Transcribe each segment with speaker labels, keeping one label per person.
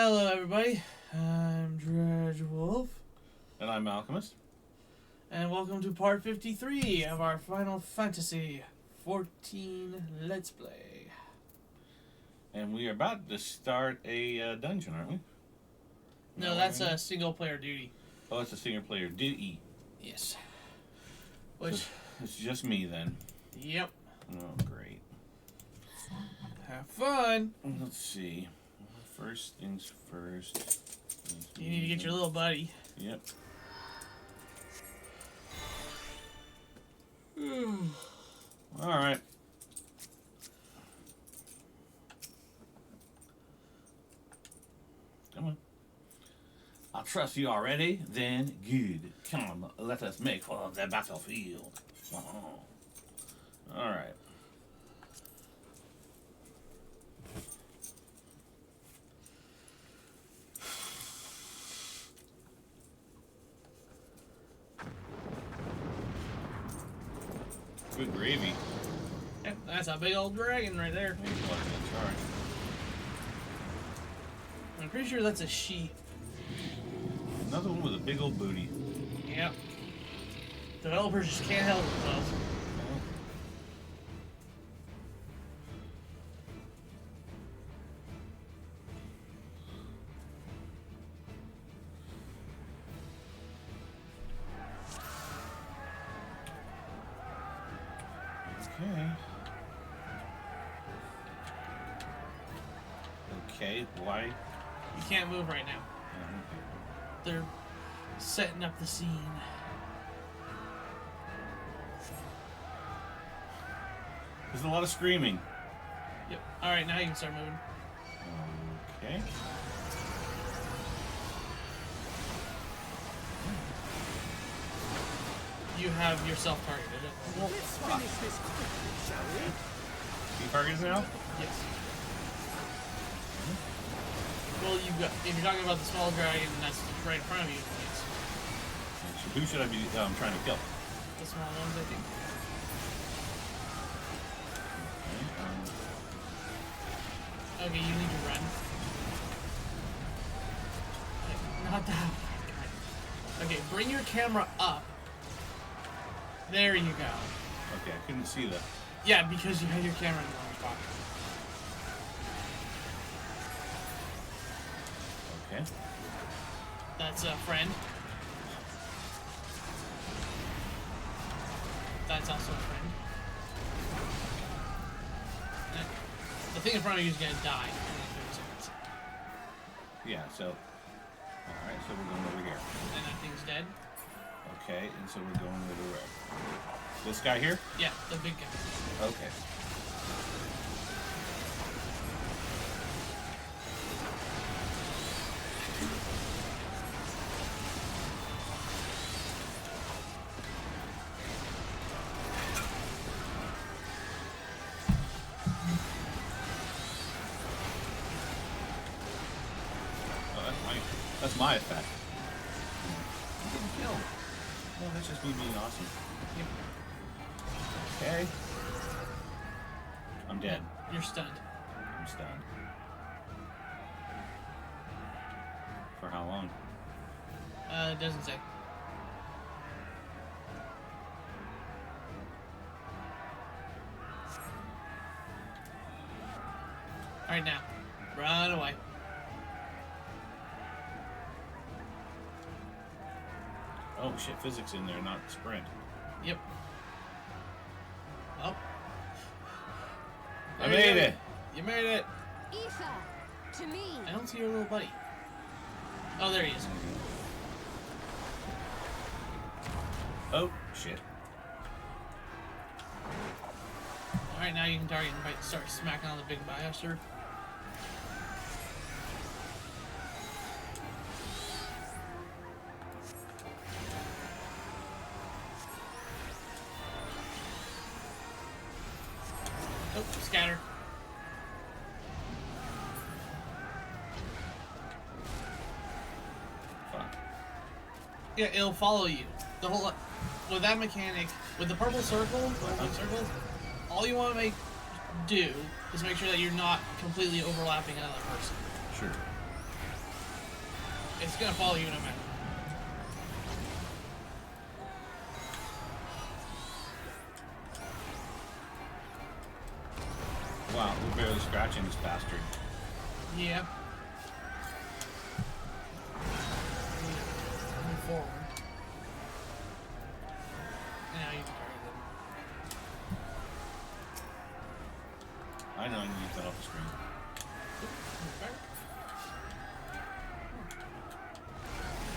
Speaker 1: Hello, everybody. I'm Dredgewolf.
Speaker 2: And I'm Alchemist.
Speaker 1: And welcome to part 53 of our Final Fantasy 14 Let's Play.
Speaker 2: And we are about to start a dungeon, aren't we?
Speaker 1: No, that's a single-player duty.
Speaker 2: Oh, it's a single player duty.
Speaker 1: Yes. Which...
Speaker 2: So it's just me then.
Speaker 1: Yep.
Speaker 2: Oh, great.
Speaker 1: Have fun.
Speaker 2: Let's see. First things first.
Speaker 1: You need to get your little buddy.
Speaker 2: Yep. Alright. Come on. I trust you already? Then good. Come on, let us make for the battlefield. Alright. Good gravy.
Speaker 1: Yep, that's a big old dragon right there.
Speaker 2: Sorry.
Speaker 1: I'm pretty sure that's a sheep.
Speaker 2: Another one with a big old booty.
Speaker 1: Yep. Developers just can't help themselves.
Speaker 2: Okay, why?
Speaker 1: You can't move right now. They're setting up the scene.
Speaker 2: There's a lot of screaming.
Speaker 1: Yep. Alright, now you can start moving.
Speaker 2: Okay.
Speaker 1: You have yourself targeted.
Speaker 3: Let's finish this quickly, shall we?
Speaker 2: You targeted now?
Speaker 1: Yes. Well, if you're talking about the small dragon, that's right in front of you. Yes.
Speaker 2: Who should I be trying to kill?
Speaker 1: The small ones, I think. Okay, you need to run. Okay, not that. Okay, bring your camera up. There you go.
Speaker 2: Okay, I couldn't see that.
Speaker 1: Yeah, because you had your camera in the wrong spot.
Speaker 2: Okay.
Speaker 1: That's a friend. That's also a friend. And the thing in front of you is going to die in 30 seconds.
Speaker 2: Yeah, so... Alright, so we're going over here.
Speaker 1: And that thing's dead.
Speaker 2: Okay, and so we're going over where? This guy here?
Speaker 1: Yeah, the big guy.
Speaker 2: Okay. That's my effect. I'm getting killed. No, that's just me being awesome.
Speaker 1: Yep.
Speaker 2: Okay. I'm dead.
Speaker 1: You're stunned.
Speaker 2: I'm stunned. For how long?
Speaker 1: It doesn't say. Alright, now. Run away.
Speaker 2: Oh shit, physics in there, not sprint.
Speaker 1: Yep. Well.
Speaker 2: I made it!
Speaker 1: You made it!
Speaker 3: Ether, to me.
Speaker 1: I don't see your little buddy. Oh, there he is.
Speaker 2: Oh, shit.
Speaker 1: Alright, now you can target and start smacking on the big bioster. Oh, scatter.
Speaker 2: Fuck.
Speaker 1: Yeah, it'll follow you. The whole with that mechanic, with the purple circle, all you want to do is make sure that you're not completely overlapping another person.
Speaker 2: Sure.
Speaker 1: It's gonna follow you no matter.
Speaker 2: Wow, we're barely scratching this bastard.
Speaker 1: Yeah. Move forward. Now you can target them.
Speaker 2: I know I can use that off the screen.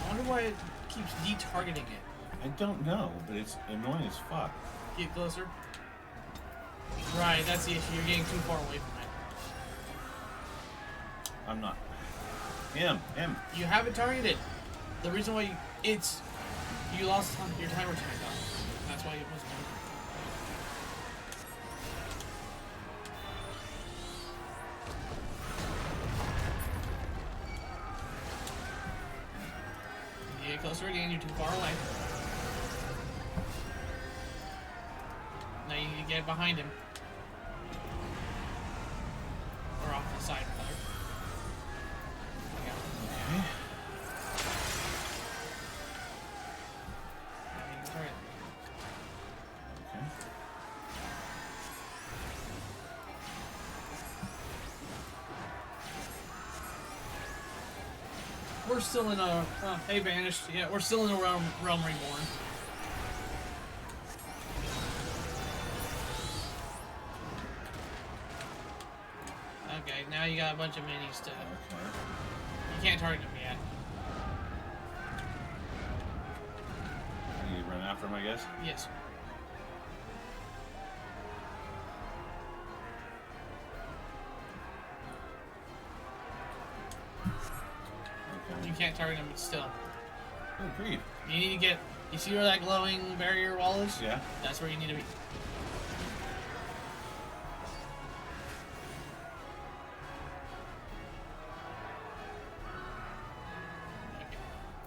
Speaker 1: I wonder why it keeps de-targeting it.
Speaker 2: I don't know, but it's annoying as fuck.
Speaker 1: Get closer. Right, that's the issue. You're getting too far away from it.
Speaker 2: I'm not. Him.
Speaker 1: You have it targeted. The reason why you lost your timer turned off. That's why it was done. You get closer again, you're too far away. Now you need to get behind him. Or off the side, rather.
Speaker 2: Okay.
Speaker 1: Now you can target.
Speaker 2: Okay.
Speaker 1: We're still in a... hey, Vanished. Yeah, we're still in a realm reborn. Okay, now you got a bunch of minis to...
Speaker 2: Okay.
Speaker 1: You can't target them yet.
Speaker 2: I need to run after him, I guess.
Speaker 1: Yes.
Speaker 2: Okay.
Speaker 1: You can't target them still.
Speaker 2: Oh, grief.
Speaker 1: You need to get... You see where that glowing barrier wall is?
Speaker 2: Yeah.
Speaker 1: That's where you need to be. Okay.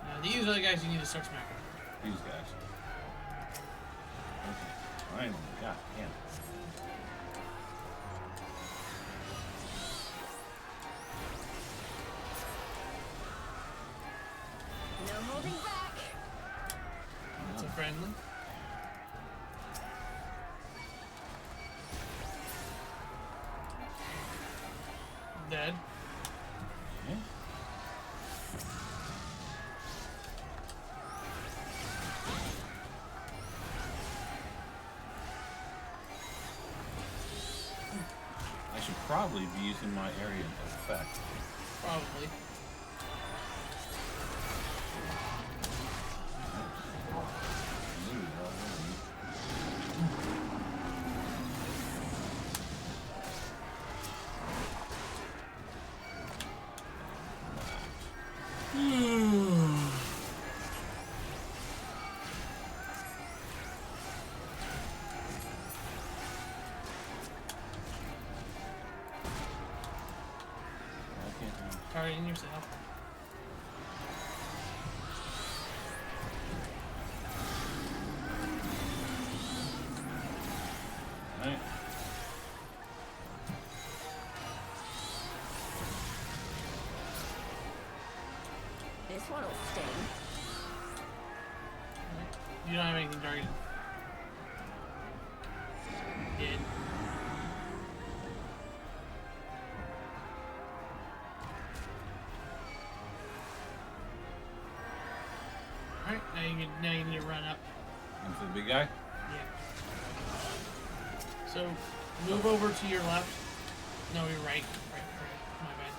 Speaker 1: Now, these are the guys you need to start smacking.
Speaker 2: These guys. Okay. Finally. God damn.
Speaker 3: No holding back.
Speaker 1: It's a friendly. Dead.
Speaker 2: Okay. I should probably be using my area of effect.
Speaker 1: Probably. Targeting yourself.
Speaker 2: Alright.
Speaker 3: This one will sting.
Speaker 1: You don't have anything targeted. Did. Alright, now you need to run up.
Speaker 2: And for the big guy?
Speaker 1: Yeah. So move over to your left. No, you're right. Right. My bad.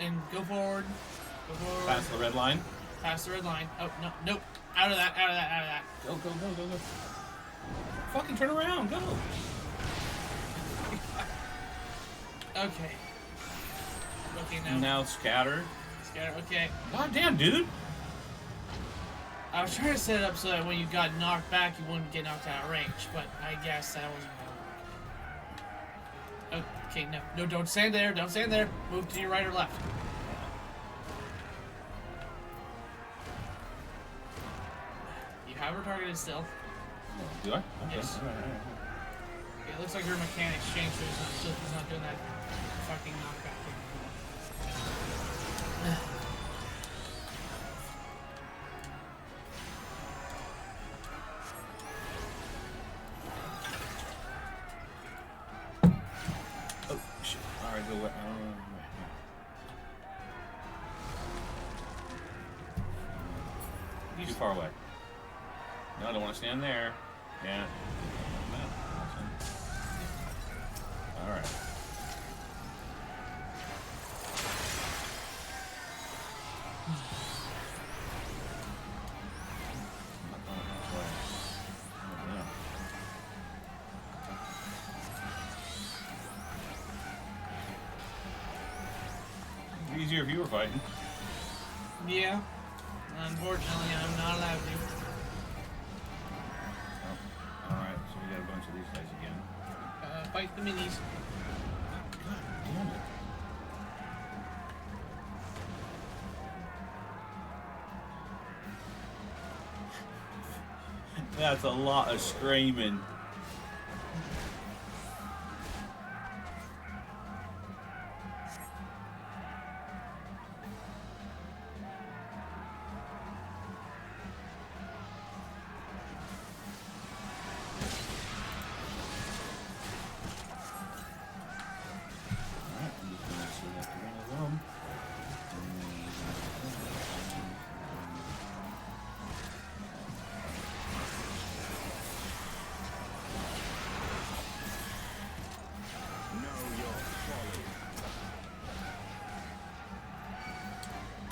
Speaker 1: And go forward. Go forward.
Speaker 2: Past the red line?
Speaker 1: Past the red line. Oh, no, nope. Out of that.
Speaker 2: Go. Fucking turn around, go!
Speaker 1: Okay. Okay, now.
Speaker 2: Now scatter.
Speaker 1: Scatter. Okay.
Speaker 2: God damn, dude!
Speaker 1: I was trying to set it up so that when you got knocked back, you wouldn't get knocked out of range, but I guess that wasn't gonna work. Okay, no, don't stand there. Don't stand there. Move to your right or left. You have her targeted still.
Speaker 2: Do I? Okay.
Speaker 1: Yes.
Speaker 2: All right.
Speaker 1: Okay, it looks like her mechanics changed, so he's not doing that fucking knockback thing.
Speaker 2: go away. Too far away. No, I don't want to stand there. Yeah. All right. Easier if you were fighting.
Speaker 1: Yeah. Unfortunately, I'm not allowed to.
Speaker 2: Oh. Alright, so we got a bunch of these guys again.
Speaker 1: Fight the minis.
Speaker 2: God damn it. That's a lot of screaming.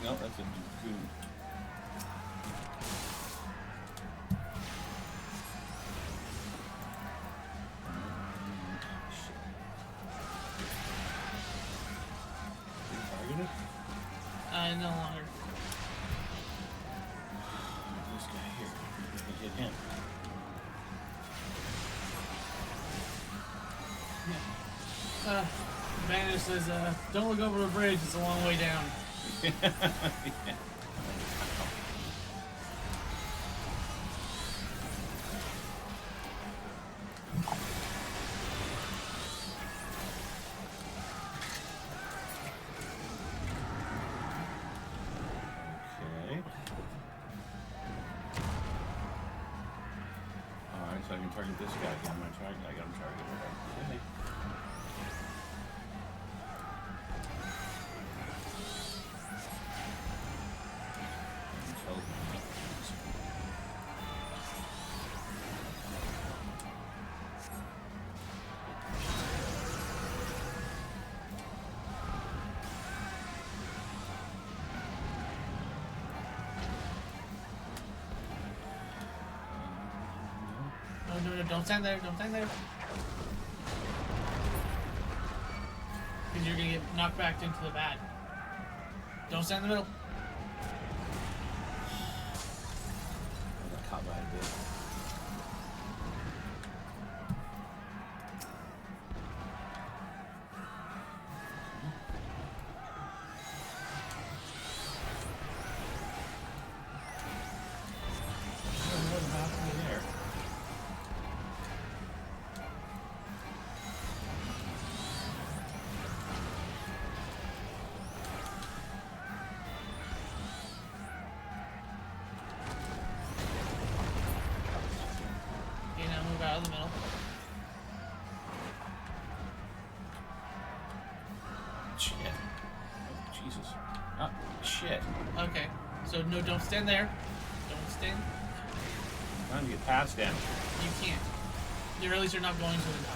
Speaker 2: No, that's a good. Targeted?
Speaker 1: No longer.
Speaker 2: This guy here. We hit him.
Speaker 1: Vanish says, don't look over the bridge, it's a long way down.
Speaker 2: Yeah. Okay. Alright, so I can target this guy. I got him targeted. Okay.
Speaker 1: No, don't stand there, don't stand there. Because you're gonna get knocked back into the bad. Don't stand in the middle.
Speaker 2: I got caught by a bit.
Speaker 1: Out of the middle.
Speaker 2: Shit. Oh, Jesus. Ah, shit.
Speaker 1: Okay. So no, don't stand there. Don't stand.
Speaker 2: I'm trying to get past him.
Speaker 1: You can't. Or at least you're not going to the top.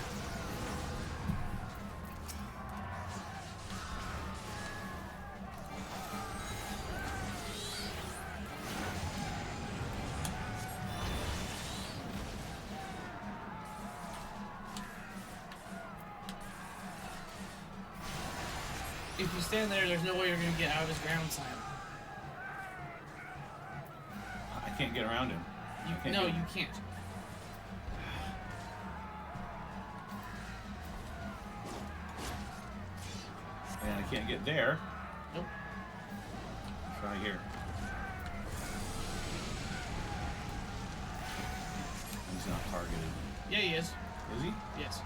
Speaker 1: If you stand there, there's no way you're going to get out of his ground slam.
Speaker 2: I can't get around him.
Speaker 1: No, you can't.
Speaker 2: And I can't get there.
Speaker 1: Nope.
Speaker 2: Try here. He's not targeted.
Speaker 1: Yeah, he is.
Speaker 2: Is he?
Speaker 1: Yes.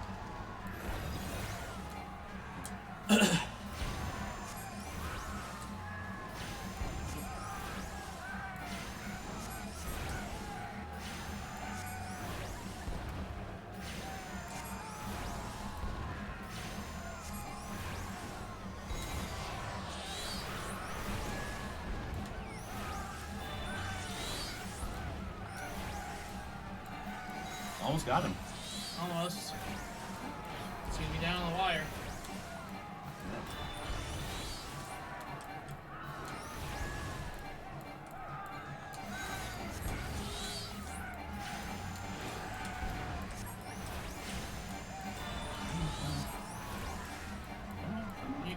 Speaker 2: almost got him.
Speaker 1: Almost. It's gonna be down on the wire.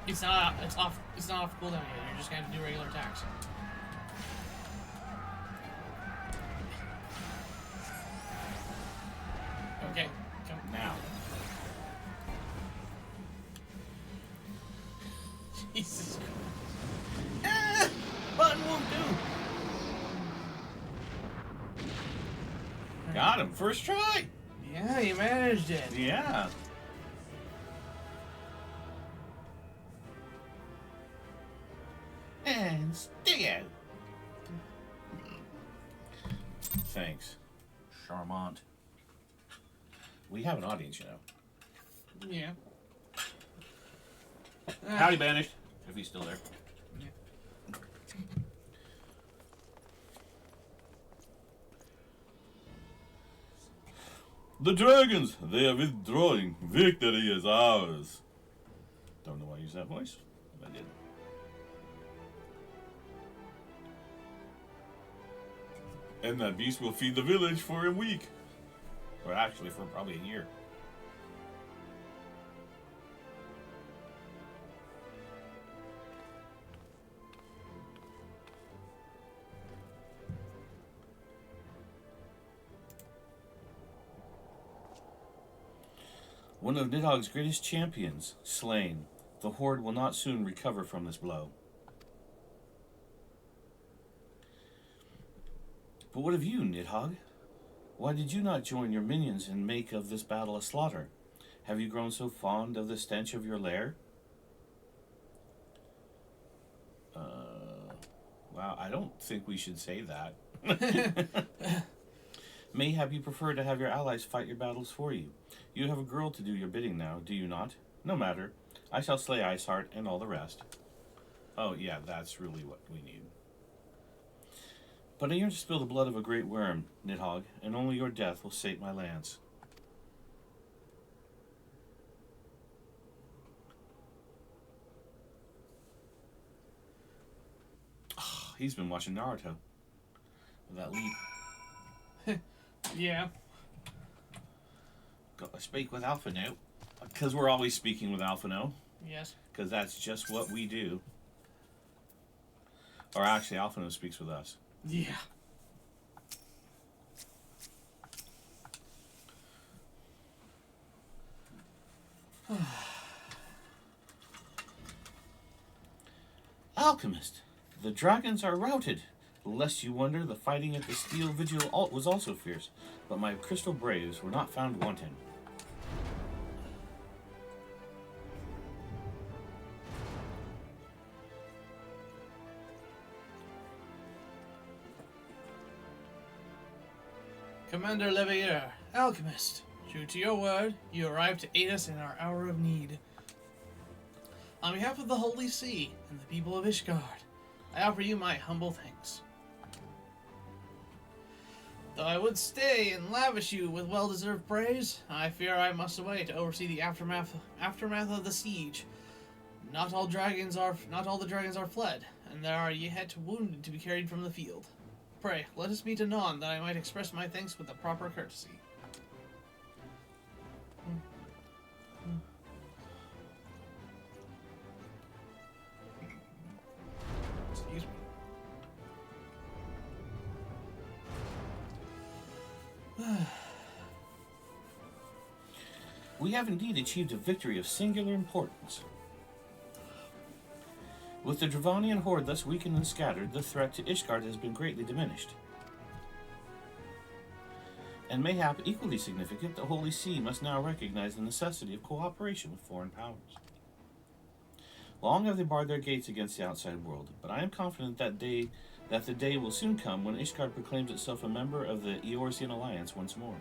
Speaker 1: It's not off cooldown yet. You're just gonna have to do regular attacks. Okay, come
Speaker 2: Now.
Speaker 1: Jesus Christ. Button won't do.
Speaker 2: Got him. First try.
Speaker 1: Yeah, you managed it.
Speaker 2: Yeah. And stick out. Thanks. Charmant. We have an audience, you know.
Speaker 1: Yeah.
Speaker 2: Howdy, Banished. If he's still there.
Speaker 1: Yeah.
Speaker 2: The dragons, they are withdrawing. Victory is ours. Don't know why I used that voice. I did. And that beast will feed the village for a week. Or actually for probably a year. One of Nidhogg's greatest champions, slain. The Horde will not soon recover from this blow. But what of you, Nidhogg? Why did you not join your minions and make of this battle a slaughter? Have you grown so fond of the stench of your lair? Wow, I don't think we should say that. Mayhap you prefer to have your allies fight your battles for you. You have a girl to do your bidding now, do you not? No matter. I shall slay Iceheart and all the rest. Oh, yeah, that's really what we need. But I yearn to spill the blood of a great worm, Nidhogg, and only your death will sate my lance. Oh, he's been watching Naruto. With that leap.
Speaker 1: Yeah.
Speaker 2: Got to speak with Alpha now. Because we're always speaking with Alpha now.
Speaker 1: Yes.
Speaker 2: Because that's just what we do. Or actually, Alpha now speaks with us.
Speaker 1: Yeah.
Speaker 2: Alchemist, the dragons are routed. Lest you wonder, the fighting at the Steel Vigil was also fierce, but my crystal braves were not found wanting.
Speaker 1: Commander Leveilleur, Alchemist, true to your word, you arrived to aid us in our hour of need. On behalf of the Holy See and the people of Ishgard, I offer you my humble thanks. Though I would stay and lavish you with well-deserved praise, I fear I must away to oversee the aftermath of the siege. Not all the dragons are fled, and there are yet wounded to be carried from the field. Pray, let us meet anon, that I might express my thanks with the proper courtesy. Excuse me.
Speaker 2: We have indeed achieved a victory of singular importance. With the Dravanian horde thus weakened and scattered, the threat to Ishgard has been greatly diminished. And mayhap equally significant, the Holy See must now recognize the necessity of cooperation with foreign powers. Long have they barred their gates against the outside world, but I am confident that the day will soon come when Ishgard proclaims itself a member of the Eorzean Alliance once more.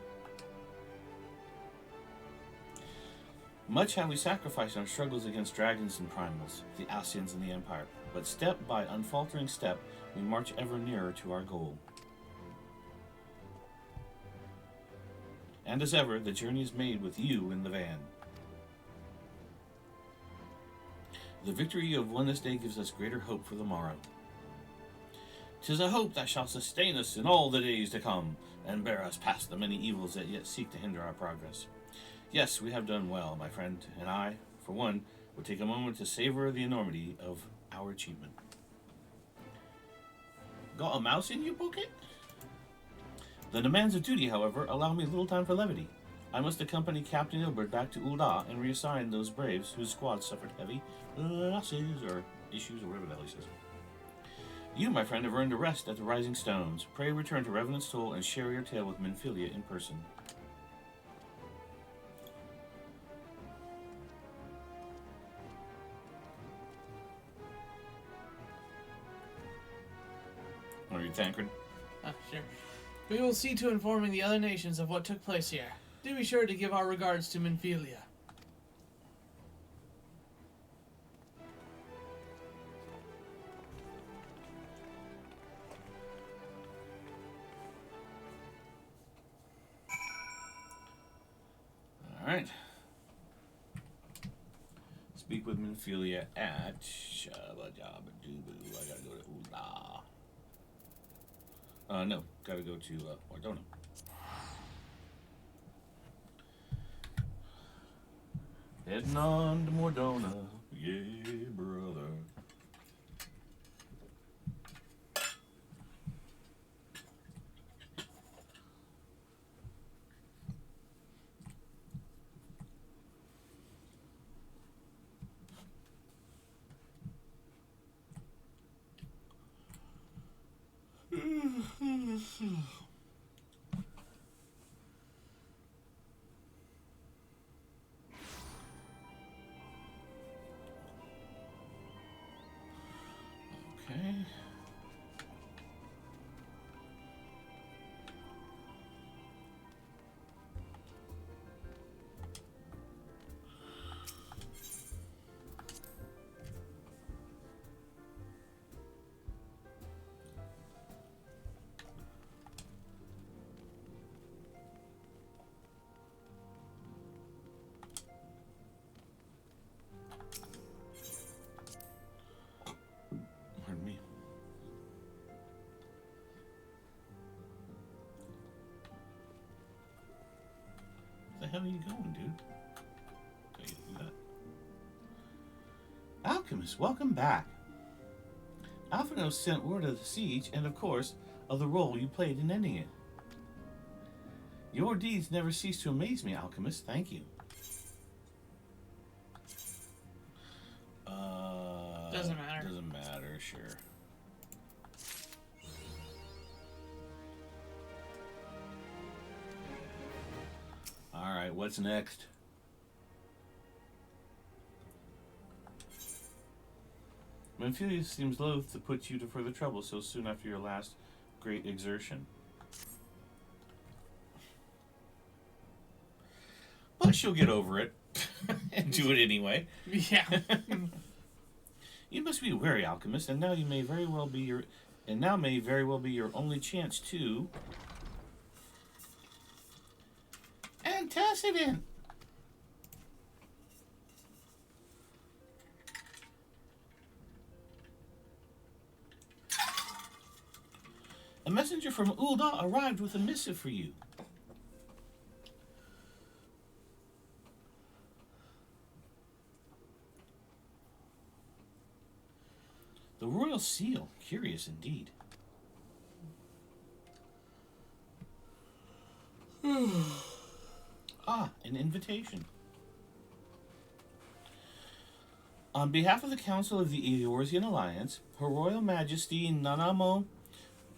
Speaker 2: Much have we sacrificed in our struggles against dragons and primals, the Ascians and the Empire, but step by unfaltering step, we march ever nearer to our goal. And as ever, the journey is made with you in the van. The victory you have won this day gives us greater hope for the morrow. 'Tis a hope that shall sustain us in all the days to come, and bear us past the many evils that yet seek to hinder our progress. Yes, we have done well, my friend, and I, for one, would take a moment to savor the enormity of our achievement. Got a mouse in your pocket? The demands of duty, however, allow me little time for levity. I must accompany Captain Ilbert back to Ul'dah and reassign those braves whose squad suffered heavy losses or issues or whatever the hell he says. You, my friend, have earned a rest at the Rising Stones. Pray return to Revenant's Toll and share your tale with Minfilia in person. Are you Tancred?
Speaker 1: Sure. We will see to informing the other nations of what took place here. Do be sure to give our regards to Minfilia.
Speaker 2: Alright. Speak with Minfilia at Shabba-Jabba-Doo-Boo. I gotta go to Ul'dah. No, gotta go to Wardona. Heading on to Mordona, yeah, brother. Okay. Pardon me. Where the hell are you going, dude? Okay, do that. Alchemist, welcome back. Alphonse sent word of the siege and, of course, of the role you played in ending it. Your deeds never cease to amaze me, Alchemist. Thank you.
Speaker 1: Doesn't matter.
Speaker 2: Doesn't matter, sure. Alright, what's next? Minfilia seems loath to put you to further trouble so soon after your last great exertion. But she'll get over it and do it anyway.
Speaker 1: Yeah.
Speaker 2: You must be wary, Alchemist, and now may very well be your only chance to antecedent. A messenger from Ul'dah arrived with a missive for you. The royal seal. Curious indeed. An invitation. On behalf of the Council of the Eorzean Alliance, Her Royal Majesty Nanamo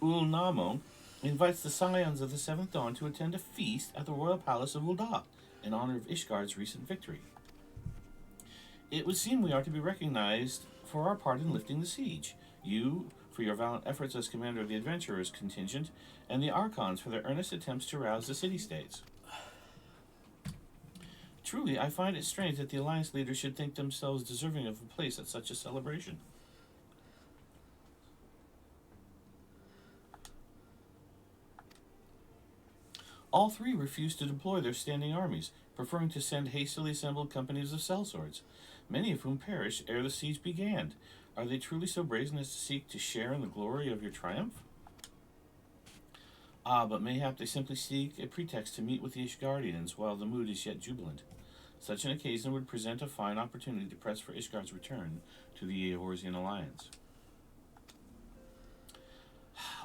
Speaker 2: Ul'Namo invites the Scions of the Seventh Dawn to attend a feast at the Royal Palace of Ul'dah in honor of Ishgard's recent victory. It would seem we are to be recognized for our part in lifting the siege, you for your valiant efforts as commander of the adventurers contingent, and the Archons for their earnest attempts to rouse the city-states. Truly, I find it strange that the Alliance leaders should think themselves deserving of a place at such a celebration. All three refused to deploy their standing armies, preferring to send hastily assembled companies of sellswords, many of whom perished ere the siege began. Are they truly so brazen as to seek to share in the glory of your triumph? Ah, but mayhap they simply seek a pretext to meet with the Ishgardians while the mood is yet jubilant. Such an occasion would present a fine opportunity to press for Ishgard's return to the Eorzean alliance.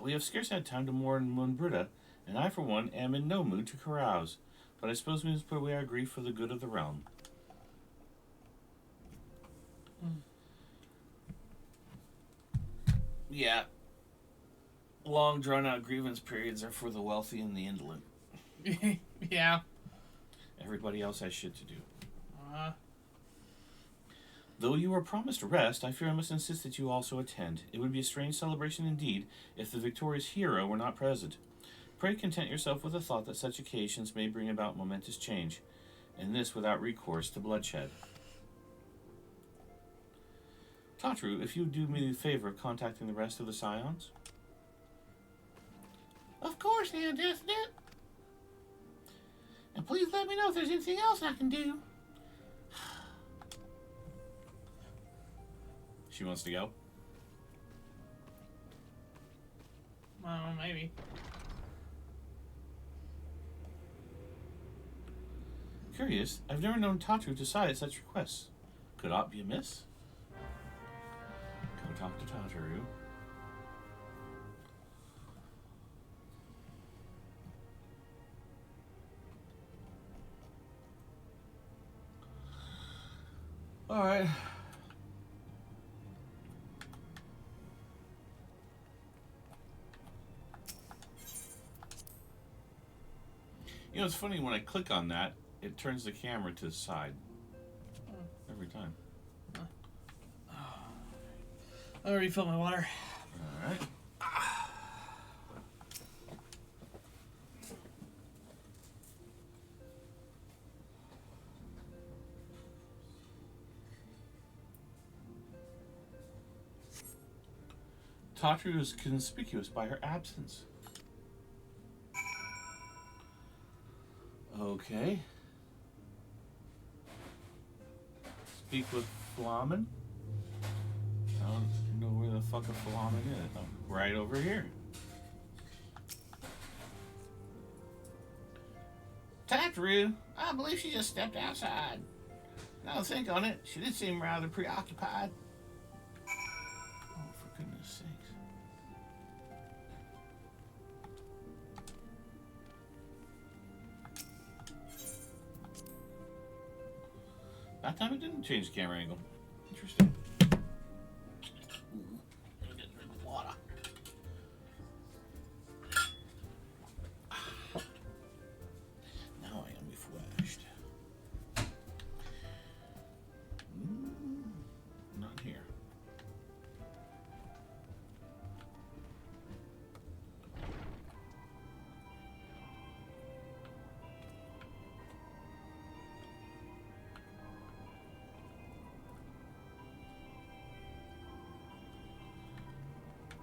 Speaker 2: We have scarce had time to mourn Munbrida, and I, for one, am in no mood to carouse. But I suppose we must put away our grief for the good of the realm. Yeah. Long, drawn-out grievance periods are for the wealthy and the indolent.
Speaker 1: Yeah.
Speaker 2: Everybody else has shit to do. Though you are promised rest, I fear I must insist that you also attend. It would be a strange celebration indeed if the victorious hero were not present. Pray content yourself with the thought that such occasions may bring about momentous change, and this without recourse to bloodshed. Tatru, if you would do me the favor of contacting the rest of the Scions.
Speaker 4: Of course, Aunt Definite. And please let me know if there's anything else I can do.
Speaker 2: She wants to go?
Speaker 1: Maybe.
Speaker 2: Curious, I've never known Tatru to sigh at such requests. Could aught be amiss? Go talk to Tatru. Alright. You know, it's funny, when I click on that, it turns the camera to the side. Every time.
Speaker 1: I'll refill my water.
Speaker 2: Alright. Tatru is conspicuous by her absence. Okay. Speak with Flamen? I don't know where the fuck a Flamen is. Oh, right over here.
Speaker 4: Tatru, I believe she just stepped outside. Now to think on it, she did seem rather preoccupied.
Speaker 2: Oh, for goodness sakes. That time it didn't change the camera angle. Interesting.
Speaker 4: Water.
Speaker 2: Now I am refreshed. Not here.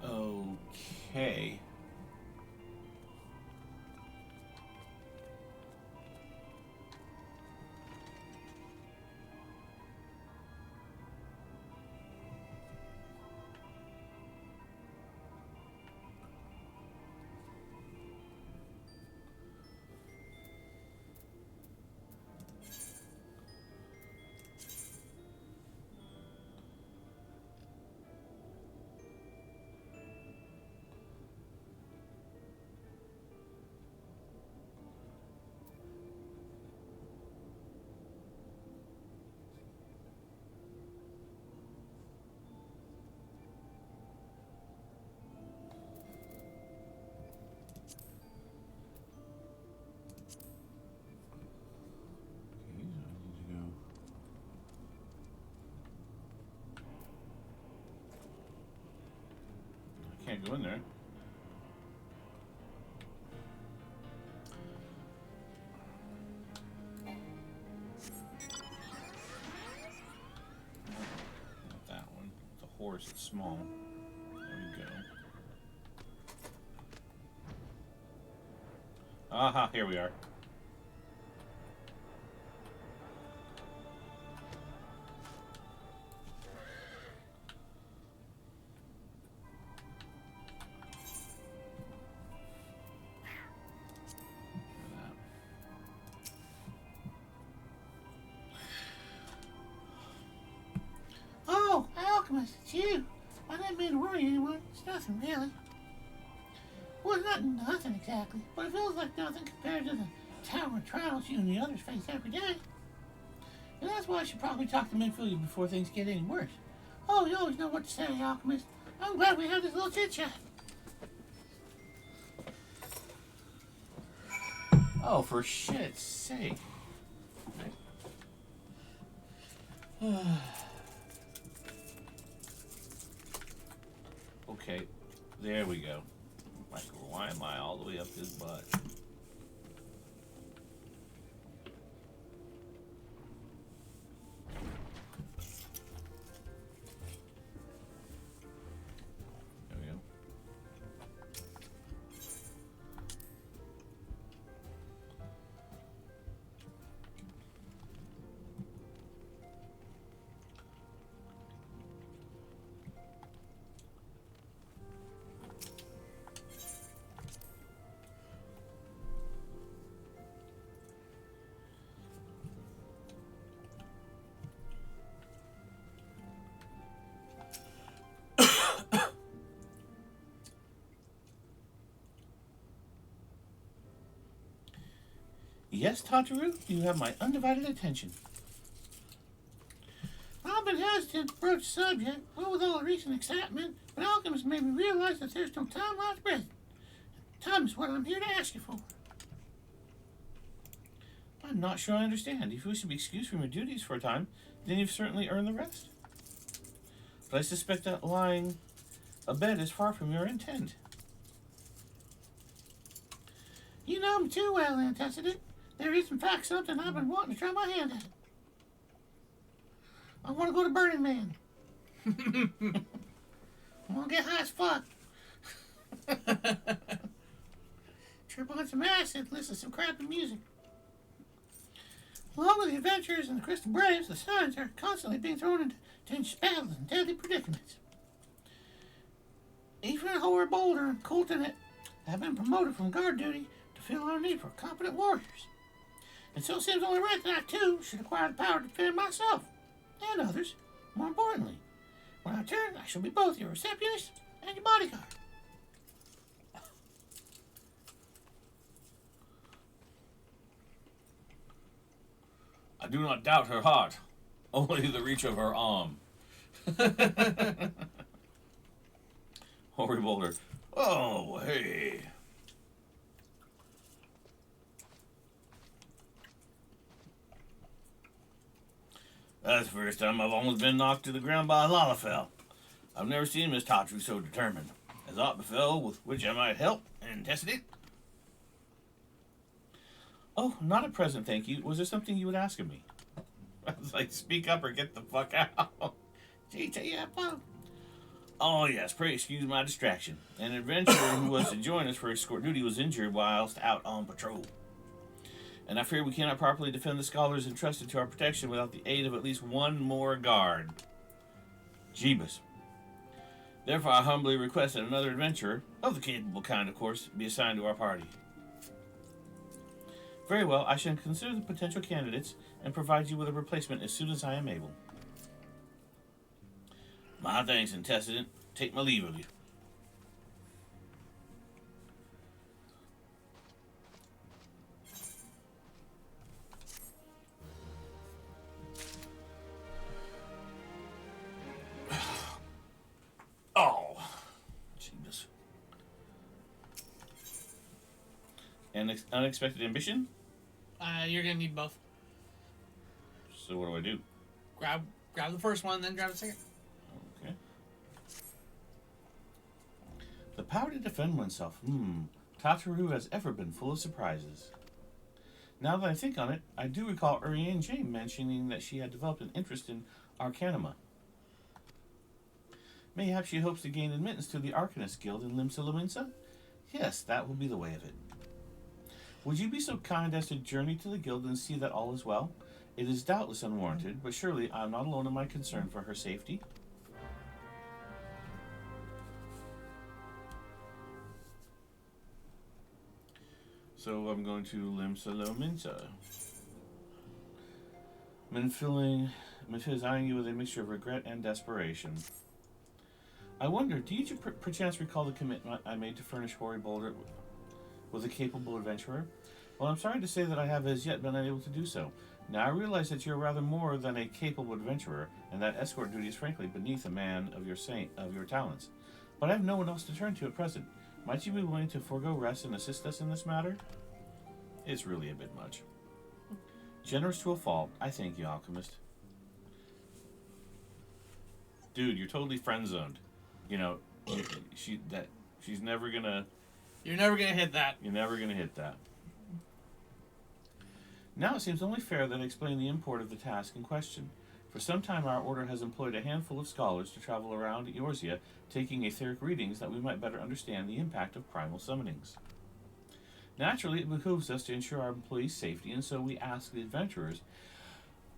Speaker 2: Okay. Can't go in there. Not that one. The horse is small. There we go. Aha, here we are.
Speaker 4: Oh, Alchemist, it's you. I didn't mean to worry anyone. It's nothing, really. Well, it's not nothing exactly, but it feels like nothing compared to the tower of trials you and the others face every day. And that's why I should probably talk to Midfield before things get any worse. Oh, you always know what to say, Alchemist. I'm glad we had this little chit-chat.
Speaker 2: Oh, for shit's sake. Okay, there we go. Michael, why am I all the way up his butt? There we go. Yes, Tataru, you have my undivided attention.
Speaker 4: I've been hesitant to broach the subject, what with all the recent excitement, but Alchemist made me realize that there's no time like the present. Time is what I'm here to ask you for.
Speaker 2: I'm not sure I understand. If you wish to be excused from your duties for a time, then you've certainly earned the rest. But I suspect that lying abed is far from your intent.
Speaker 4: You know me too well, Antecedent. There is, in fact, something I've been wanting to try my hand at. I want to go to Burning Man. I want to get high as fuck. Trip on some acid, listen to some crappy music. Along with the adventurers and the Crystal Braves, the Suns are constantly being thrown into tense battles and deadly predicaments. Even Howard Boulder and Colton have been promoted from guard duty to fill our need for competent warriors. And so it seems only right that I, too, should acquire the power to defend myself and others. More importantly, when I return, I shall be both your receptionist and your bodyguard.
Speaker 2: I do not doubt her heart, only the reach of her arm. Hori Boulder. Oh, hey. That's the first time I've almost been knocked to the ground by a Lalafell. I've never seen Miss Tatru so determined. As aught befell with which I might help and test it? Oh, not at present, thank you. Was there something you would ask of me? I was like, speak up or get the fuck out.
Speaker 4: Gee, tell you that, Bob.
Speaker 2: Oh, yes, pray excuse my distraction. An adventurer who was to join us for escort duty was injured whilst out on patrol. And I fear we cannot properly defend the scholars entrusted to our protection without the aid of at least one more guard. Jeebus. Therefore, I humbly request that another adventurer, of the capable kind, of course, be assigned to our party. Very well, I shall consider the potential candidates and provide you with a replacement as soon as I am able. My thanks, Antecedent. Take my leave of you. Oh, Jesus. An unexpected ambition?
Speaker 1: You're gonna need both.
Speaker 2: So what do I do?
Speaker 1: Grab the first one, then grab the second.
Speaker 2: Okay. The power to defend oneself. Tataru has ever been full of surprises. Now that I think on it, I do recall Uriane Jane mentioning that she had developed an interest in Arcanima. Mayhap she hopes to gain admittance to the Arcanist Guild in Limsa Lominsa? Yes, that will be the way of it. Would you be so kind as to journey to the guild and see that all is well? It is doubtless unwarranted, but surely I am not alone in my concern for her safety. So I'm going to Limsa Minsa. Minfilling is eyeing you with a mixture of regret and desperation. I wonder, do you perchance recall the commitment I made to furnish Hoary Boulder with a capable adventurer? Well, I'm sorry to say that I have as yet been unable to do so. Now I realize that you're rather more than a capable adventurer, and that escort duty is frankly beneath a man of your talents. But I have no one else to turn to at present. Might you be willing to forego rest and assist us in this matter? It's really a bit much. Generous to a fault, I thank you, Alchemist. Dude, you're totally friend-zoned. You know, she's never gonna...
Speaker 1: You're never gonna hit that.
Speaker 2: You're never gonna hit that. Now it seems only fair that I explain the import of the task in question. For some time our order has employed a handful of scholars to travel around Eorzea, taking etheric readings that we might better understand the impact of primal summonings. Naturally, it behooves us to ensure our employees' safety, and so we ask the adventurers,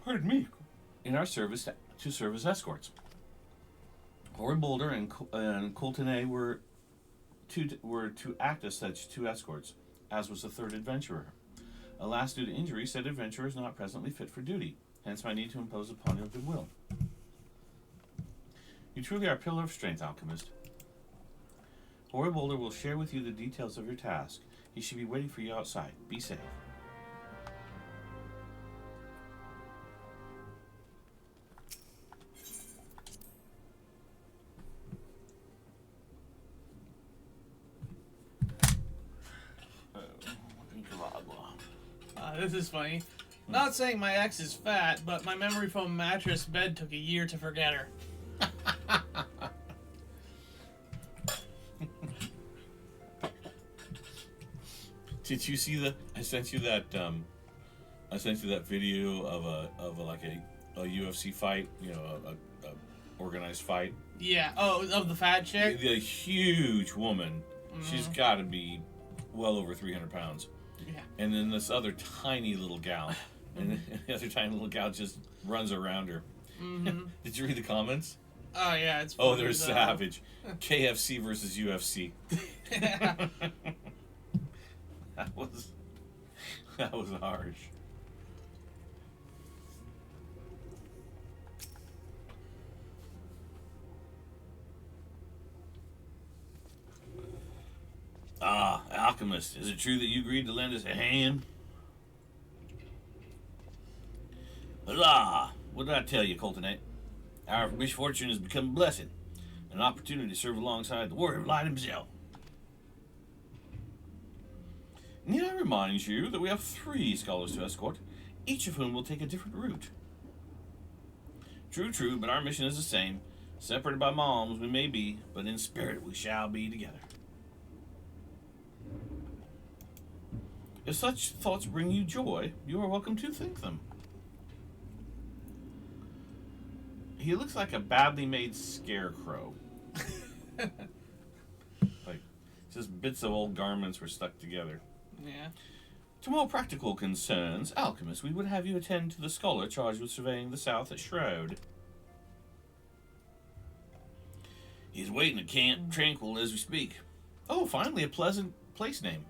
Speaker 2: in our service to serve as escorts. Hoary Boulder and Coltonay were to act as such two escorts, as was the third adventurer. Alas, due to injury, said adventurer is not presently fit for duty, hence my need to impose upon your goodwill. You truly are a pillar of strength, Alchemist. Hoary Boulder will share with you the details of your task. He should be waiting for you outside. Be safe.
Speaker 1: This is funny. Not saying my ex is fat, but my memory foam mattress bed took a year to forget her.
Speaker 2: Did you see I sent you that video of a UFC fight, you know, a organized fight.
Speaker 1: Yeah. Oh, of the fat chick?
Speaker 2: The huge woman. She's got to be well over 300 pounds.
Speaker 1: Yeah.
Speaker 2: And then this other tiny little gal. And the other tiny little gal just runs around her.
Speaker 1: Mm-hmm.
Speaker 2: Did you read the comments?
Speaker 1: Oh, yeah, it's
Speaker 2: funny. Oh, they're savage. KFC versus UFC. That was harsh. Ah, Alchemist, is it true that you agreed to lend us a hand? Huzzah! What did I tell you, Coltonate? Our misfortune has become a blessing, an opportunity to serve alongside the warrior of light himself. Need I remind you that we have 3 scholars to escort, each of whom will take a different route. True, but our mission is the same. Separated by moms we may be, but in spirit we shall be together. If such thoughts bring you joy, you are welcome to think them. He looks like a badly made scarecrow. Like, just bits of old garments were stuck together.
Speaker 1: Yeah.
Speaker 2: To more practical concerns, Alchemist, we would have you attend to the scholar charged with surveying the south at Shroud. He's waiting at Camp Tranquil as we speak. Oh, finally a pleasant place name.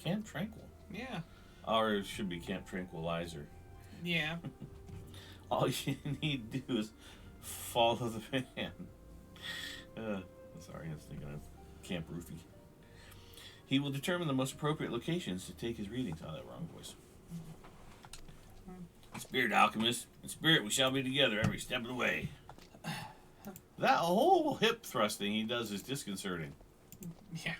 Speaker 2: Camp Tranquil.
Speaker 1: Yeah.
Speaker 2: Or it should be Camp Tranquilizer.
Speaker 1: Yeah.
Speaker 2: All you need to do is follow the van. Sorry, I was thinking of Camp Roofie. He will determine the most appropriate locations to take his readings. Oh, that wrong voice. In spirit, Alchemist. In spirit, we shall be together every step of the way. That whole hip thrusting he does is disconcerting.
Speaker 1: Yeah.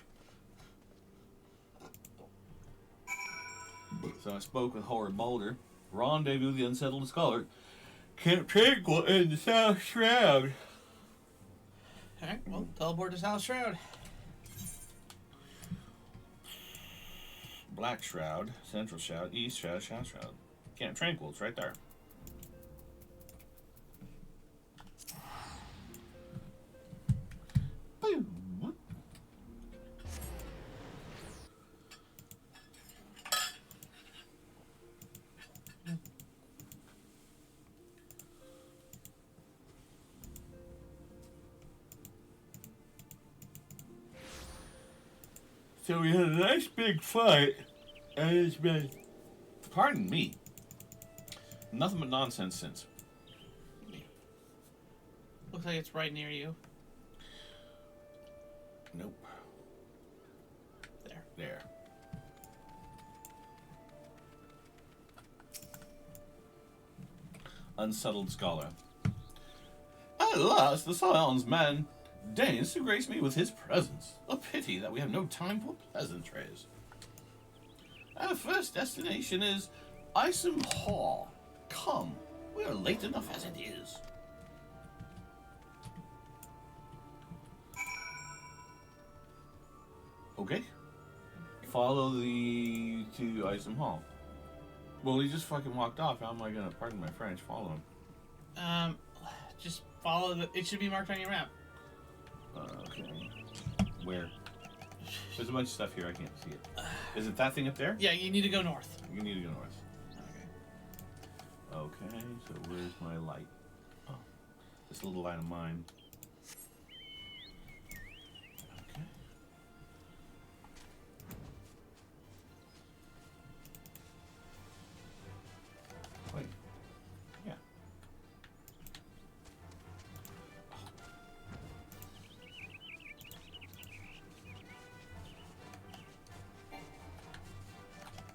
Speaker 2: So I spoke with Hoary Boulder. Rendezvous the unsettled scholar. Camp Tranquil in the South Shroud.
Speaker 1: Alright, well, teleport to South Shroud.
Speaker 2: Black Shroud, Central Shroud, East Shroud, South Shroud. Camp Tranquil, it's right there. So we had a nice big fight, and it's been, pardon me, nothing but nonsense since.
Speaker 1: Looks like it's right near you.
Speaker 2: Nope. There. Unsettled scholar. At last, the Scion's man deigns to grace me with his presence. A pity that we have no time for pleasantries. Our first destination is Isom Hall. Come, we are late enough as it is. Okay. Follow the to Isom Hall. Well, he just fucking walked off. How am I gonna, pardon my French, follow him?
Speaker 1: Just follow the. It should be marked on your map.
Speaker 2: Okay. Where? There's a bunch of stuff here. I can't see it. Is it that thing up there?
Speaker 1: Yeah, you need to go north.
Speaker 2: You need to go north.
Speaker 1: Okay.
Speaker 2: Okay, so where's my light? Oh, this little light of mine. Okay. Wait. Yeah.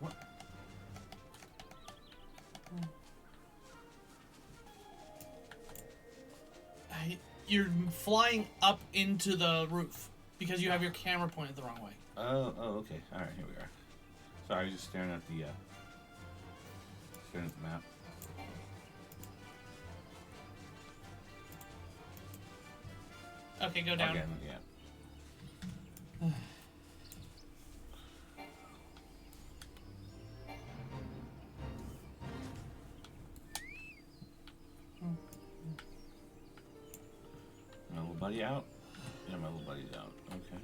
Speaker 2: What?
Speaker 1: You're flying up into the roof because you have your camera pointed the wrong way.
Speaker 2: Oh, okay. All right, here we are. Sorry, I was just staring at the map.
Speaker 1: Okay, go down.
Speaker 2: Again, yeah. My little buddy out? Yeah, my little buddy's out. Okay.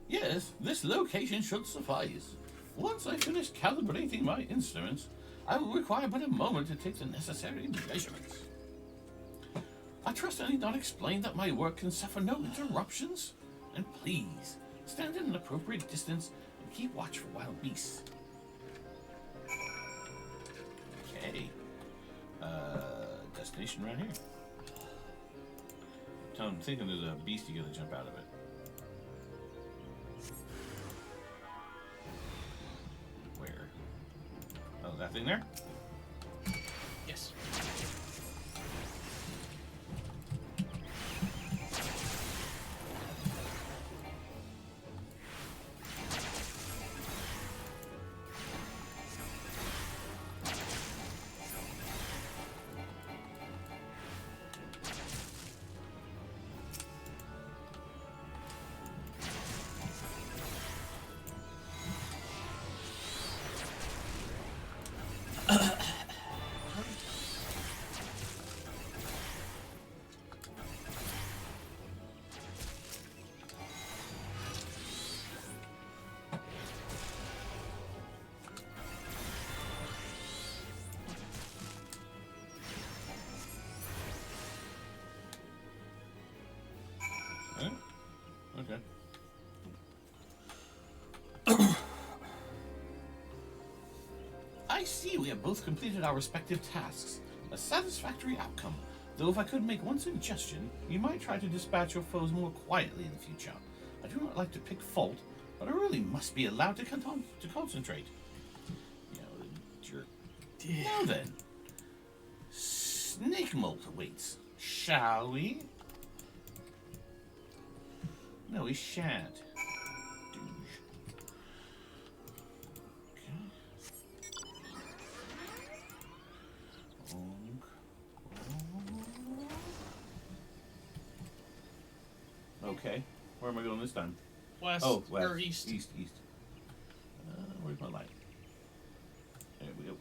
Speaker 2: Yes, this location should suffice. Once I finish calibrating my instruments, I will require but a moment to take the necessary measurements. I trust I need not explain that my work can suffer no interruptions. And please, stand at an appropriate distance and keep watch for wild beasts. Okay. Destination right here. I'm thinking there's a beastie gonna jump out of it. Where? Oh, that thing there?
Speaker 1: Yes.
Speaker 2: Okay. I see we have both completed our respective tasks. A satisfactory outcome. Though if I could make one suggestion, you might try to dispatch your foes more quietly in the future. I do not like to pick fault, but I really must be allowed to concentrate. You know, jerk. Now then, snake molt awaits. Shall we? No, we shan't. Douche. Okay. Where am I going this time?
Speaker 1: West,
Speaker 2: Oh, west.
Speaker 1: or east.
Speaker 2: East. Where's my light? There we go.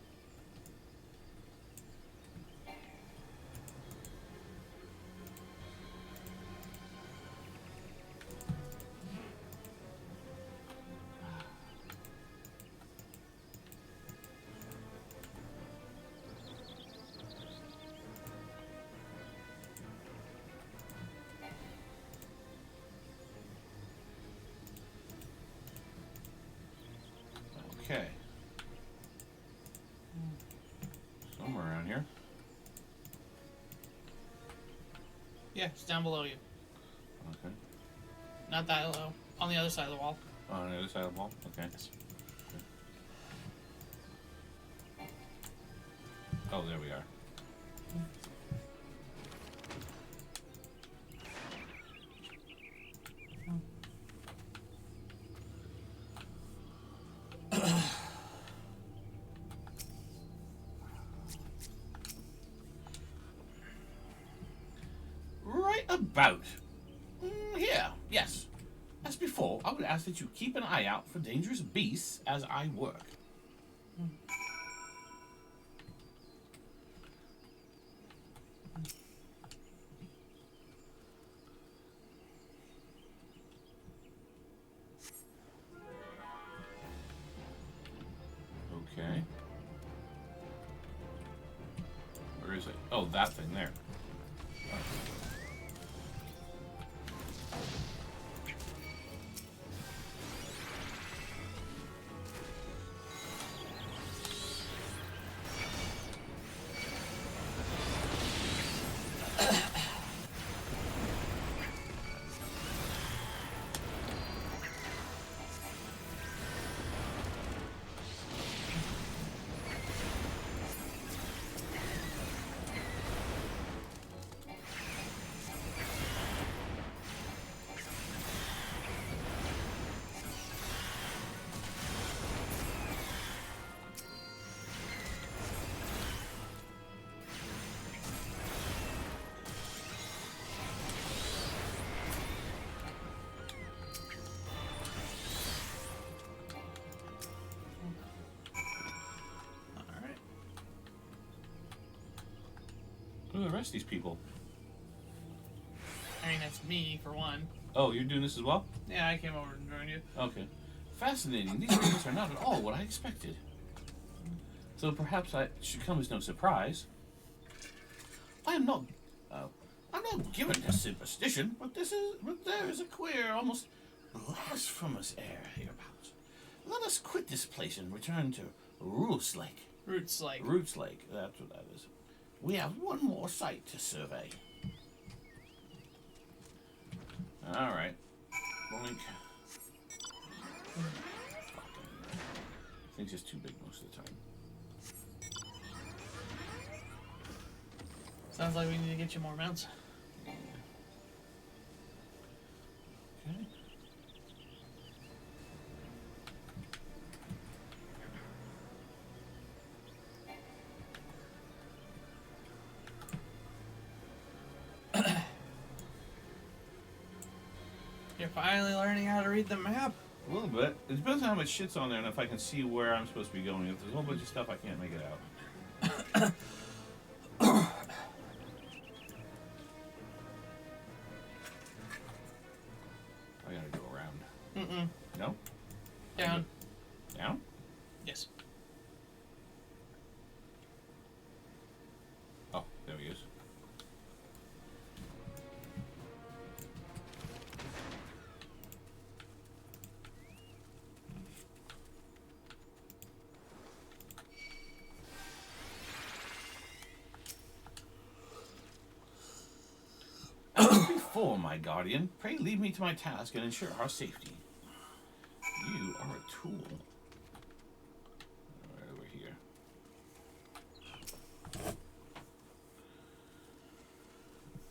Speaker 2: Okay. Somewhere around here.
Speaker 1: Yeah, it's down below you.
Speaker 2: Okay.
Speaker 1: Not that low. On the other side of the wall.
Speaker 2: On the other side of the wall? Okay. Oh, there we are. Right about. Here, yes. As before, I would ask that you keep an eye out for dangerous beasts as I work. Okay. Where is it? Oh, that thing there. Who are the rest of these people?
Speaker 1: I mean, that's me, for one.
Speaker 2: Oh, you're doing this as well?
Speaker 1: Yeah, I came over and joined you.
Speaker 2: Okay. Fascinating. These things are not at all what I expected. So perhaps I should come as no surprise. I'm not given to superstition, but there is a queer, almost blasphemous air hereabouts. Let us quit this place and return to Roots Lake.
Speaker 1: Roots Lake.
Speaker 2: Roots Lake, that's what that is. We have one more site to survey. Alright. Blink. Things just too big most of the time.
Speaker 1: Sounds like we need to get you more mounts.
Speaker 2: Okay.
Speaker 1: You're finally learning how to read the map.
Speaker 2: A little bit. It depends on how much shit's on there and if I can see where I'm supposed to be going. If there's a whole bunch of stuff, I can't make it out. I gotta go around.
Speaker 1: Mm-mm.
Speaker 2: No?
Speaker 1: Down.
Speaker 2: Down?
Speaker 1: Yes.
Speaker 2: Oh, there he is. Before, my guardian, pray leave me to my task and ensure our safety. You are a tool. Right over here.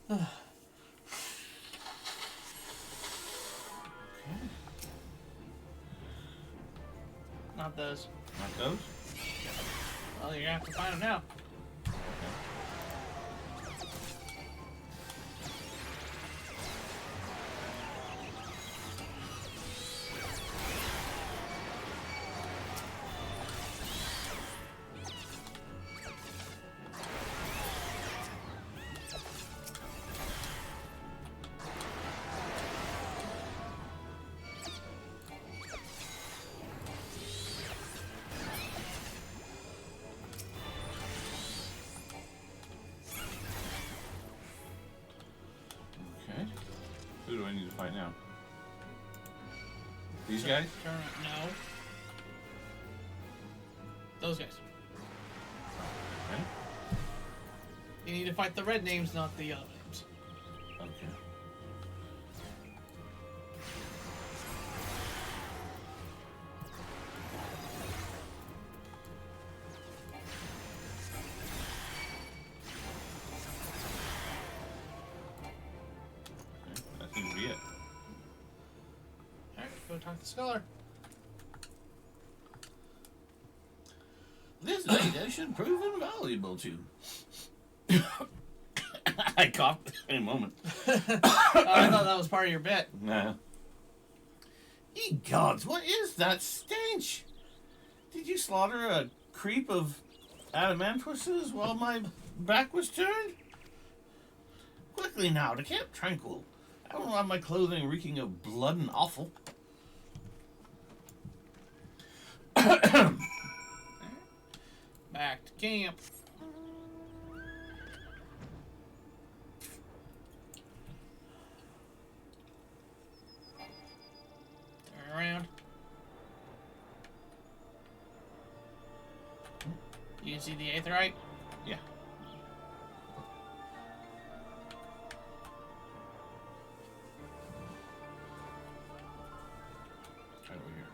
Speaker 2: Okay.
Speaker 1: Not those.
Speaker 2: Not those?
Speaker 1: Well, you're gonna have to find them now.
Speaker 2: Okay. Who do I need to fight now? These guys?
Speaker 1: No. Those guys.
Speaker 2: Okay.
Speaker 1: You need to fight the red names, not the yellow names.
Speaker 2: Okay. That seems to be it.
Speaker 1: Alright, go talk to the scholar.
Speaker 2: This data should prove invaluable to. I coughed in a moment.
Speaker 1: I thought that was part of your bit.
Speaker 2: Nah. Ye gods, what is that stench? Did you slaughter a creep of adamantruses while my back was turned? Quickly now, to Camp Tranquil. I don't want my clothing reeking of blood and offal.
Speaker 1: Back to camp. Turn around. You can see the aetheryte?
Speaker 2: Yeah. Right over here.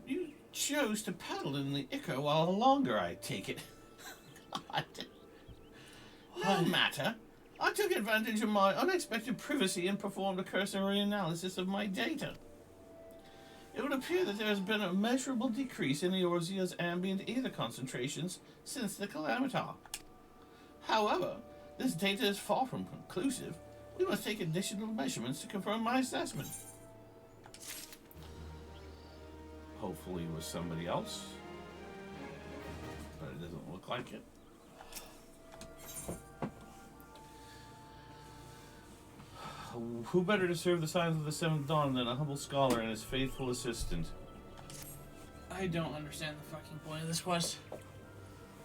Speaker 2: You chose to paddle in the Ichor while longer, I take it. No matter. I took advantage of my unexpected privacy and performed a cursory analysis of my data. It would appear that there has been a measurable decrease in the Orzia's ambient ether concentrations since the Calamitar. However, this data is far from conclusive. We must take additional measurements to confirm my assessment. Hopefully it was somebody else, but it doesn't look like it. Who better to serve the signs of the Seventh Dawn than a humble scholar and his faithful assistant?
Speaker 1: I don't understand the fucking point of this quest.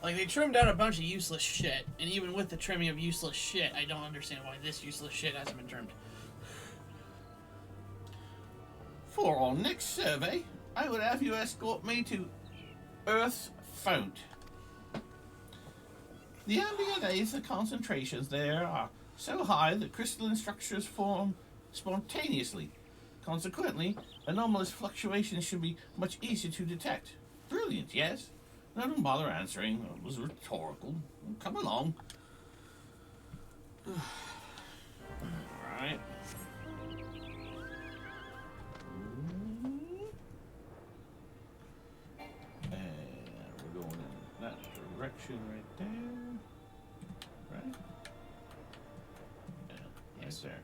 Speaker 1: Like, they trimmed out a bunch of useless shit, and even with the trimming of useless shit, I don't understand why this useless shit hasn't been trimmed.
Speaker 2: For our next survey, I would have you escort me to Earth's Fount. The ambient ether concentrations there are so high that crystalline structures form spontaneously. Consequently, anomalous fluctuations should be much easier to detect. Brilliant, yes? No, don't bother answering. It was rhetorical. Come along. Alright. And we're going in that direction right there. Right? Yeah, right there.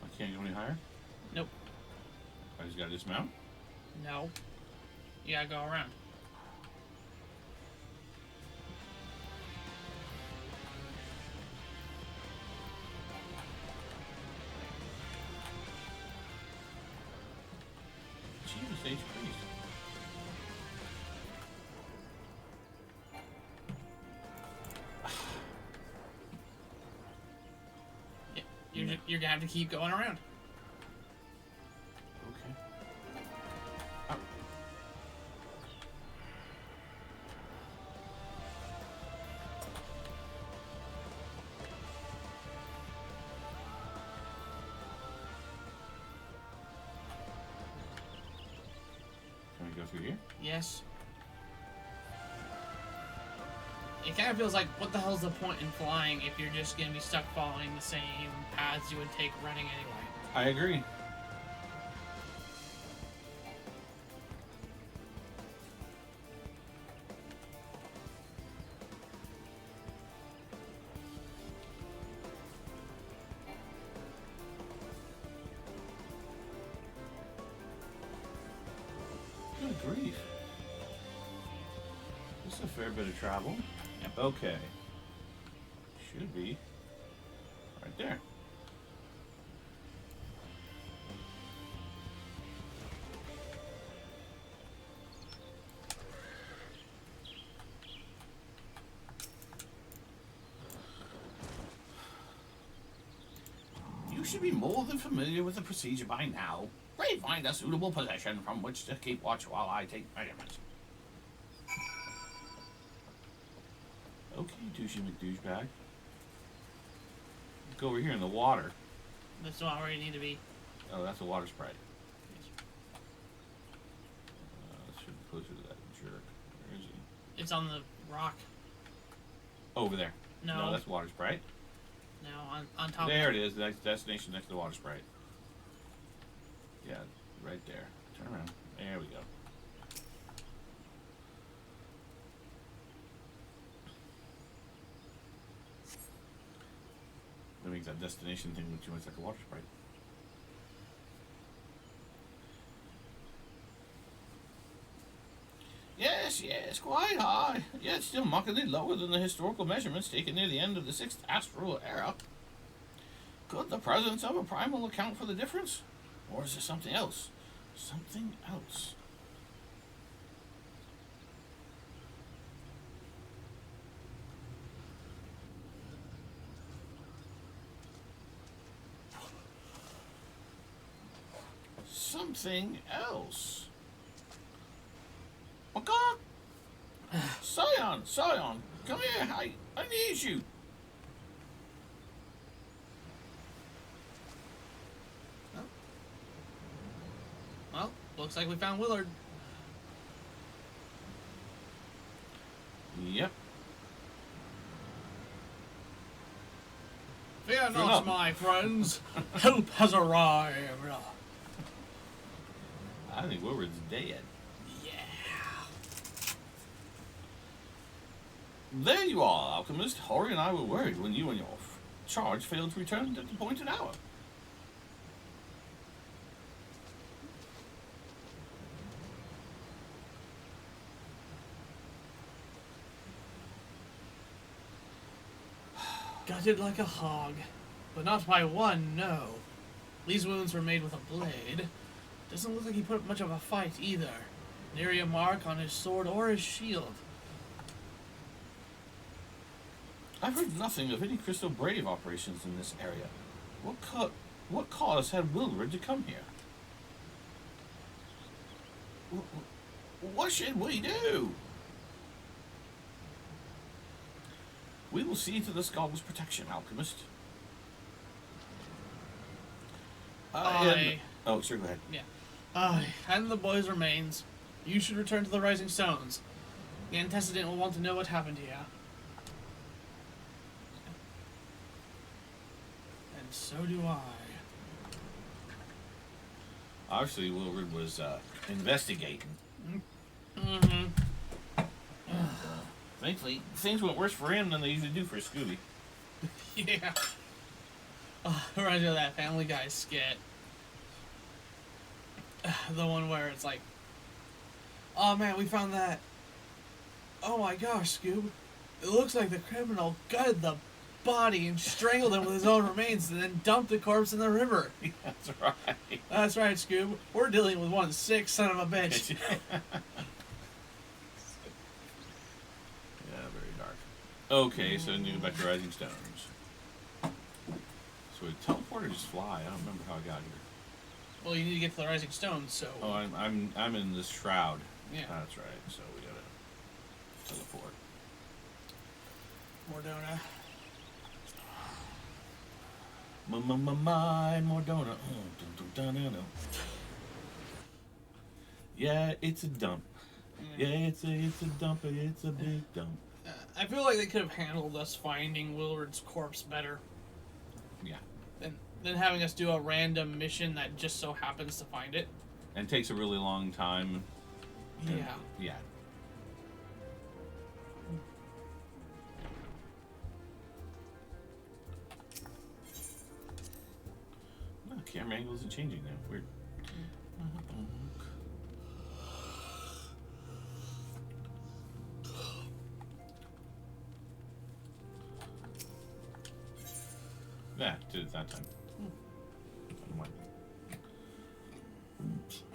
Speaker 2: I can't go any higher?
Speaker 1: Nope.
Speaker 2: I just gotta dismount?
Speaker 1: No. You gotta go around.
Speaker 2: Jesus H. Priest.
Speaker 1: Yeah, you're gonna have to keep going around.
Speaker 2: Okay. Oh. Can we go through here?
Speaker 1: Yes. It kind of feels like, what the hell's the point in flying if you're just gonna be stuck following the same paths you would take running anyway?
Speaker 2: I agree. grief. This is a fair bit of travel.
Speaker 1: Yep.
Speaker 2: Okay. Should be right there. You should be more than familiar with the procedure by now. Pray find a suitable position from which to keep watch while I take measurements. Okay, douchey McDouchebag. Go over here in the water.
Speaker 1: That's not where you need to be.
Speaker 2: Oh, that's a water sprite. Should be closer to that jerk. Where is he?
Speaker 1: It's on the rock.
Speaker 2: Over there.
Speaker 1: No.
Speaker 2: No, that's water sprite.
Speaker 1: No, on top.
Speaker 2: There it is. The next destination next to the water sprite. Yeah, right there. Turn around. There we go. That makes that destination thing look too much like a water sprite. Yes, quite high. Yet still markedly lower than the historical measurements taken near the end of the 6th asteroidal era. Could the presence of a primal account for the difference? Or is there something else? Something else. Something else. Oh God! Scion, come here. I need you.
Speaker 1: Well, looks like we found Willard.
Speaker 2: Yep.
Speaker 1: Fear
Speaker 2: not.
Speaker 1: not, my friends. Help has arrived.
Speaker 2: I think Willard's dead.
Speaker 1: Yeah.
Speaker 2: There you are, Alchemist. Hori and I were worried when you and your charge failed to return at the appointed hour.
Speaker 1: Gutted like a hog, but not by one, no. These wounds were made with a blade. Doesn't look like he put up much of a fight either. Nary a mark on his sword or his shield.
Speaker 2: I've heard nothing of any Crystal Brave operations in this area. What cause had Willard to come here? What should we do? We will see to the skull's protection, Alchemist. Oh, sure, go ahead.
Speaker 1: Yeah. And the boy's remains. You should return to the Rising Stones. The antecedent will want to know what happened here. And so do I.
Speaker 2: Obviously, Willard was investigating.
Speaker 1: Mm-hmm.
Speaker 2: Thankfully, things went worse for him than they usually do for Scooby.
Speaker 1: Yeah. Reminds me of that Family Guy skit. The one where it's like, oh man, we found that. Oh my gosh, Scoob. It looks like the criminal gutted the body and strangled him with his own remains and then dumped the corpse in the river.
Speaker 2: That's right.
Speaker 1: That's right, Scoob. We're dealing with one sick son of a bitch.
Speaker 2: Yeah, very dark. Okay, so new back to Rising Stones. So we teleport or just fly? I don't remember how I got here.
Speaker 1: Well, you need to get to the Rising Stones, so...
Speaker 2: Oh, I'm in this shroud.
Speaker 1: Yeah.
Speaker 2: That's right. So we gotta teleport.
Speaker 1: Mordona.
Speaker 2: My Mordona. Yeah, it's a dump. Yeah, it's a dump. It's a big dump.
Speaker 1: I feel like they could have handled us finding Willard's corpse better
Speaker 2: Yeah.
Speaker 1: than having us do a random mission that just so happens to find it.
Speaker 2: And takes a really long time. And,
Speaker 1: Yeah.
Speaker 2: Yeah. No, camera angle isn't changing now. Weird. Yeah, did it that time. Never mind.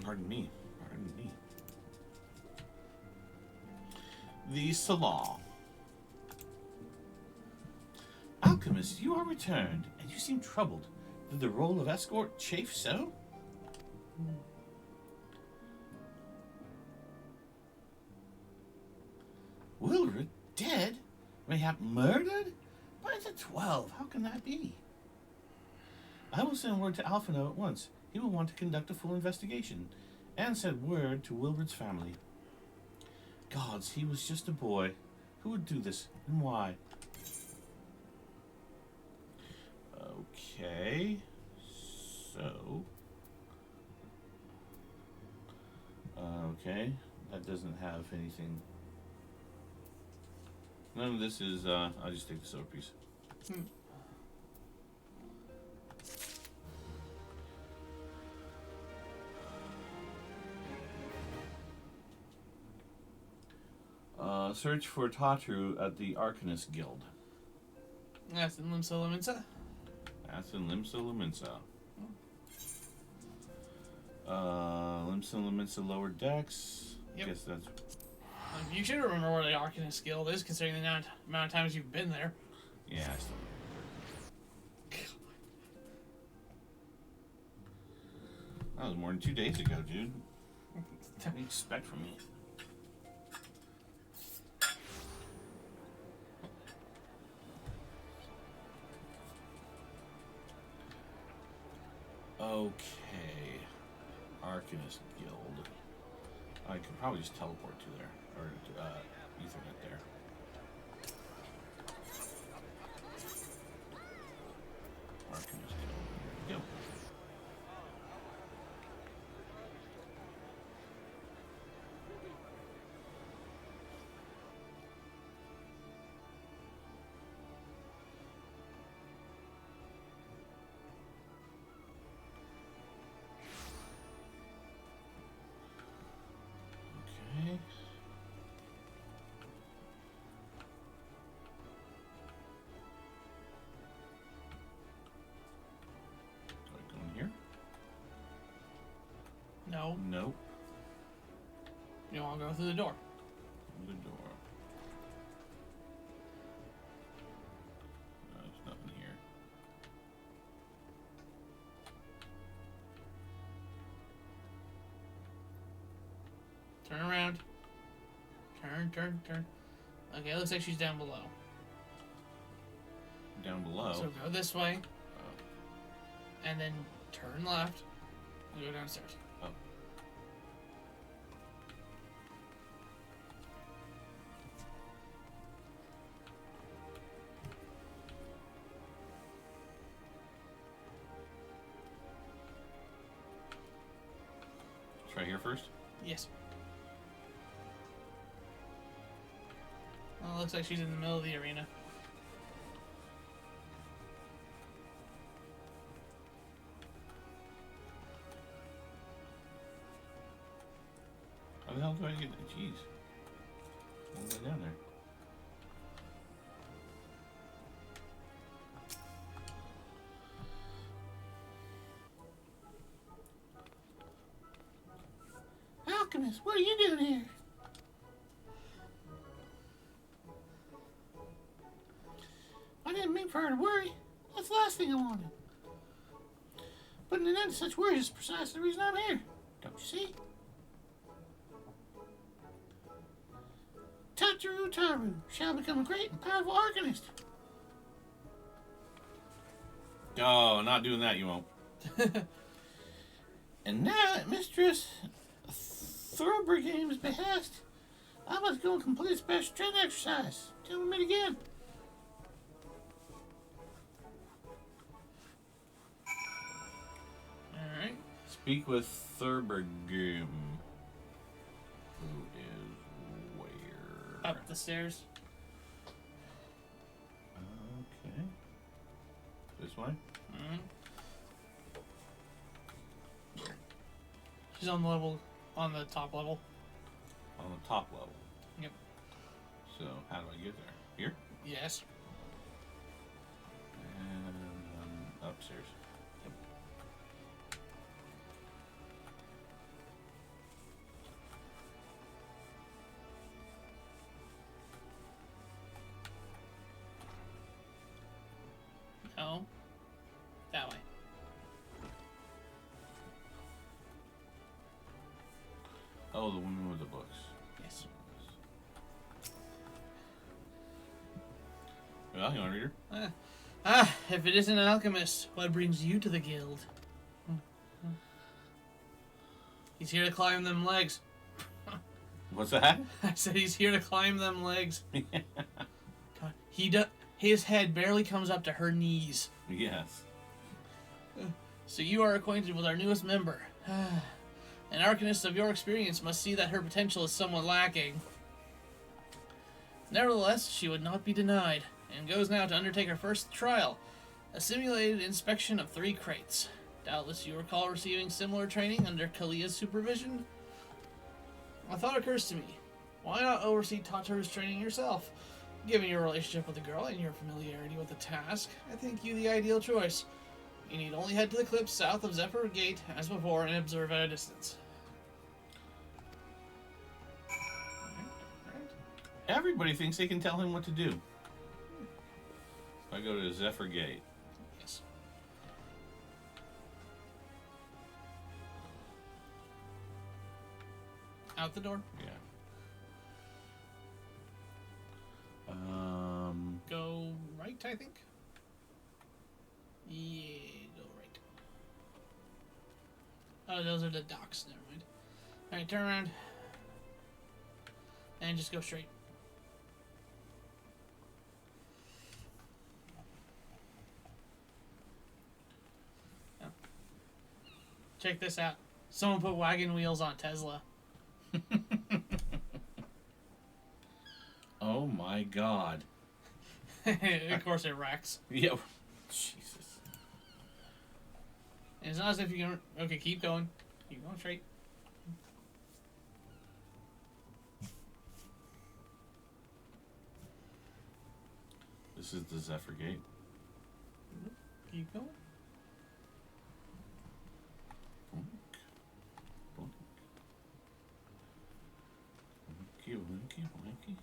Speaker 2: Pardon me. Pardon me. The Salah. Alchemist, you are returned, and you seem troubled. Did the role of escort chafe so? Wilred dead? Mayhap murdered? But it's a 12. How can that be? I will send word to Alphino at once. He will want to conduct a full investigation. And send word to Wilred's family. Gods, he was just a boy. Who would do this, and why? Okay. So... okay. That doesn't have anything... None of this is, I'll just take the silver piece. Search for Tatru at the Arcanist Guild.
Speaker 1: That's in Limsa Liminsa.
Speaker 2: That's in Limsa Liminsa. Limsa Liminsa lower decks.
Speaker 1: Yep.
Speaker 2: Guess that's...
Speaker 1: You should remember where the Arcanist Guild is, considering the amount of times you've been there.
Speaker 2: Yeah, I still... That was more than 2 days ago, dude. What do you expect from me? Okay. Arcanist Guild. I could probably just teleport to there. Or to, Ethernet there. Arcanist Guild. There we go. Okay. Do I go in here?
Speaker 1: No.
Speaker 2: Nope.
Speaker 1: You want to go through the door.
Speaker 2: The door. No, there's nothing here.
Speaker 1: Turn around. Turn. Okay, it looks like she's down below.
Speaker 2: Down below.
Speaker 1: So go this way,
Speaker 2: Oh.
Speaker 1: and then turn left, and go downstairs.
Speaker 2: Oh. Try here first.
Speaker 1: Yes. Well, it looks like she's in the middle of the arena.
Speaker 2: How the hell do I get that? Jeez. All the way down there.
Speaker 4: Alchemist, what are you doing here? I didn't mean for her to worry. That's the last thing I wanted. Putting an end to such worries is precisely the reason I'm here. Don't you see? Taru shall become a great and powerful Arcanist.
Speaker 2: Oh, not doing that, you won't.
Speaker 4: And now, at Mistress Thorbergame's behest, I must go and complete a special training exercise. Till we meet again.
Speaker 1: Alright.
Speaker 2: Speak with Thorbergame. Who is where?
Speaker 1: Up the stairs.
Speaker 2: Okay. This way?
Speaker 1: Mm-hmm. She's on the top level.
Speaker 2: On the top level.
Speaker 1: Yep.
Speaker 2: So, how do I get there? Here?
Speaker 1: Yes.
Speaker 2: And upstairs.
Speaker 1: No. That way.
Speaker 2: Oh, the woman with the books.
Speaker 1: Yes.
Speaker 2: Well, you want to read her?
Speaker 1: If it isn't an alchemist, what brings you to the guild? He's here to climb them legs.
Speaker 2: What's that?
Speaker 1: I said he's here to climb them legs. God, his head barely comes up to her knees.
Speaker 2: Yes.
Speaker 1: So you are acquainted with our newest member. An arcanist of your experience must see that her potential is somewhat lacking. Nevertheless, she would not be denied, and goes now to undertake her first trial, a simulated inspection of 3 crates. Doubtless you recall receiving similar training under Kalia's supervision? A thought occurs to me. Why not oversee Tataru's training yourself? Given your relationship with the girl and your familiarity with the task, I think you the ideal choice. You need only head to the cliffs south of Zephyr Gate, as before, and observe at a distance.
Speaker 2: Everybody thinks they can tell him what to do. I go to Zephyr Gate.
Speaker 1: Yes. Out the door.
Speaker 2: Yeah.
Speaker 1: Go right, I think. Yeah, go right. Oh, those are the docks. Never mind. Alright, turn around. And just go straight. Oh. Check this out. Someone put wagon wheels on Tesla.
Speaker 2: Oh my God.
Speaker 1: Of course it wrecks.
Speaker 2: Yep. Jesus.
Speaker 1: And it's not as if you can... Okay, keep going. Keep going straight.
Speaker 2: This is the Zephyr Gate.
Speaker 1: Keep going.
Speaker 2: Winky, winky, winky.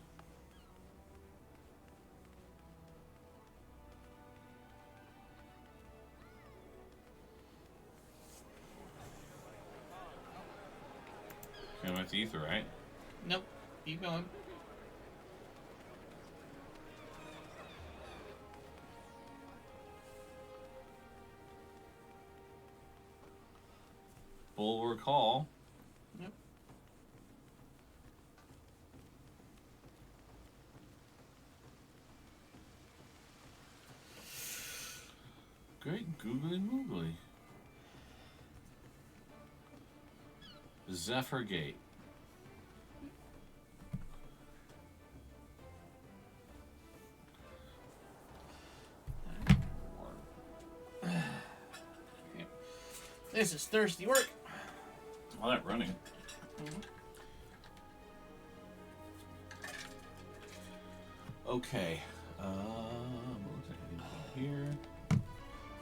Speaker 2: That's ether, right?
Speaker 1: Nope. Keep going.
Speaker 2: Bulwark Hall.
Speaker 1: Yep.
Speaker 2: Great googly moogly. Zephyr Gate.
Speaker 1: This is thirsty work.
Speaker 2: All that running. Okay. We'll take it here. And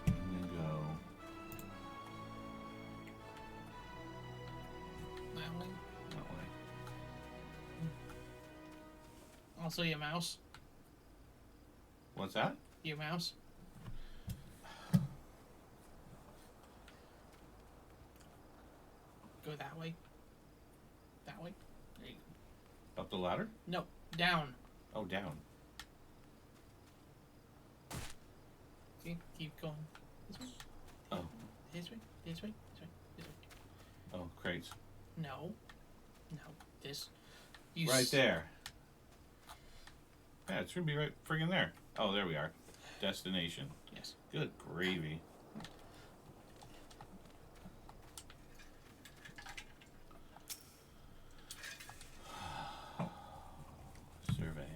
Speaker 2: then go.
Speaker 1: That way.
Speaker 2: That way.
Speaker 1: Also, your mouse.
Speaker 2: What's that?
Speaker 1: Your mouse. Go that way. That way. There you go.
Speaker 2: Up the ladder?
Speaker 1: No, down.
Speaker 2: Oh, down.
Speaker 1: See? Keep going. This way.
Speaker 2: Oh.
Speaker 1: This way. This way. This way. This way.
Speaker 2: Oh, crates.
Speaker 1: No. No. This. You
Speaker 2: Right there. Yeah, it should be right friggin' there. Oh, there we are. Destination.
Speaker 1: Yes.
Speaker 2: Good gravy. Surveying.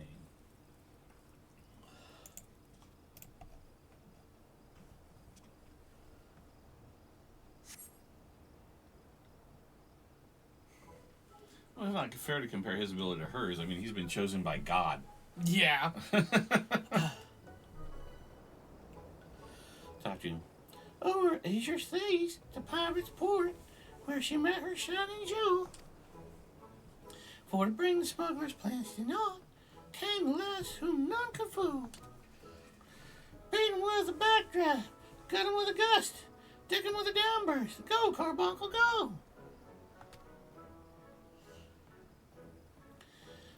Speaker 2: Well, it's not fair to compare his ability to hers. I mean, he's been chosen by God.
Speaker 1: Yeah.
Speaker 2: Talk to you.
Speaker 4: over Azure Seas to Pirate's Port, where she met her shining jewel. For to bring the smuggler's plans to naught, came the lass whom none could fool. Beat 'em with a backdraft, gut 'em with a gust, dick 'em with a downburst. Go, Carbuncle, go!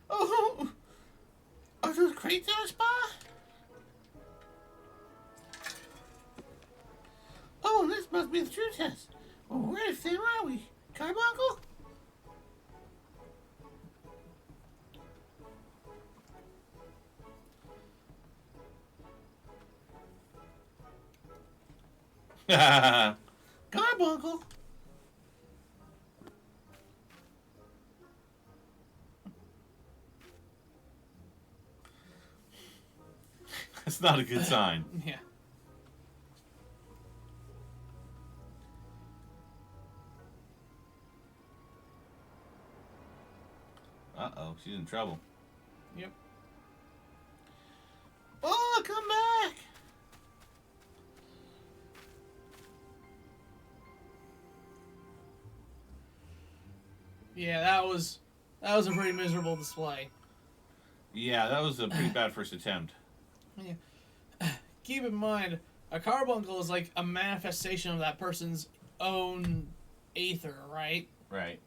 Speaker 4: Oh, are those crates on a spy? Oh, this must be the true test. Well, where the thing are we, Carbuncle? Carbuncle?
Speaker 2: That's not a good sign.
Speaker 1: Yeah.
Speaker 2: Uh-oh, she's in trouble.
Speaker 1: Yep.
Speaker 4: Oh, come back!
Speaker 1: Yeah, that was a pretty miserable display.
Speaker 2: Yeah, that was a pretty bad first attempt.
Speaker 1: Yeah. Keep in mind, a carbuncle is like a manifestation of that person's own aether, right?
Speaker 2: Right.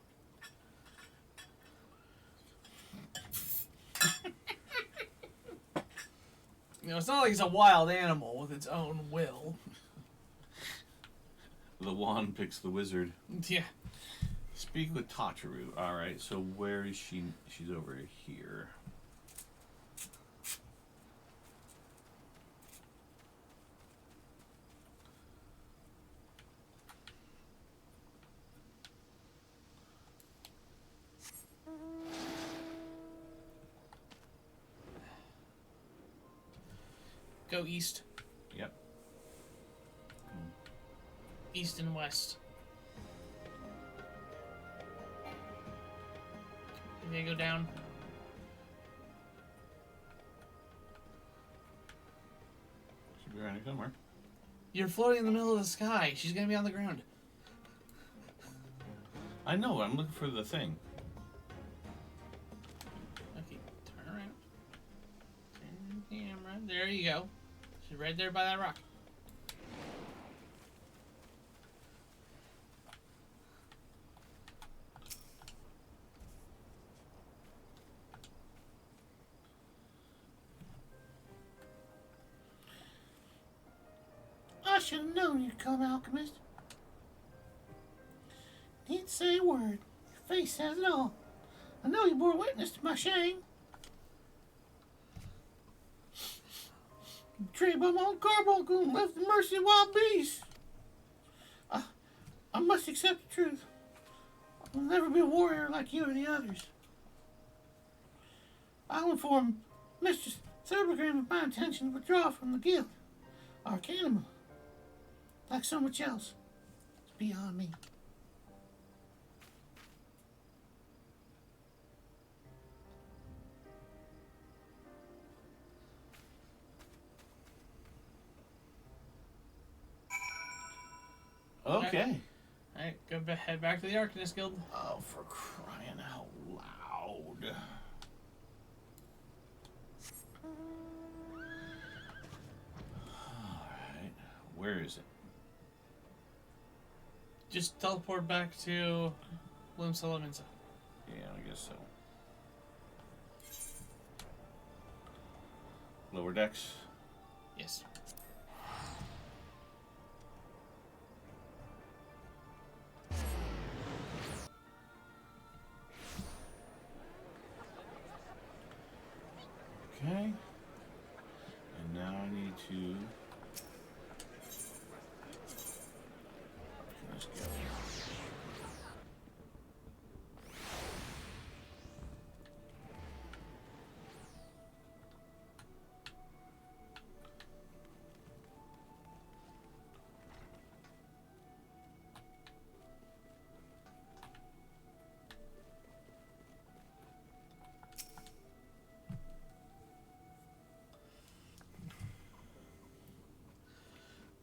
Speaker 1: You know, it's not like it's a wild animal with its own will.
Speaker 2: The wand picks the wizard.
Speaker 1: Yeah.
Speaker 2: Speak with Tataru. Alright, so where is she? She's over here.
Speaker 1: Go east.
Speaker 2: Yep.
Speaker 1: East and west. Okay, go down.
Speaker 2: Should be around here somewhere.
Speaker 1: You're floating in the middle of the sky. She's gonna be on the ground.
Speaker 2: I know, I'm looking for the thing.
Speaker 1: Okay, turn around. Turn the camera. There you go. She's right there by that rock.
Speaker 4: I should have known you'd come, Alchemist. Didn't say a word. Your face says it all. I know you bore witness to my shame. Betrayed by my own carbuncle and left at the mercy of wild beasts. I must accept the truth. I will never be a warrior like you or the others. I'll inform Mistress Thurbergram of my intention to withdraw from the guild. Arcanum, like so much else, it's beyond me.
Speaker 2: Okay.
Speaker 1: Alright, head back to the Alchemist Guild.
Speaker 2: Oh, for crying out loud. Alright. Where is it?
Speaker 1: Just teleport back to Bloom Salamanza.
Speaker 2: Yeah, I guess so. Lower decks.
Speaker 1: Yes.
Speaker 2: Okay. And now I need to... Let's go.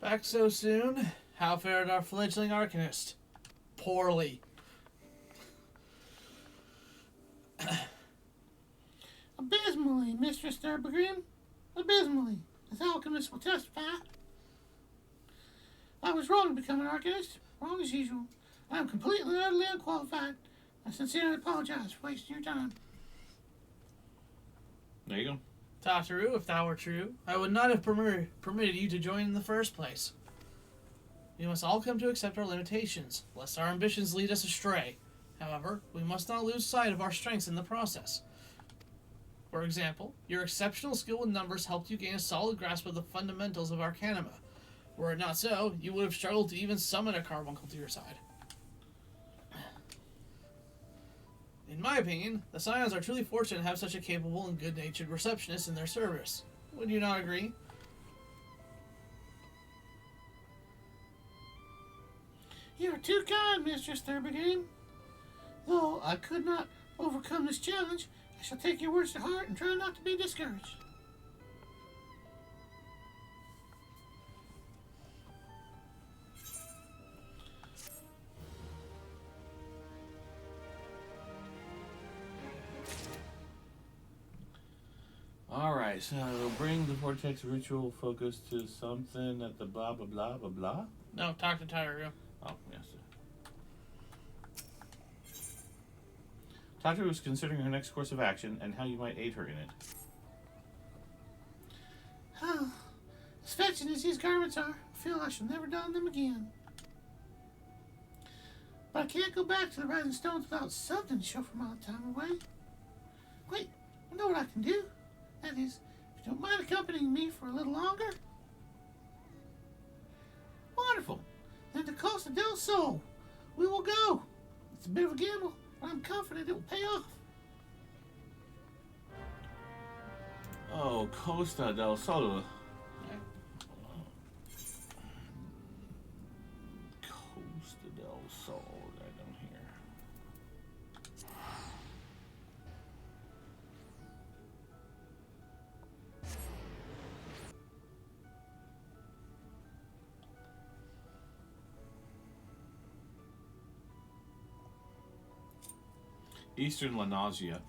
Speaker 1: Back so soon. How fared our fledgling Arcanist? Poorly.
Speaker 4: Abysmally, Mistress Thurbergrim. Abysmally, as Alchemist will testify. I was wrong to become an Arcanist. Wrong as usual. I am completely and utterly unqualified. I sincerely apologize for wasting your time.
Speaker 2: There you go.
Speaker 1: Tataru, if that were true, I would not have permitted you to join in the first place. We must all come to accept our limitations, lest our ambitions lead us astray. However, we must not lose sight of our strengths in the process. For example, your exceptional skill with numbers helped you gain a solid grasp of the fundamentals of Arcanima. Were it not so, you would have struggled to even summon a carbuncle to your side. In my opinion, the Scions are truly fortunate to have such a capable and good-natured receptionist in their service. Would you not agree?
Speaker 4: You are too kind, Mistress Thurbergrim. Though I could not overcome this challenge, I shall take your words to heart and try not to be discouraged.
Speaker 2: Alright, so bring the vortex ritual focus to something at the blah blah blah blah blah.
Speaker 1: No, talk to Tataru.
Speaker 2: Oh, yes. Tataru is considering her next course of action and how you might aid her in it.
Speaker 4: As fetching as these garments are, I feel I shall never don them again. But I can't go back to the Rising Stones without something to show for my time away. Wait, I know what I can do. That is, if you don't mind accompanying me for a little longer. Wonderful. Then to Costa del Sol, we will go. It's a bit of a gamble, but I'm confident it will pay off.
Speaker 2: Oh, Costa del Sol. Costa del Sol, right down here. Eastern La Nausea.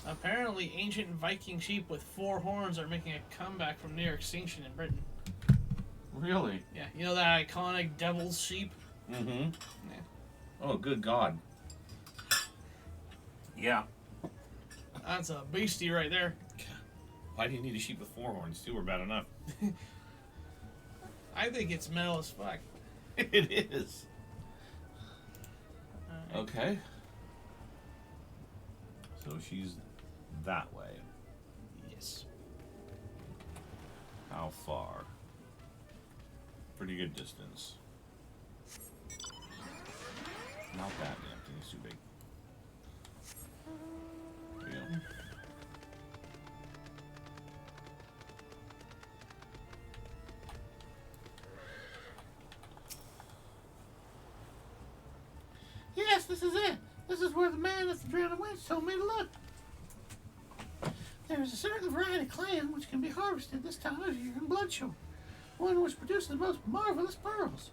Speaker 1: Apparently, ancient Viking sheep with 4 horns are making a comeback from near extinction in Britain.
Speaker 2: Really?
Speaker 1: Yeah, you know that iconic devil's sheep?
Speaker 2: Mm-hmm.
Speaker 1: Yeah.
Speaker 2: Oh, good God. Yeah.
Speaker 1: That's a beastie right there.
Speaker 2: Why do you need a sheep with 4 horns? 2 are bad enough.
Speaker 1: I think it's metal as fuck.
Speaker 2: It is. Okay. So she's that way.
Speaker 1: Yes.
Speaker 2: How far? Pretty good distance. Not that damn thing is too big. There we go.
Speaker 4: Yes, this is it. This is where the man at the Drowning Winds told me to look. There is a certain variety of clam which can be harvested this time of year in Bloodshore, one which produces the most marvelous pearls.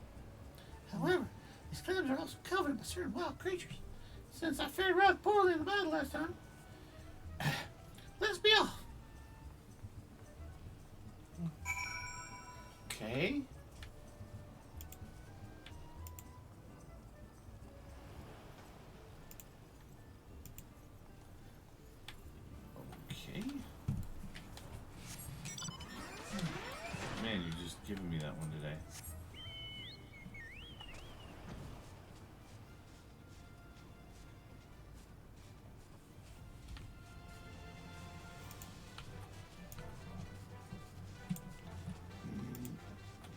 Speaker 4: However, these clams are also coveted by certain wild creatures. Since I fared rather poorly in the battle last time, let's be off.
Speaker 2: Okay. Okay. Man, you're just giving me that one today.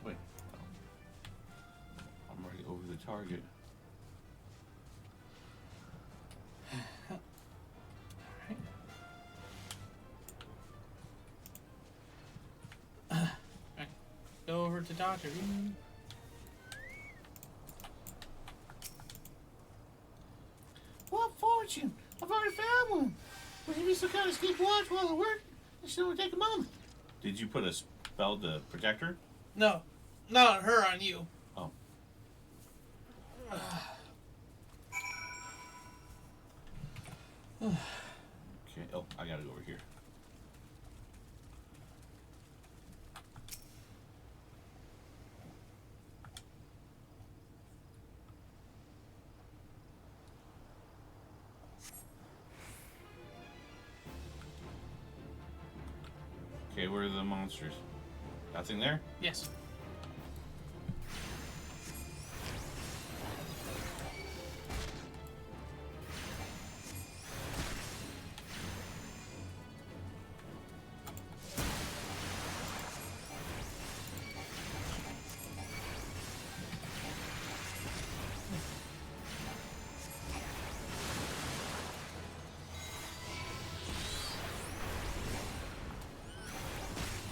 Speaker 2: Wait. I'm already over the target.
Speaker 1: Go over to Doctor.
Speaker 4: What fortune! I've already found one. Would you be so kind as to keep watch while I work? It should only take a moment.
Speaker 2: Did you put a spell to protect her?
Speaker 1: No, not on her, on you.
Speaker 2: Oh. Okay. Oh, I gotta go over here. Okay, where are the monsters? Nothing there?
Speaker 1: Yes.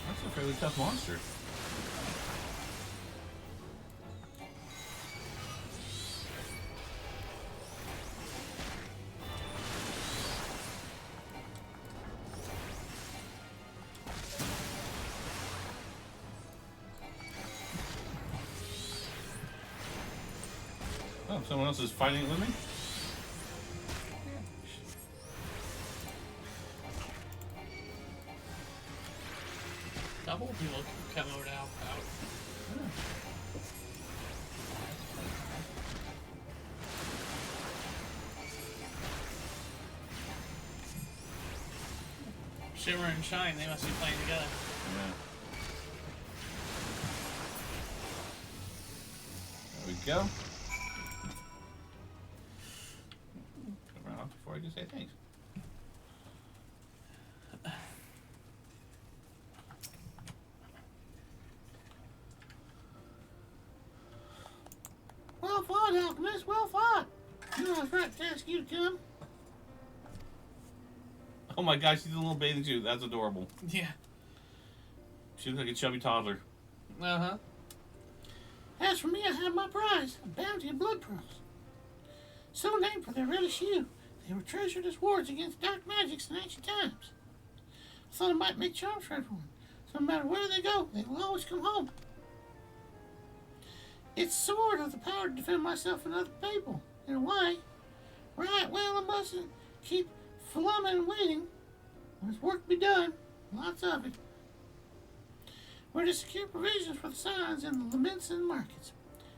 Speaker 2: That's a fairly tough monster. Oh, someone else is fighting with me?
Speaker 1: Couple people come over to help out. Shimmer and Shine, they must be playing together.
Speaker 2: Yeah. There we go. Come around before I just say thanks.
Speaker 4: Well fought, Alchemist. Well fought. You know I was right to ask you to come.
Speaker 2: Oh my gosh, she's in a little bathing suit. That's adorable.
Speaker 1: Yeah.
Speaker 2: She looks like a chubby toddler.
Speaker 1: Uh-huh.
Speaker 4: As for me, I have my prize, a bounty of blood pearls. So named for their reddish hue, they were treasured as wards against dark magics in ancient times. I thought I might make charms for everyone, so no matter where they go, they will always come home. It's sort of the power to defend myself and other people, in a way. Right, well, I mustn't keep flumming and waiting. There's work to be done, lots of it. We're to secure provisions for the signs and the laments in the markets.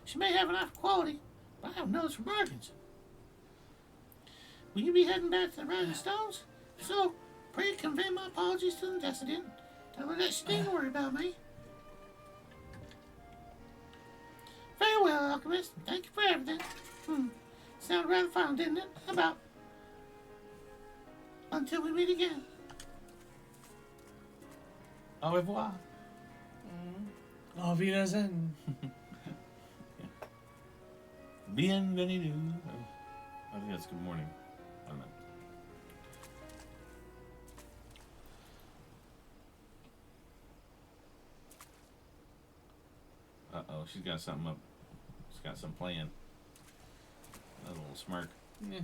Speaker 4: She may have an eye for quality, but I have nose for bargains. Will you be heading back to the Rising Stones? If so, pray convey my apologies to the Descendant. Tell her that she needn't worry about me. Farewell, Alchemist, and thank you for everything. Sounded rather fun, didn't it? How about until we meet again?
Speaker 2: Au revoir.
Speaker 1: Auf Wiedersehen.
Speaker 2: Bienvenido. Oh, I think that's good morning. I don't know. Uh-oh, she's got something up. She's got something playing. A little smirk.
Speaker 1: Yeah.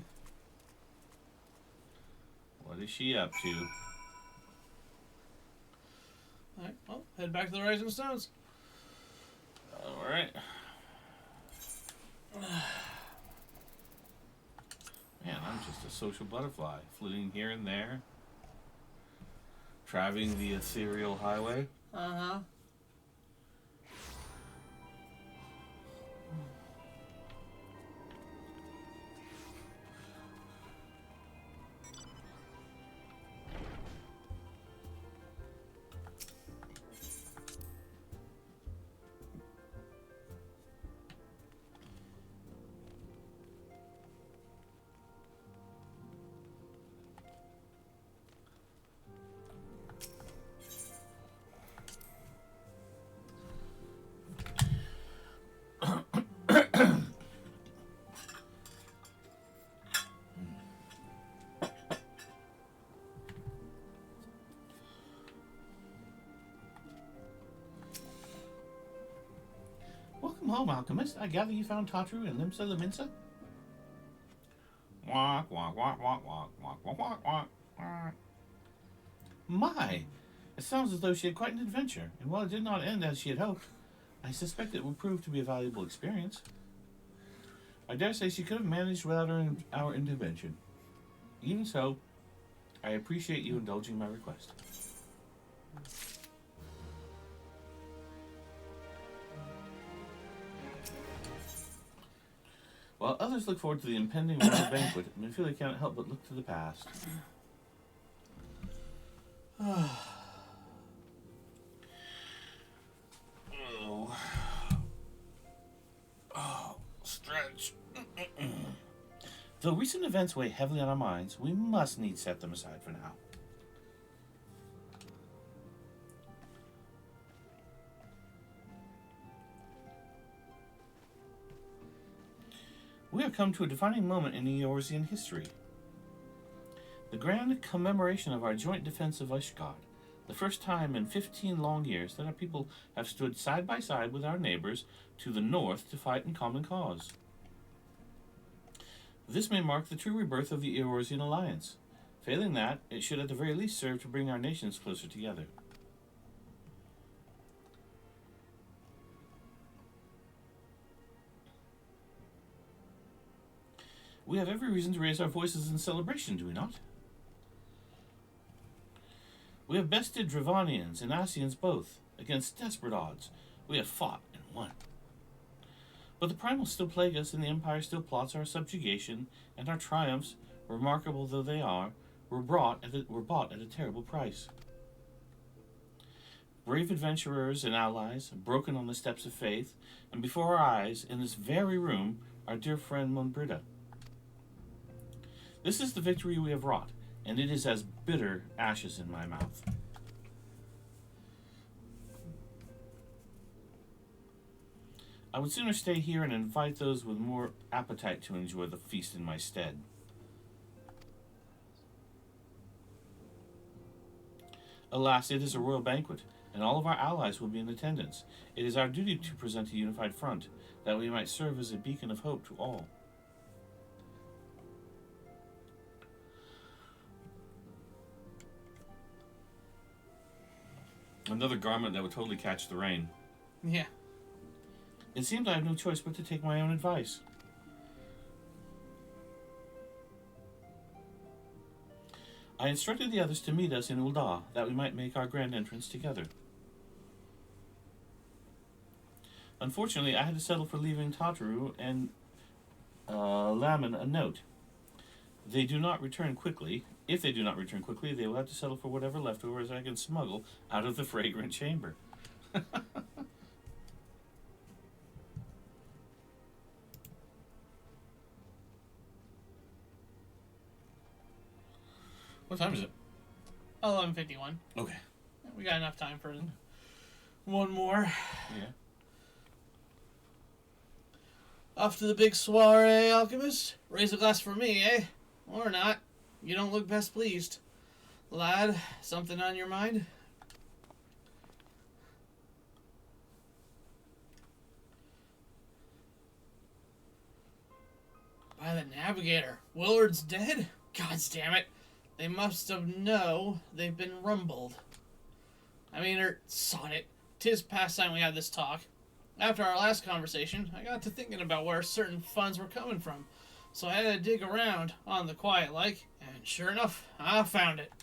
Speaker 2: What is she up to?
Speaker 1: Alright, well, head back to the Rising Stones.
Speaker 2: Alright. Man, I'm just a social butterfly, flitting here and there, traveling the ethereal highway.
Speaker 1: Uh-huh.
Speaker 2: Welcome home, Alchemist. I gather you found Tatru and Limsa Laminsa? Walk, walk, walk, walk, walk, walk, walk, walk, walk, walk. My! It sounds as though she had quite an adventure, and while it did not end as she had hoped, I suspect it will prove to be a valuable experience. I dare say she could have managed without our intervention. Even so, I appreciate you indulging my request. While others look forward to the impending royal banquet, I feel they cannot help but look to the past. Stretch. Though recent events weigh heavily on our minds, we must needs set them aside for now. We have come to a defining moment in Eorzean history. The grand commemoration of our joint defense of Ishgard. The first time in 15 long years that our people have stood side by side with our neighbors to the north to fight in common cause. This may mark the true rebirth of the Eorzean alliance. Failing that, it should at the very least serve to bring our nations closer together. We have every reason to raise our voices in celebration, do we not? We have bested Dravanians and Asians both, against desperate odds. We have fought and won. But the primals still plague us, and the Empire still plots our subjugation, and our triumphs, remarkable though they are, were bought at a terrible price. Brave adventurers and allies, broken on the steps of faith, and before our eyes, in this very room, our dear friend Monbrida. This is the victory we have wrought, and it is as bitter ashes in my mouth. I would sooner stay here and invite those with more appetite to enjoy the feast in my stead. Alas, it is a royal banquet, and all of our allies will be in attendance. It is our duty to present a unified front, that we might serve as a beacon of hope to all. Another garment that would totally catch the rain.
Speaker 1: Yeah.
Speaker 2: It seems I have no choice but to take my own advice. I instructed the others to meet us in Ul'dah, that we might make our grand entrance together. Unfortunately, I had to settle for leaving Tataru and Laman a note. They do not return quickly. If they do not return quickly, they will have to settle for whatever leftovers I can smuggle out of the fragrant chamber. What time is it?
Speaker 1: 11:51.
Speaker 2: Okay.
Speaker 1: We got enough time for one more.
Speaker 2: Yeah.
Speaker 1: Off to the big soiree, Alchemist. Raise a glass for me, eh? Or not. You don't look best pleased. Lad, something on your mind? By the Navigator. Willard's dead? God damn it. They must have know they've been rumbled. I mean, sod it. 'Tis past time we had this talk. After our last conversation, I got to thinking about where certain funds were coming from. So I had to dig around, on the quiet like, and sure enough, I found it.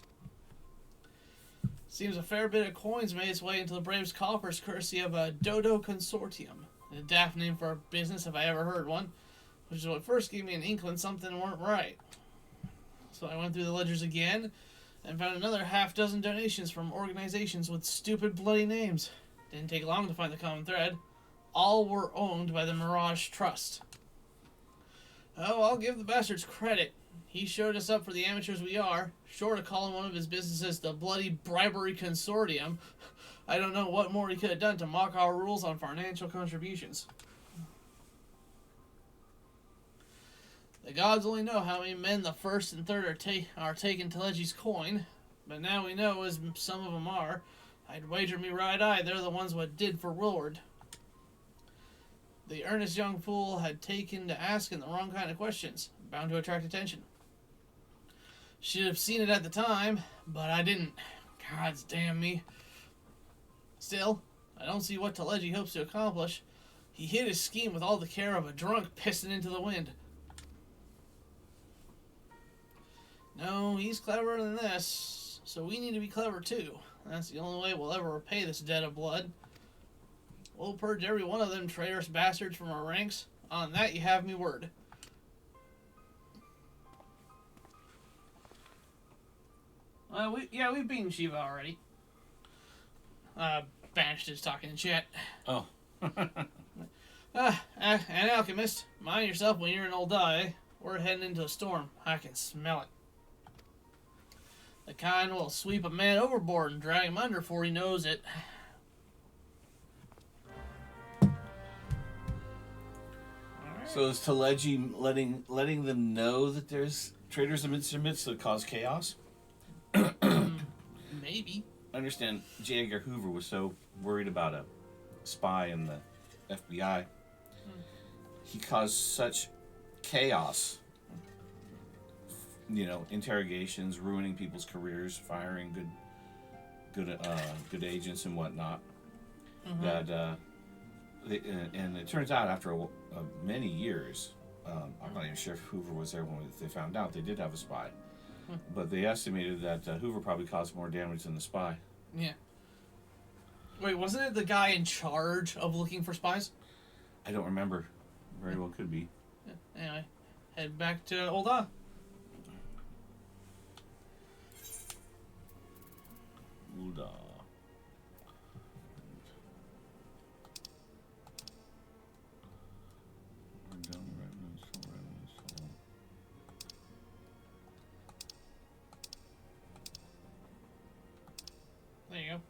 Speaker 1: Seems a fair bit of coins made its way into the Braves' coffers courtesy of a Dodo Consortium. A daft name for a business if I ever heard one, which is what first gave me an inkling something weren't right. So I went through the ledgers again, and found another half dozen donations from organizations with stupid bloody names. Didn't take long to find the common thread. All were owned by the Mirage Trust. Oh, I'll give the bastards credit. He showed us up for the amateurs we are, short of calling one of his businesses the Bloody Bribery Consortium. I don't know what more he could have done to mock our rules on financial contributions. The gods only know how many men the first and third are taking Telegi's coin, but now we know as some of them are. I'd wager me right eye they're the ones what did for Willard. The earnest young fool had taken to asking the wrong kind of questions, bound to attract attention. Should have seen it at the time, but I didn't. Gods damn me. Still, I don't see what Teleji hopes to accomplish. He hid his scheme with all the care of a drunk pissing into the wind. No, he's cleverer than this, so we need to be clever too. That's the only way we'll ever repay this debt of blood. We'll purge every one of them traitorous bastards from our ranks. On that you have me word. We've beaten Shiva already. Banished is talking shit.
Speaker 2: Oh.
Speaker 1: An alchemist, mind yourself when you're an old eye. We're heading into a storm. I can smell it. The kind will sweep a man overboard and drag him under before he knows it.
Speaker 2: So is Teleji letting them know that there's traitors amidst their midst that cause chaos?
Speaker 1: Maybe.
Speaker 2: I understand J. Edgar Hoover was so worried about a spy in the FBI. He caused such chaos. Interrogations, ruining people's careers, firing good agents and whatnot. That and it turns out after many years, I'm not even sure if Hoover was there when they found out they did have a spy, but they estimated that Hoover probably caused more damage than the spy.
Speaker 1: Yeah. Wait, wasn't it the guy in charge of looking for spies?
Speaker 2: I don't remember. Very well could be.
Speaker 1: Yeah. Anyway, head back to Olda.
Speaker 2: Ulda.
Speaker 1: There you go.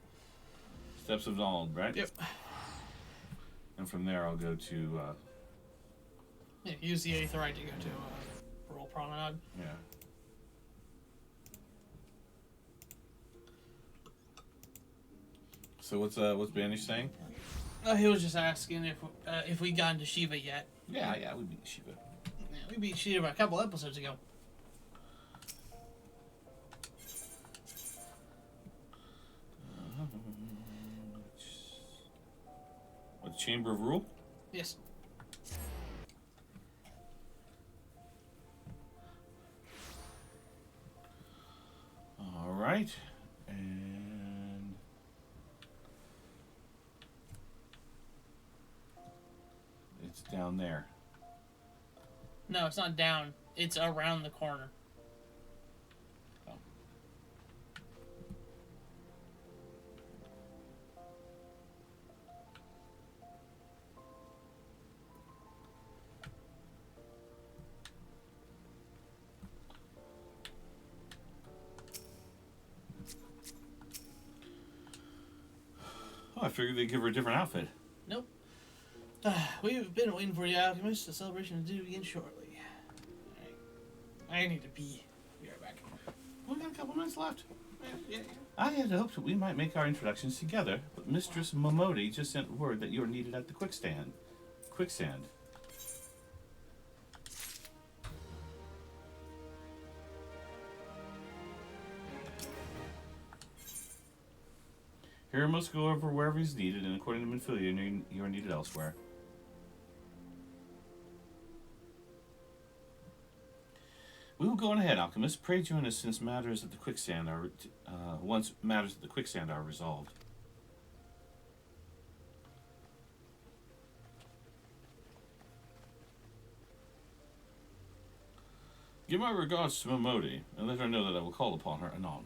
Speaker 2: Steps of Donald, right?
Speaker 1: Yep.
Speaker 2: And from there, I'll go to.
Speaker 1: Use the Aetheryte to go to Royal Promenade.
Speaker 2: Yeah. So what's Banish saying?
Speaker 1: He was just asking if we got into Shiva yet.
Speaker 2: Yeah, we beat Shiva.
Speaker 1: Yeah, we beat Shiva a couple episodes ago.
Speaker 2: What, Chamber of Rule?
Speaker 1: Yes.
Speaker 2: All right, and it's down there.
Speaker 1: No, it's not down. It's around the corner.
Speaker 2: Oh. Oh, I figured they'd give her a different outfit.
Speaker 1: Nope. We've been waiting for you, Alchemist. The celebration is due to begin shortly. I need to pee. Be right back.
Speaker 2: We got a couple minutes left.
Speaker 1: Yeah.
Speaker 2: I had hoped that we might make our introductions together, but Mistress Momodi just sent word that you're needed at the quicksand. Hero must go over wherever he's needed, and according to Minfilia, you're needed elsewhere. We will go on ahead, Alchemist. Pray join us since matters at the quicksand are once matters at the quicksand are resolved. Give my regards to Momodi, and let her know that I will call upon her anon.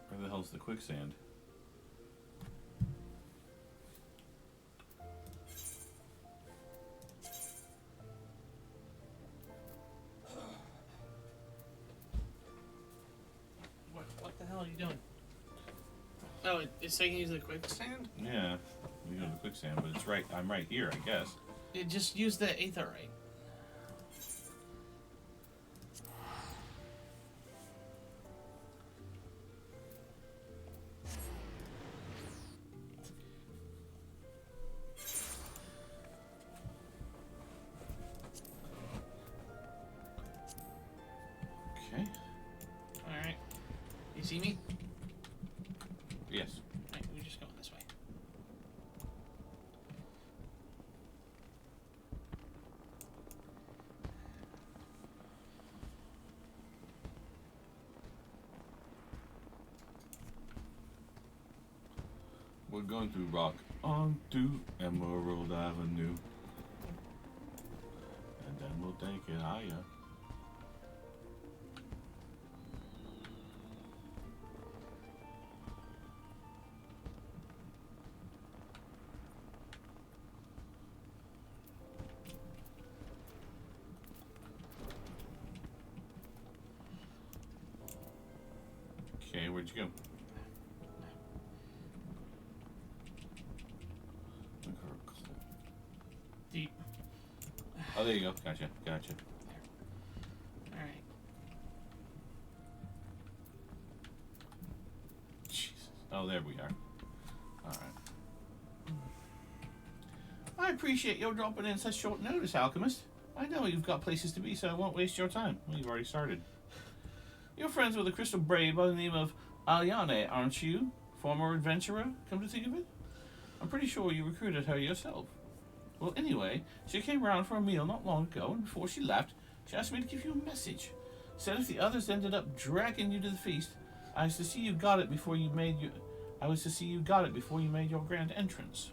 Speaker 2: Where the hell's the quicksand?
Speaker 1: What the hell are you doing? Oh, it's taking you to the quicksand?
Speaker 2: Yeah, we go to the quicksand, but it's right. I'm right here, I guess.
Speaker 1: You just use the aetherite.
Speaker 2: Okay.
Speaker 1: Alright. You see me?
Speaker 2: Yes.
Speaker 1: Alright, we're just going this way.
Speaker 2: We're going to rock onto Emerald Avenue. And then we'll take it higher. Okay, where'd you go? Look at her claw.
Speaker 1: Deep.
Speaker 2: Oh, there you go. Gotcha. Gotcha.
Speaker 1: Alright.
Speaker 2: Jesus. Oh, there we are. Alright. I appreciate your dropping in such short notice, Alchemist. I know you've got places to be, so I won't waste your time. Well, you've already started. You're friends with a crystal brave by the name of Aliane, aren't you? Former adventurer, come to think of it? I'm pretty sure you recruited her yourself. Well, anyway, she came round for a meal not long ago, and before she left, she asked me to give you a message. Said if the others ended up dragging you to the feast, I was to see you got it before you made your grand entrance.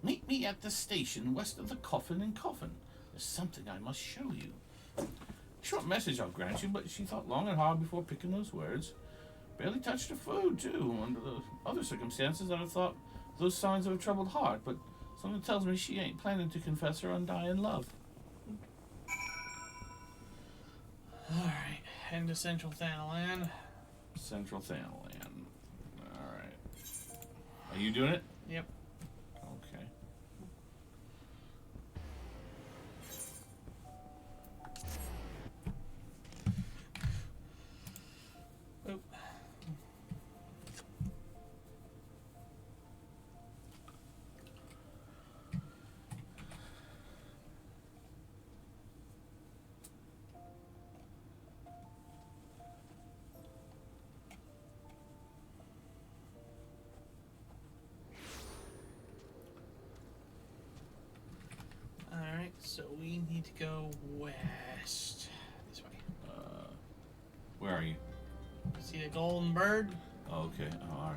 Speaker 2: Meet me at the station west of the Coffin and Coffin. There's something I must show you. Short message, I'll grant you, but she thought long and hard before picking those words. Barely touched her food, too. Under the other circumstances, I'd have thought those signs of a troubled heart, but something tells me she ain't planning to confess her undying love.
Speaker 1: Alright. Heading to Central Thanalan.
Speaker 2: Central Thanalan. Alright. Are you doing it?
Speaker 1: Yep.
Speaker 2: Okay.
Speaker 1: Oh. Alright, so we need to go west. This way.
Speaker 2: Where are you?
Speaker 1: See the golden bird?
Speaker 2: Oh, okay. Oh, alright.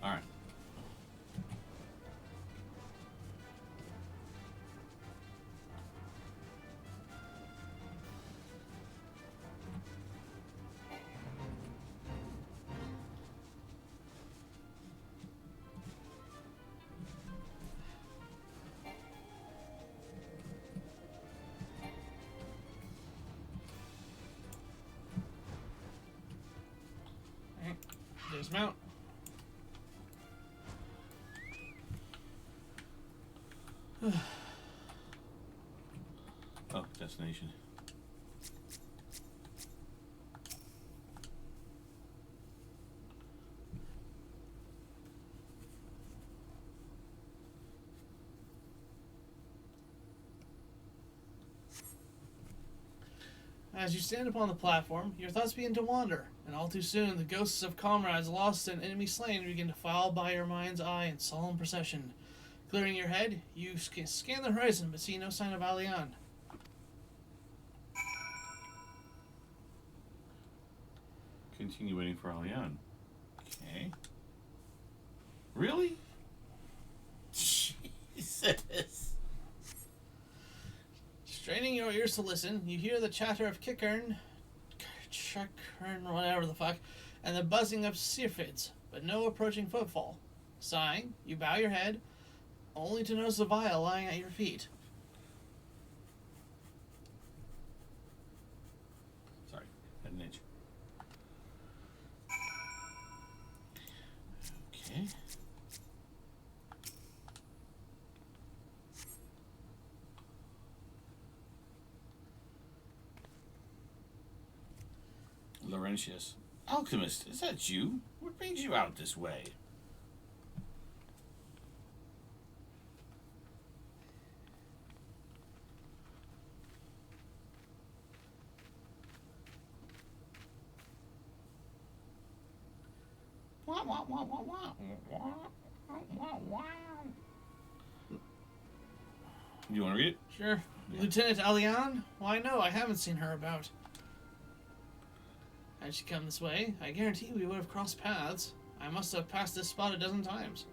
Speaker 2: Alright.
Speaker 1: Alright, dismount.
Speaker 2: Oh, destination.
Speaker 1: As you stand upon the platform, your thoughts begin to wander, and all too soon the ghosts of comrades lost and enemies slain begin to file by your mind's eye in solemn procession. Clearing your head, you scan the horizon but see no sign of Alian.
Speaker 2: Continue waiting for Alian. Okay. Really? Jesus.
Speaker 1: Straining your ears to listen, you hear the chatter of Chickern, whatever the fuck, and the buzzing of Syrphids, but no approaching footfall. Sighing, you bow your head, only to notice the vial lying at your feet.
Speaker 2: Laurentius. Alchemist, is that you? What brings you out this way? You want to read it?
Speaker 1: Sure.
Speaker 2: Yeah.
Speaker 1: Lieutenant Alian? Why, no, I haven't seen her about. Had she come this way, I guarantee we would have crossed paths. I must have passed this spot a dozen times.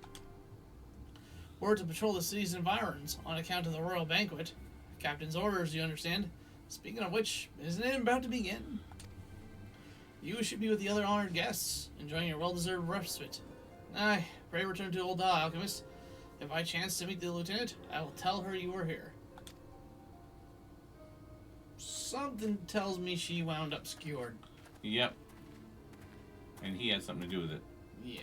Speaker 1: We're to patrol the city's environs on account of the royal banquet. Captain's orders, you understand. Speaking of which, isn't it about to begin? You should be with the other honored guests, enjoying your well-deserved respite. Aye, pray return to Old Alchemist. If I chance to meet the lieutenant, I will tell her you were here. Something tells me she wound up skewered.
Speaker 2: Yep. And he had something to do with it.
Speaker 1: Yeah.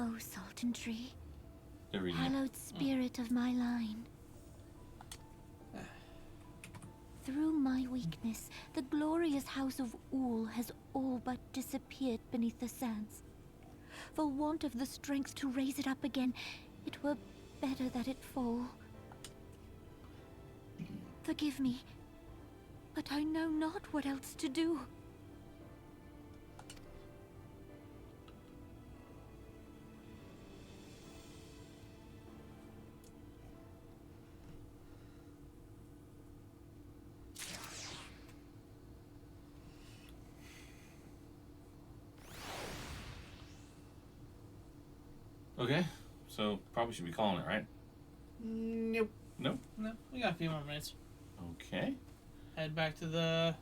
Speaker 3: Oh, Sultan Tree,
Speaker 2: They're reading it.
Speaker 3: hallowed spirit of my line. Through my weakness, the glorious house of Ul has all but disappeared beneath the sands. For want of the strength to raise it up again, it were better that it fall. Forgive me, but I know not what else to do.
Speaker 2: Okay, so probably should be calling it, right?
Speaker 1: Nope.
Speaker 2: Nope.
Speaker 1: No, we got a few more minutes.
Speaker 2: Okay.
Speaker 1: Head back to the...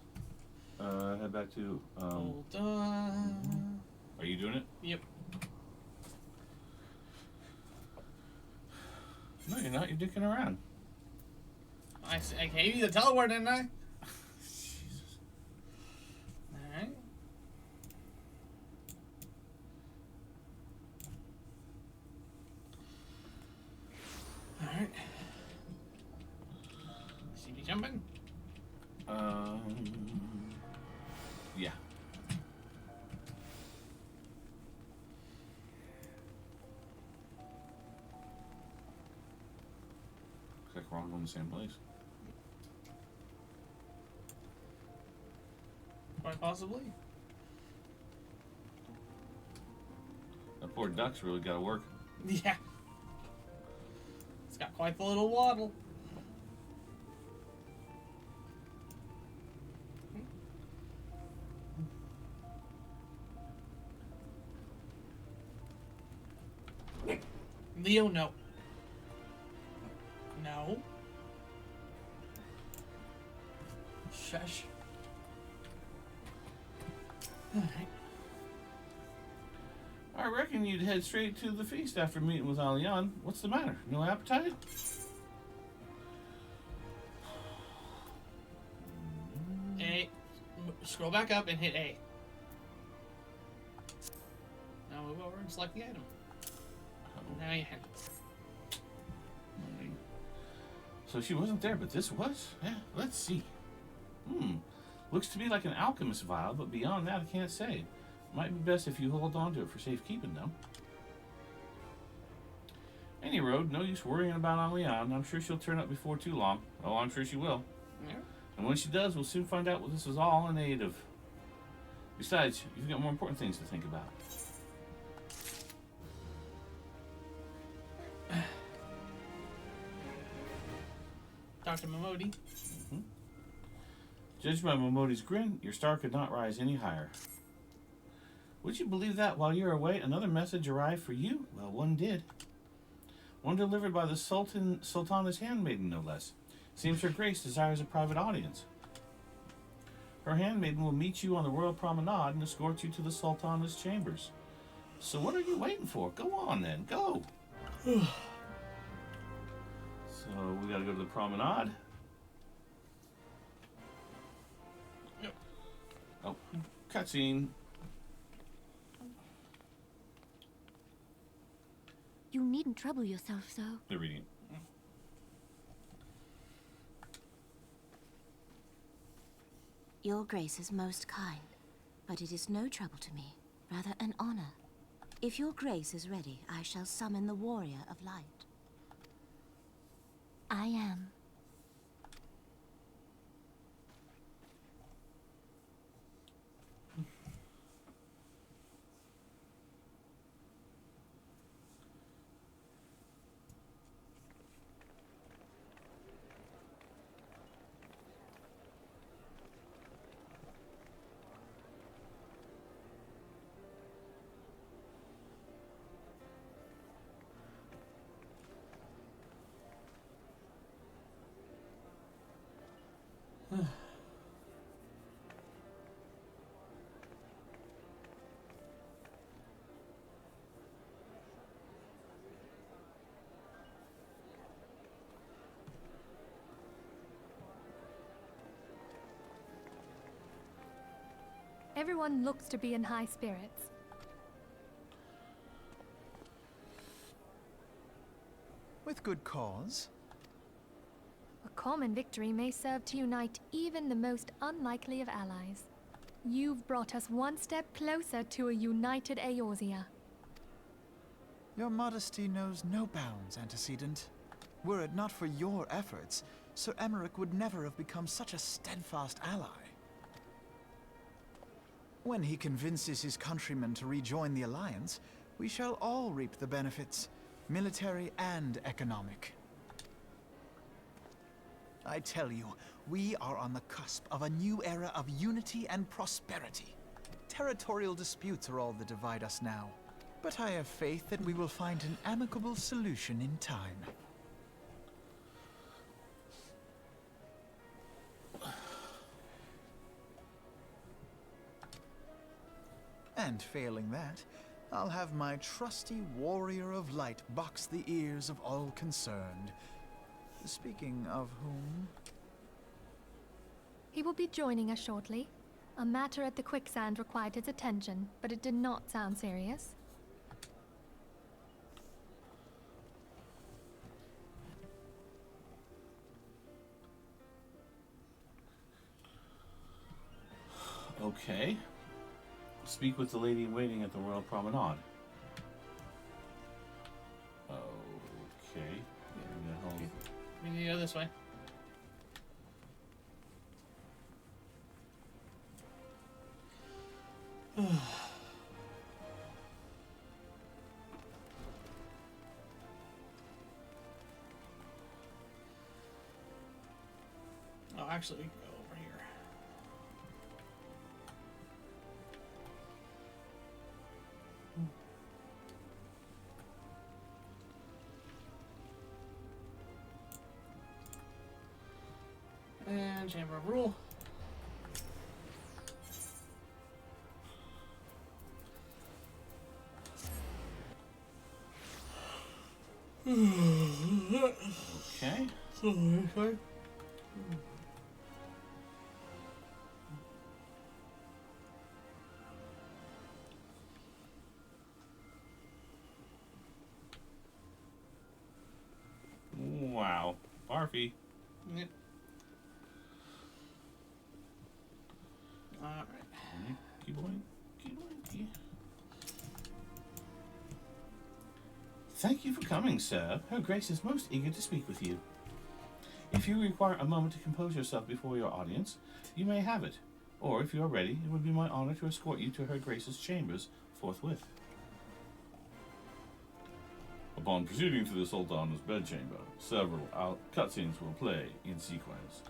Speaker 2: Head back to,
Speaker 1: Hold on.
Speaker 2: Are you doing it?
Speaker 1: Yep.
Speaker 2: No, you're not. You're dicking around.
Speaker 1: I gave you the teleport, didn't I?
Speaker 2: Jesus.
Speaker 1: Alright. Alright. See me jumping?
Speaker 2: Yeah. Looks like we're all going to the same place.
Speaker 1: Quite possibly.
Speaker 2: That poor duck's really got to work.
Speaker 1: Yeah. It's got quite the little waddle. Leo, no. No. Shush. Alright.
Speaker 2: I reckon you'd head straight to the feast after meeting with Alian. What's the matter? No appetite?
Speaker 1: A. Scroll back up and hit A. Now move over and select the item. Now you hit.
Speaker 2: So she wasn't there, but this was? Yeah, let's see. Looks to me like an alchemist vial, but beyond that I can't say. Might be best if you hold on to it for safekeeping, though. Any road, no use worrying about Alian. I'm sure she'll turn up before too long. Oh, I'm sure she will.
Speaker 1: Yeah.
Speaker 2: And when she does, we'll soon find out what this is all in aid of. Besides, you've got more important things to think about.
Speaker 1: Dr. Momodi.
Speaker 2: Judged by Momodi's grin, your star could not rise any higher. Would you believe that while you're away, another message arrived for you? Well, one did. One delivered by the Sultana's handmaiden, no less. Seems her grace desires a private audience. Her handmaiden will meet you on the royal promenade and escort you to the Sultana's chambers. So what are you waiting for? Go on then, go. So we gotta go to the promenade.
Speaker 1: Yep.
Speaker 2: Oh, cutscene.
Speaker 3: You needn't trouble yourself so.
Speaker 2: They're reading.
Speaker 5: Your Grace is most kind, but it is no trouble to me, rather an honor. If your Grace is ready, I shall summon the Warrior of Light.
Speaker 3: I am.
Speaker 6: Everyone looks to be in high spirits.
Speaker 7: With good cause.
Speaker 6: A common victory may serve to unite even the most unlikely of allies. You've brought us one step closer to a united Eorzea.
Speaker 7: Your modesty knows no bounds, Antecedent. Were it not for your efforts, Sir Emmerich would never have become such a steadfast ally. When he convinces his countrymen to rejoin the Alliance, we shall all reap the benefits, military and economic. I tell you, we are on the cusp of a new era of unity and prosperity. Territorial disputes are all that divide us now, but I have faith that we will find an amicable solution in time. And failing that, I'll have my trusty Warrior of Light box the ears of all concerned. Speaking of whom...
Speaker 6: He will be joining us shortly. A matter at the quicksand required his attention, but it did not sound serious.
Speaker 2: Okay. Speak with the lady in waiting at the Royal Promenade. Okay.
Speaker 1: We need to go this way. Oh, actually, we can go over here. And Chamber of Rule.
Speaker 2: Okay.
Speaker 1: Sorry.
Speaker 2: Wow. Barfy.
Speaker 1: Yep. Alright.
Speaker 2: Keep going. Thank you for coming, sir. Her Grace is most eager to speak with you. If you require a moment to compose yourself before your audience, you may have it. Or, if you are ready, it would be my honor to escort you to Her Grace's chambers forthwith. Upon proceeding to the Sultan's bedchamber, several cutscenes will play in sequence.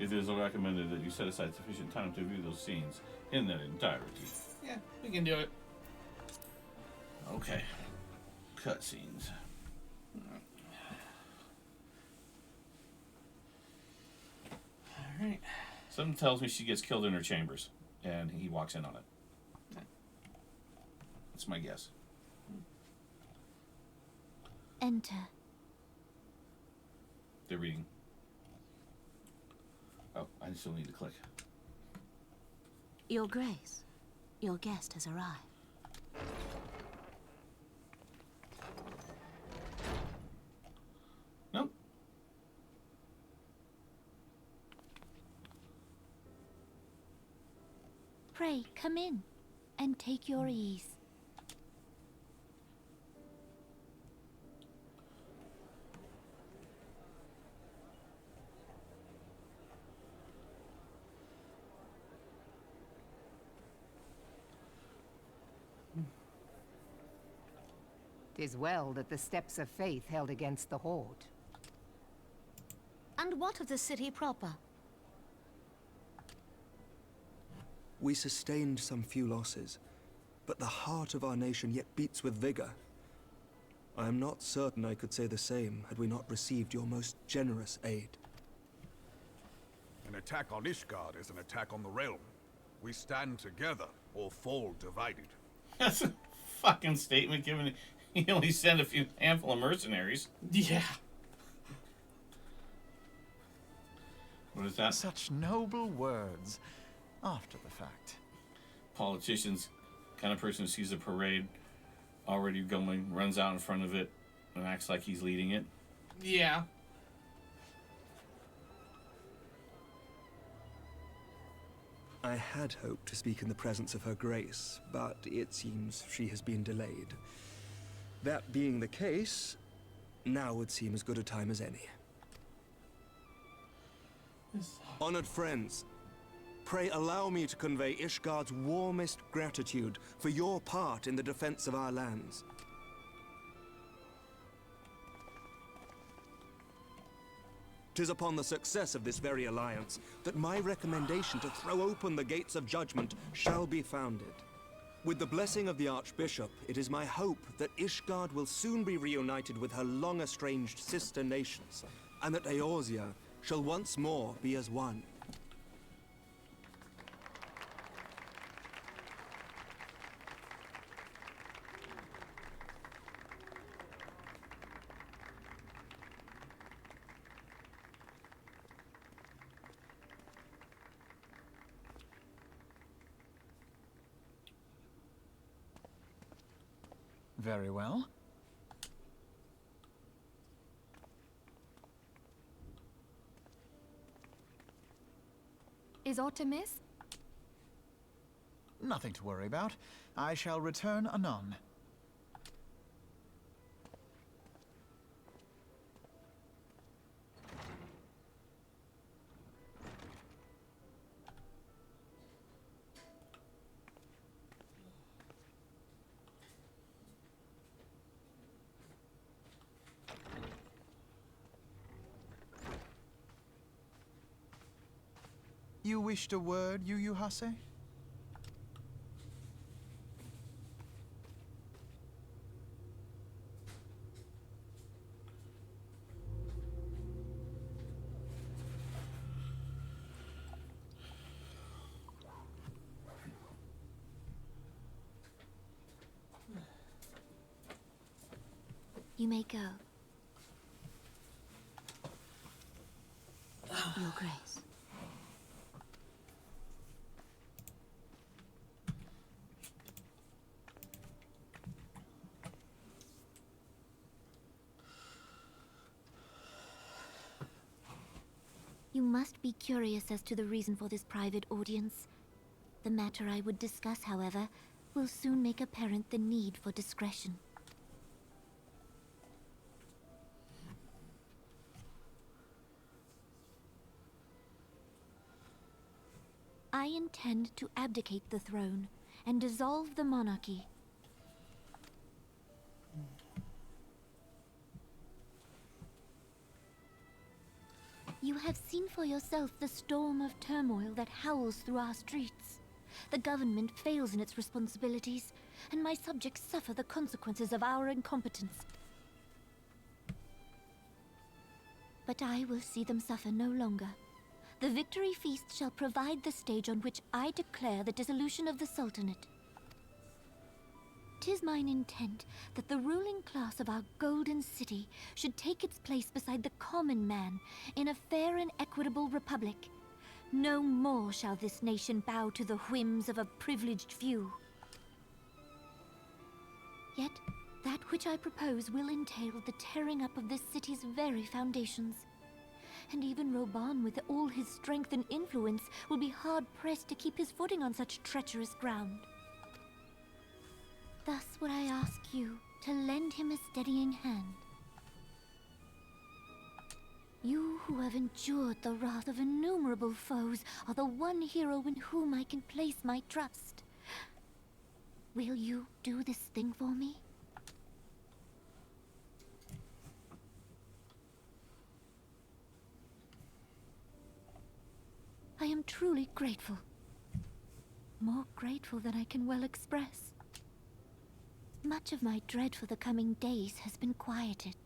Speaker 2: It is recommended that you set aside sufficient time to view those scenes in their entirety.
Speaker 1: Yeah, we can do it.
Speaker 2: Okay. Cutscenes.
Speaker 1: Alright.
Speaker 2: Something tells me she gets killed in her chambers, and he walks in on it. That's my guess.
Speaker 3: Enter.
Speaker 2: They're reading. Oh, I still need to click.
Speaker 5: Your Grace, your guest has arrived.
Speaker 2: Nope.
Speaker 3: Pray, come in and take your ease.
Speaker 8: Tis well that the steps of faith held against the Horde.
Speaker 5: And what of the city proper?
Speaker 9: We sustained some few losses, but the heart of our nation yet beats with vigor. I am not certain I could say the same had we not received your most generous aid.
Speaker 10: An attack on Ishgard is an attack on the realm. We stand together or fall divided.
Speaker 2: That's a fucking statement given. He only sent a handful of mercenaries.
Speaker 1: Yeah.
Speaker 2: What is that?
Speaker 7: Such noble words after the fact.
Speaker 2: Politicians, kind of person who sees a parade already going, runs out in front of it, and acts like he's leading it.
Speaker 1: Yeah.
Speaker 9: I had hoped to speak in the presence of her grace, but it seems she has been delayed. That being the case, now would seem as good a time as any. Honored friends, pray allow me to convey Ishgard's warmest gratitude for your part in the defense of our lands. Tis upon the success of this very alliance that my recommendation to throw open the gates of judgment shall be founded. With the blessing of the Archbishop, it is my hope that Ishgard will soon be reunited with her long-estranged sister nations, and that Eorzea shall once more be as one.
Speaker 7: Very well.
Speaker 6: Is aught amiss?
Speaker 7: Nothing to worry about. I shall return anon. You wished a word, Yu Hase?
Speaker 3: You may go.
Speaker 5: Your Grace.
Speaker 3: You must be curious as to the reason for this private audience. The matter I would discuss, however, will soon make apparent the need for discretion. I intend to abdicate the throne and dissolve the monarchy. You have seen for yourself the storm of turmoil that howls through our streets. The government fails in its responsibilities, and my subjects suffer the consequences of our incompetence. But I will see them suffer no longer. The victory feast shall provide the stage on which I declare the dissolution of the Sultanate. 'Tis mine intent that the ruling class of our golden city should take its place beside the common man in a fair and equitable republic. No more shall this nation bow to the whims of a privileged few. Yet, that which I propose will entail the tearing up of this city's very foundations. And even Reborn, with all his strength and influence, will be hard-pressed to keep his footing on such treacherous ground. Thus would I ask you to lend him a steadying hand. You who have endured the wrath of innumerable foes are the one hero in whom I can place my trust. Will you do this thing for me? I am truly grateful. More grateful than I can well express. Much of my dread for the coming days has been quieted.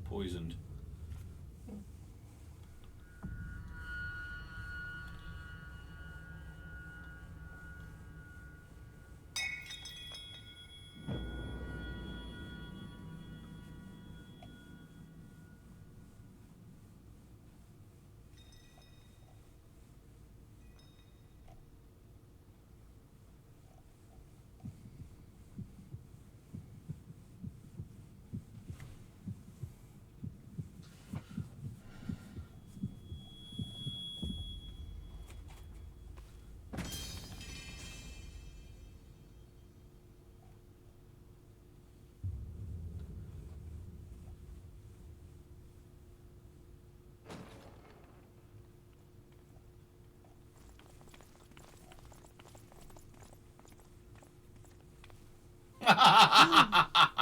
Speaker 2: Poisoned.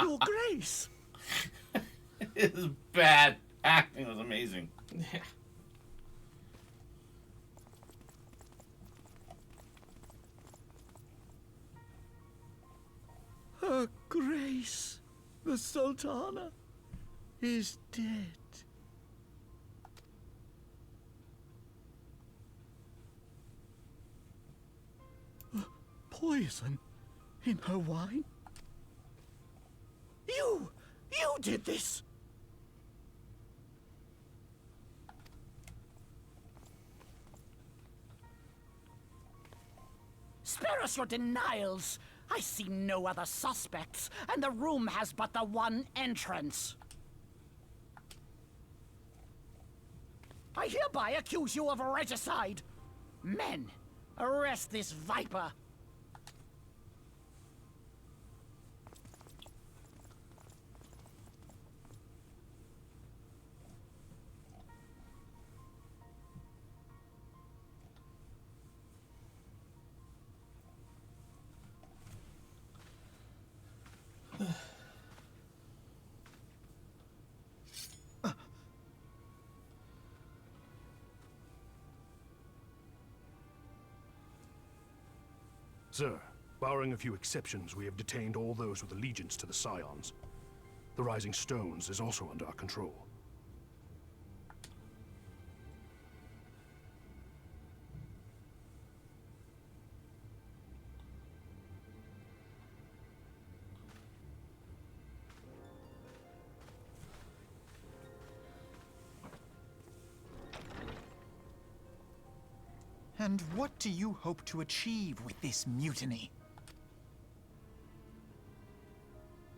Speaker 7: Your Grace!
Speaker 2: His bad acting was amazing.
Speaker 1: Yeah.
Speaker 7: Her Grace, the Sultana, is dead. Poison in her wine? You did this!
Speaker 11: Spare us your denials! I see no other suspects, and the room has but the one entrance. I hereby accuse you of regicide. Men, arrest this viper.
Speaker 12: Sir, barring a few exceptions, we have detained all those with allegiance to the Scions. The Rising Stones is also under our control.
Speaker 7: And what do you hope to achieve with this mutiny?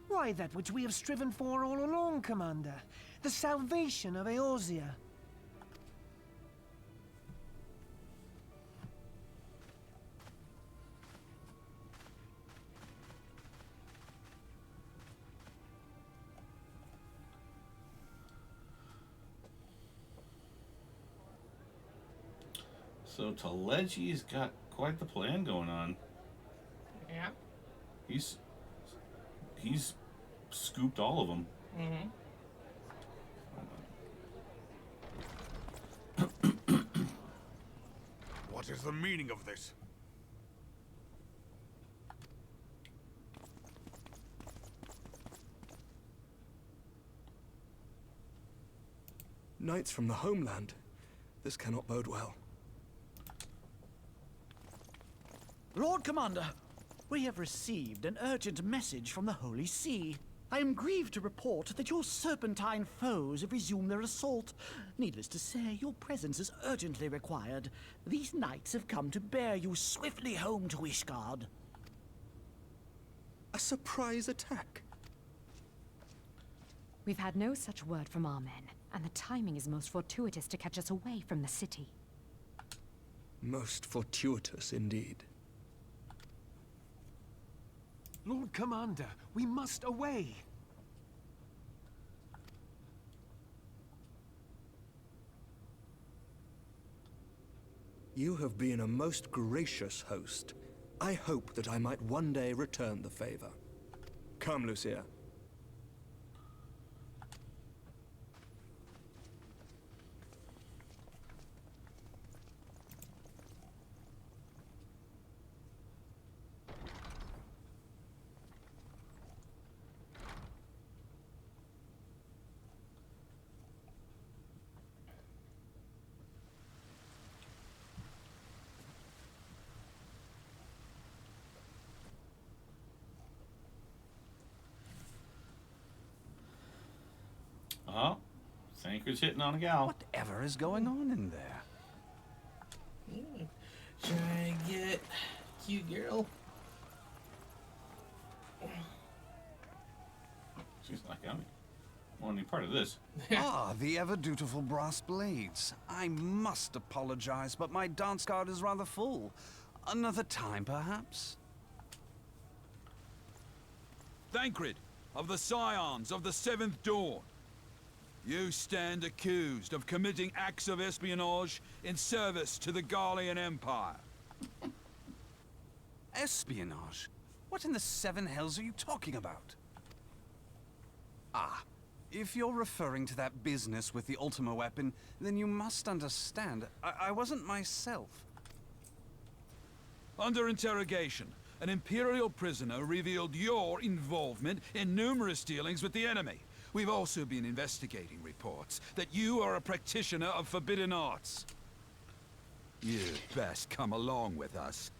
Speaker 11: Why, that which we have striven for all along, Commander. The salvation of Eorzea.
Speaker 2: So Taleji's got quite the plan going on.
Speaker 1: Yeah.
Speaker 2: He's scooped all of them.
Speaker 10: What is the meaning of this?
Speaker 9: Knights from the homeland. This cannot bode well.
Speaker 11: Lord Commander, we have received an urgent message from the Holy See. I am grieved to report that your serpentine foes have resumed their assault. Needless to say, your presence is urgently required. These knights have come to bear you swiftly home to Ishgard.
Speaker 9: A surprise attack?
Speaker 13: We've had no such word from our men, and the timing is most fortuitous to catch us away from the city.
Speaker 9: Most fortuitous indeed.
Speaker 14: Lord Commander, we must away!
Speaker 9: You have been a most gracious host. I hope that I might one day return the favor. Come, Lucia.
Speaker 2: Oh, Thancred's hitting on a gal.
Speaker 7: Whatever is going on in there?
Speaker 1: Trying to get cute girl.
Speaker 2: She's like, I want any part of this.
Speaker 15: Ah, the ever-dutiful brass blades. I must apologize, but my dance card is rather full. Another time, perhaps?
Speaker 16: Thancred, of the Scions of the Seventh Dawn. You stand accused of committing acts of espionage in service to the Garlean Empire.
Speaker 15: Espionage? What in the seven hells are you talking about? Ah, if you're referring to that business with the Ultima weapon, then you must understand, I wasn't myself.
Speaker 16: Under interrogation, an Imperial prisoner revealed your involvement in numerous dealings with the enemy. We've also been investigating reports that you are a practitioner of forbidden arts. You'd best come along with us.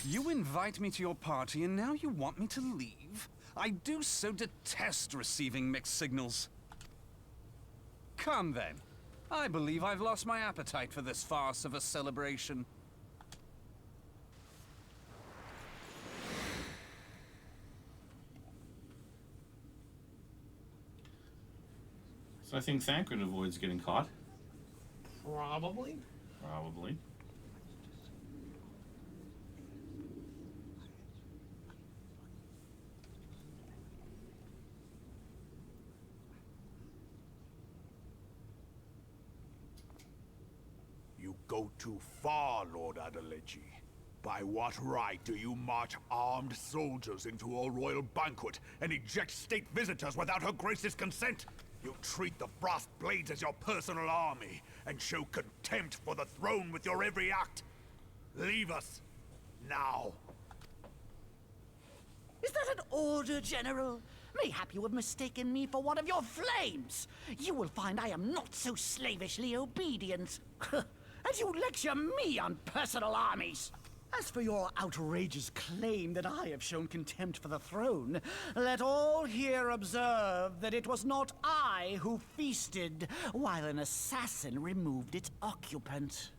Speaker 15: You invite me to your party and now you want me to leave? I do so detest receiving mixed signals. Come then. I believe I've lost my appetite for this farce of a celebration.
Speaker 2: So I think Thancred avoids getting caught.
Speaker 1: Probably.
Speaker 2: Probably.
Speaker 10: You go too far, Lord Adeleji. By what right do you march armed soldiers into a royal banquet and eject state visitors without her grace's consent? You treat the brass blades as your personal army and show contempt for the throne with your every act. Leave us. Now.
Speaker 11: Is that an order, General? Mayhap you have mistaken me for one of your flames. You will find I am not so slavishly obedient. As you lecture me on personal armies. As for your outrageous claim that I have shown contempt for the throne, let all here observe that it was not I who feasted while an assassin removed its occupant.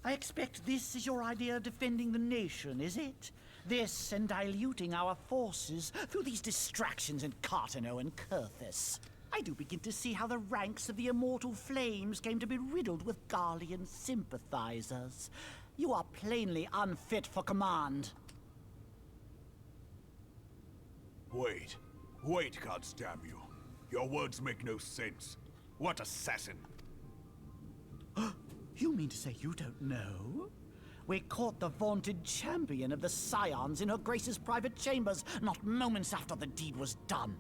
Speaker 11: I expect this is your idea of defending the nation, is it? This and diluting our forces through these distractions in Cartano and Kurthis. I do begin to see how the ranks of the Immortal Flames came to be riddled with Garlean sympathizers. You are plainly unfit for command.
Speaker 10: Wait, goddamn you. Your words make no sense. What assassin?
Speaker 11: You mean to say you don't know? We caught the vaunted champion of the Scions in her Grace's private chambers, not moments after the deed was done.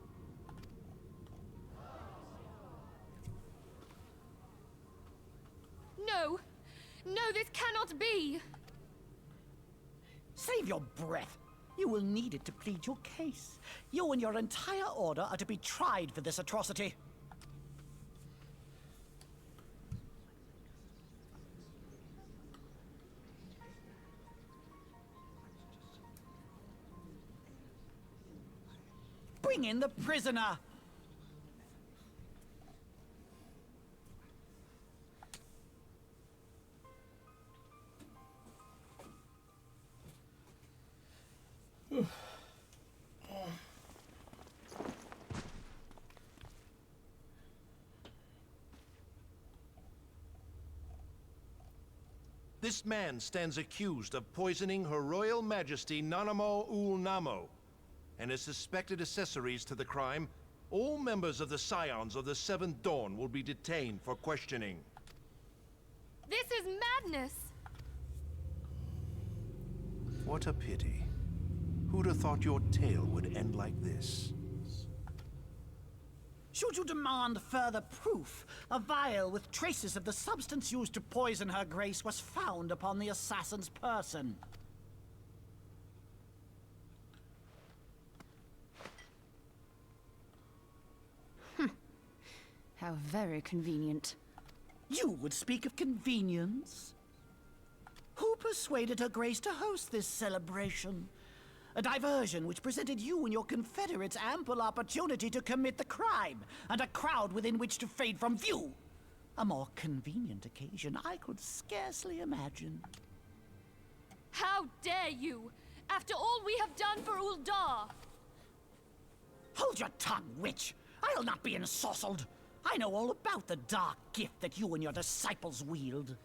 Speaker 6: No! No, this cannot be!
Speaker 11: Save your breath. You will need it to plead your case. You and your entire order are to be tried for this atrocity. Bring in the prisoner!
Speaker 17: This man stands accused of poisoning Her Royal Majesty Nanamo Ul Namo, and as suspected accessories to the crime, all members of the Scions of the Seventh Dawn will be detained for questioning.
Speaker 6: This is madness!
Speaker 17: What a pity. Who'd have thought your tale would end like this?
Speaker 11: Should you demand further proof, a vial with traces of the substance used to poison Her Grace was found upon the assassin's person.
Speaker 13: How very convenient.
Speaker 11: You would speak of convenience? Who persuaded Her Grace to host this celebration? A diversion which presented you and your confederates ample opportunity to commit the crime, and a crowd within which to fade from view. A more convenient occasion I could scarcely imagine.
Speaker 6: How dare you! After all we have done for Uldar!
Speaker 11: Hold your tongue, witch! I'll not be ensorcelled! I know all about the dark gift that you and your disciples wield.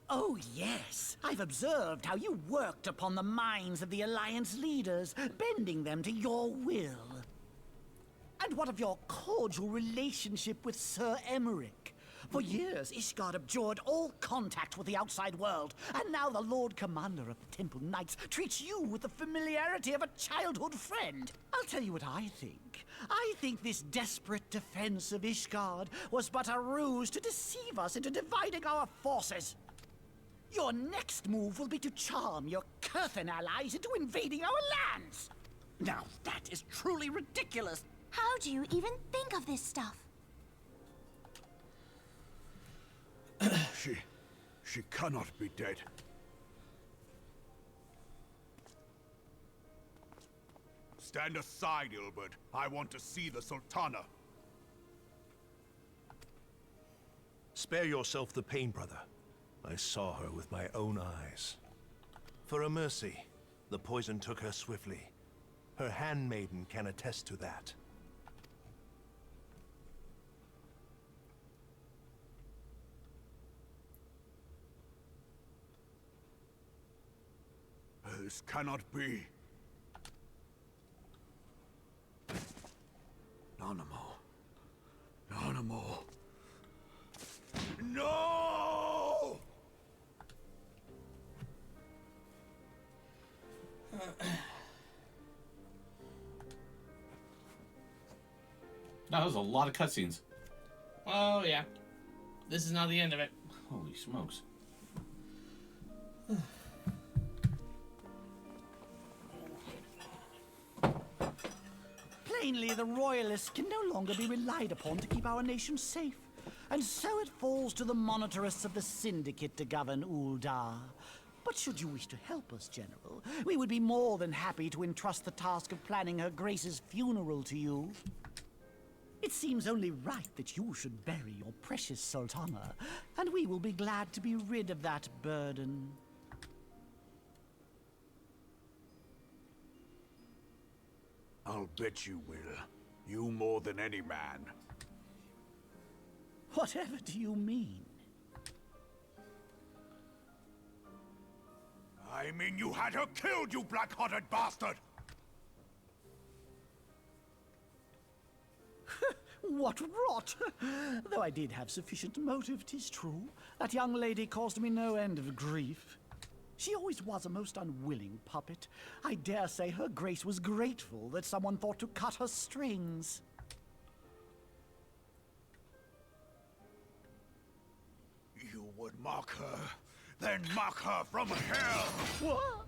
Speaker 11: Oh, yes. I've observed how you worked upon the minds of the Alliance leaders, bending them to your will. And what of your cordial relationship with Sir Emmerich? For years, Ishgard abjured all contact with the outside world, and now the Lord Commander of the Temple Knights treats you with the familiarity of a childhood friend. I'll tell you what I think. I think this desperate defense of Ishgard was but a ruse to deceive us into dividing our forces. Your next move will be to charm your Kurthan allies into invading our lands. Now, that is truly ridiculous.
Speaker 5: How do you even think of this stuff?
Speaker 10: She cannot be dead. Stand aside, Ilbert. I want to see the Sultana.
Speaker 17: Spare yourself the pain, brother. I saw her with my own eyes. For a mercy, the poison took her swiftly. Her handmaiden can attest to that.
Speaker 10: This cannot be. Nanamo. Nanamo. No!
Speaker 2: That was a lot of cutscenes.
Speaker 1: Oh, yeah. This is not the end of it.
Speaker 2: Holy smokes.
Speaker 11: Plainly, the Royalists can no longer be relied upon to keep our nation safe. And so it falls to the monitorists of the Syndicate to govern Uldar. But should you wish to help us, General, we would be more than happy to entrust the task of planning Her Grace's funeral to you. It seems only right that you should bury your precious Sultana, and we will be glad to be rid of that burden.
Speaker 10: I'll bet you will. You more than any man.
Speaker 11: Whatever do you mean?
Speaker 10: I mean you had her killed, you black-hearted bastard!
Speaker 11: What rot! Though I did have sufficient motive, 'tis true. That young lady caused me no end of grief. She always was a most unwilling puppet. I dare say Her Grace was grateful that someone thought to cut her strings.
Speaker 10: You would mock her. Then mock her from hell!
Speaker 11: What?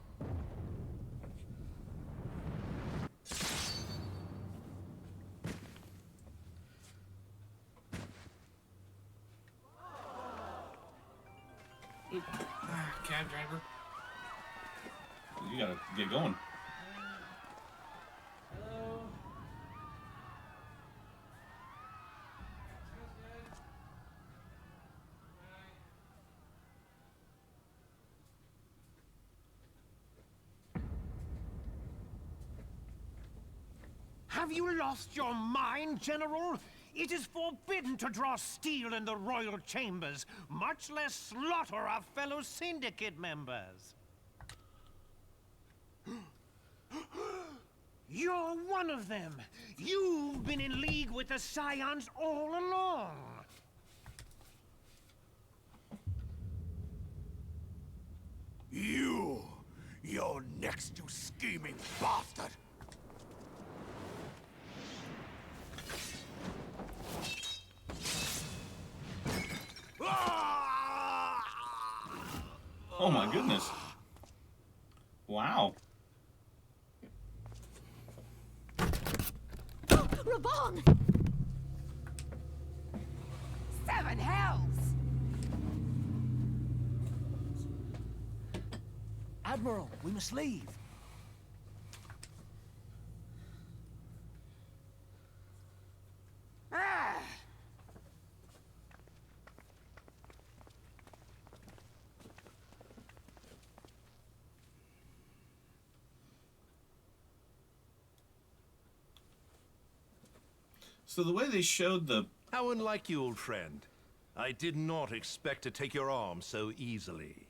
Speaker 1: Cab driver.
Speaker 2: You gotta get going.
Speaker 1: Hello.
Speaker 18: Have you lost your mind, General? It is forbidden to draw steel in the royal chambers, much less slaughter our fellow syndicate members. You're one of them. You've been in league with the Scions all along.
Speaker 10: You're next, you scheming bastard!
Speaker 2: Oh my goodness. Wow.
Speaker 3: Reborn!
Speaker 11: Seven hells!
Speaker 18: Admiral, we must leave.
Speaker 11: Ah!
Speaker 2: So the way they showed the...
Speaker 17: How unlike you, old friend. I did not expect to take your arm so easily.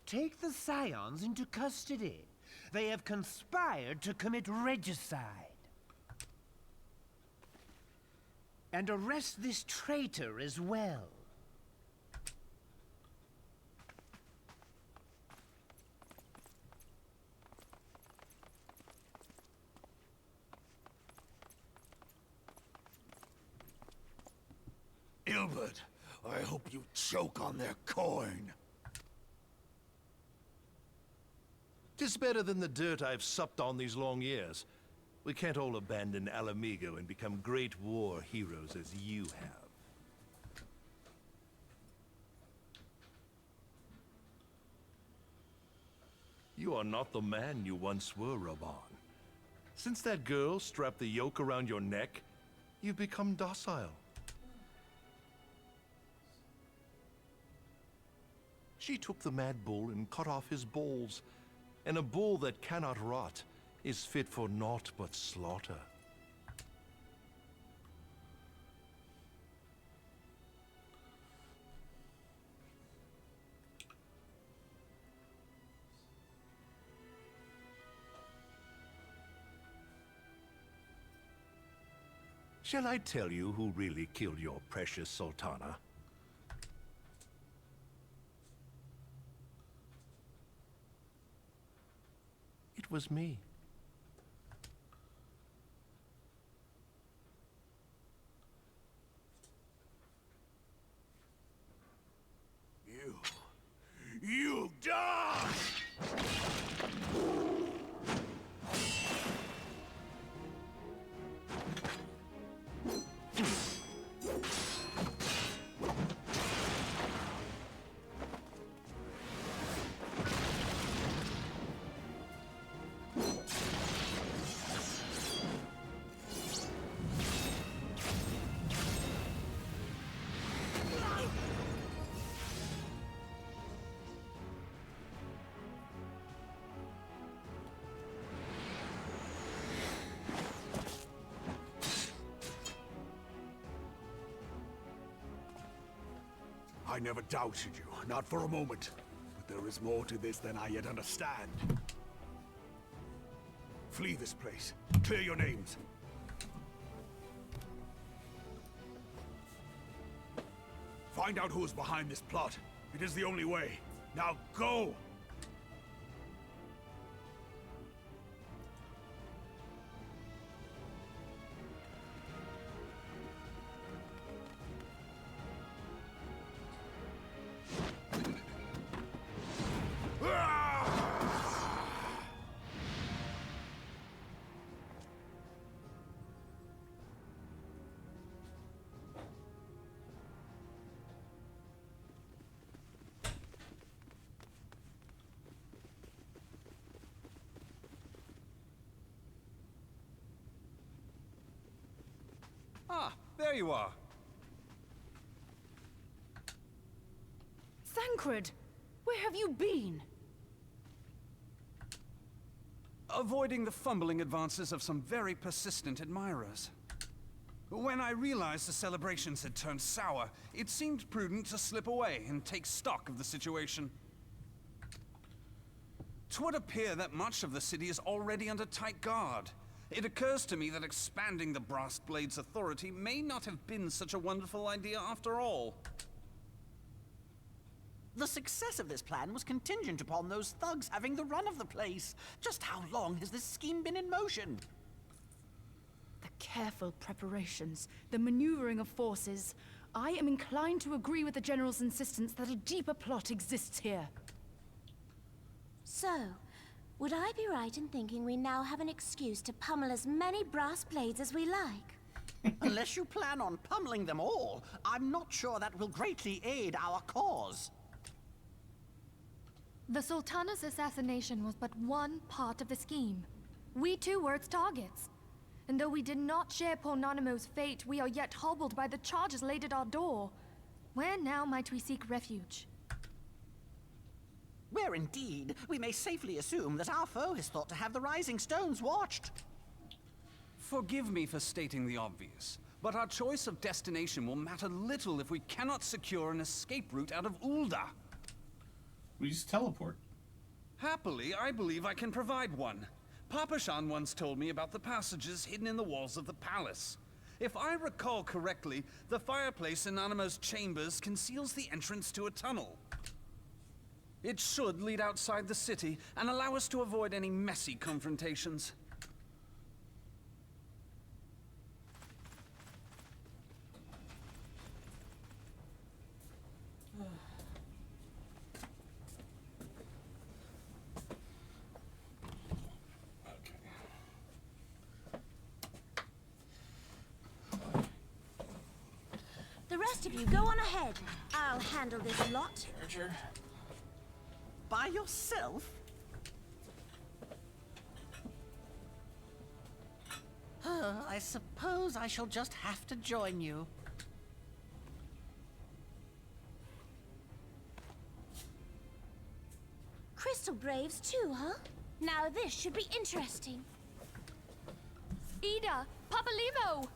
Speaker 18: Take the Scions into custody. They have conspired to commit regicide. And arrest this traitor as well.
Speaker 10: Ilbert, I hope you choke on their coin.
Speaker 17: 'Tis better than the dirt I've supped on these long years. We can't all abandon Alamigo and become great war heroes as you have. You are not the man you once were, Reborn. Since that girl strapped the yoke around your neck, you've become docile. She took the mad bull and cut off his balls, and a bull that cannot rot is fit for naught but slaughter. Shall I tell you who really killed your precious Sultana? It was me.
Speaker 10: You die! I never doubted you, not for a moment. But there is more to this than I yet understand. Flee this place. Clear your names. Find out who is behind this plot. It is the only way. Now go!
Speaker 15: there you are.
Speaker 19: Thancred, where have you been?
Speaker 15: Avoiding the fumbling advances of some very persistent admirers. When I realized the celebrations had turned sour, it seemed prudent to slip away and take stock of the situation. 'Twould appear that much of the city is already under tight guard. It occurs to me that expanding the Brass Blade's authority may not have been such a wonderful idea after all.
Speaker 11: The success of this plan was contingent upon those thugs having the run of the place. Just how long has this scheme been in motion?
Speaker 19: The careful preparations, the maneuvering of forces. I am inclined to agree with the General's insistence that a deeper plot exists here.
Speaker 5: So, would I be right in thinking we now have an excuse to pummel as many brass blades as we like?
Speaker 11: Unless you plan on pummeling them all, I'm not sure that will greatly aid our cause.
Speaker 6: The Sultana's assassination was but one part of the scheme. We too were its targets. And though we did not share poor Nanamo's fate, we are yet hobbled by the charges laid at our door. Where now might we seek refuge?
Speaker 11: Where indeed, we may safely assume that our foe is thought to have the Rising Stones watched.
Speaker 15: Forgive me for stating the obvious, but our choice of destination will matter little if we cannot secure an escape route out of Ulda.
Speaker 2: We just teleport.
Speaker 15: Happily, I believe I can provide one. Papa Shan once told me about the passages hidden in the walls of the palace. If I recall correctly, the fireplace in Nanamo's chambers conceals the entrance to a tunnel. It should lead outside the city and allow us to avoid any messy confrontations.
Speaker 5: The rest of you go on ahead. I'll handle this lot.
Speaker 1: Sure.
Speaker 11: By yourself? I suppose I shall just have to join you.
Speaker 5: Crystal Braves too, huh? Now this should be interesting.
Speaker 6: Ida! Papa Levo!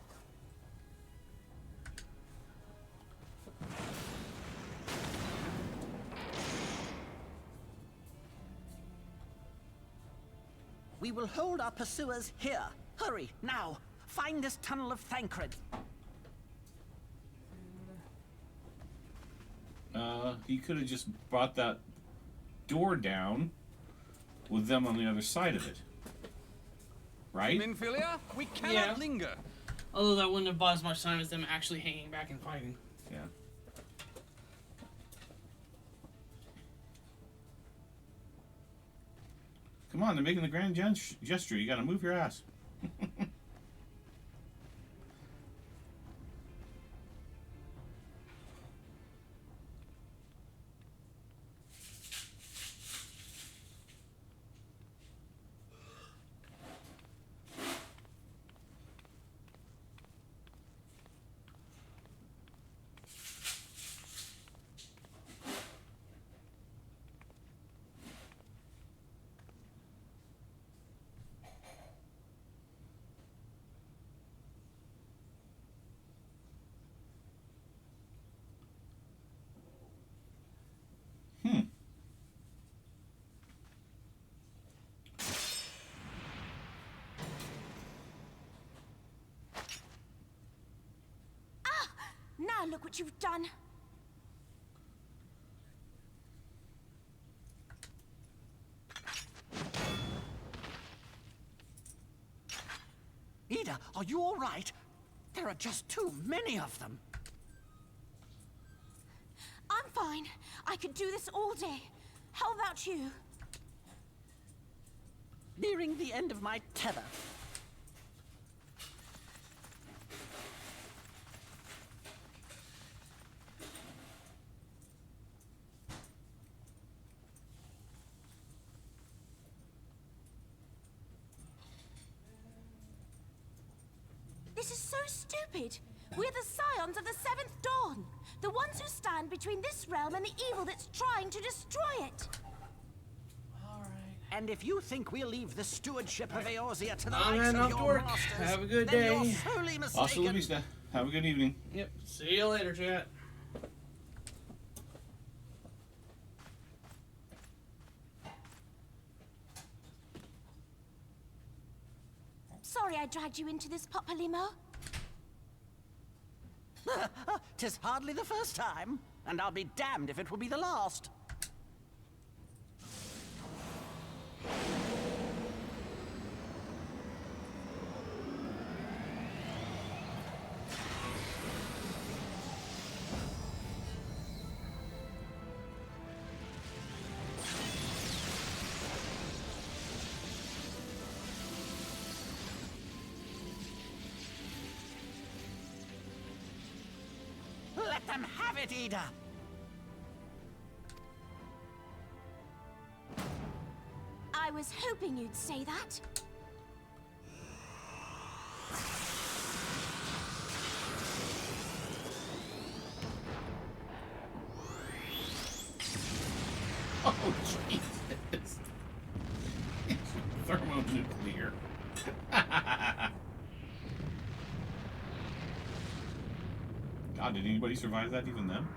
Speaker 11: We will hold our pursuers here. Hurry, now! Find this tunnel of Thancred.
Speaker 2: He could have just brought that door down with them on the other side of it. Right?
Speaker 15: Minfilia, we cannot linger.
Speaker 1: Although that wouldn't have bought as much time as them actually hanging back and fighting.
Speaker 2: Yeah. Come on, they're making the grand gesture. You gotta move your ass.
Speaker 5: Now look what you've done.
Speaker 11: Ida, are you all right? There are just too many of them.
Speaker 5: I'm fine. I could do this all day. How about you?
Speaker 11: Nearing the end of my tether.
Speaker 5: This is so stupid. We're the scions of the Seventh Dawn. The ones who stand between this realm and the evil that's trying to destroy it.
Speaker 11: And if you think we'll leave the stewardship of Eorzea to the
Speaker 1: I'm
Speaker 11: likes of
Speaker 1: off to
Speaker 11: your
Speaker 1: work.
Speaker 11: masters,
Speaker 1: Have a good
Speaker 11: then
Speaker 1: day.
Speaker 11: you're sorely
Speaker 2: Hasta la
Speaker 11: mistaken.
Speaker 2: vista. Have a good evening.
Speaker 1: Yep. See you later, chat.
Speaker 5: Sorry I dragged you into this, Papalymo.
Speaker 11: 'Tis hardly the first time, and I'll be damned if it will be the last. Let them have it, Ida!
Speaker 5: I was hoping you'd say that.
Speaker 2: Oh, Jesus. Thermonuclear. God, did anybody survive that, even them?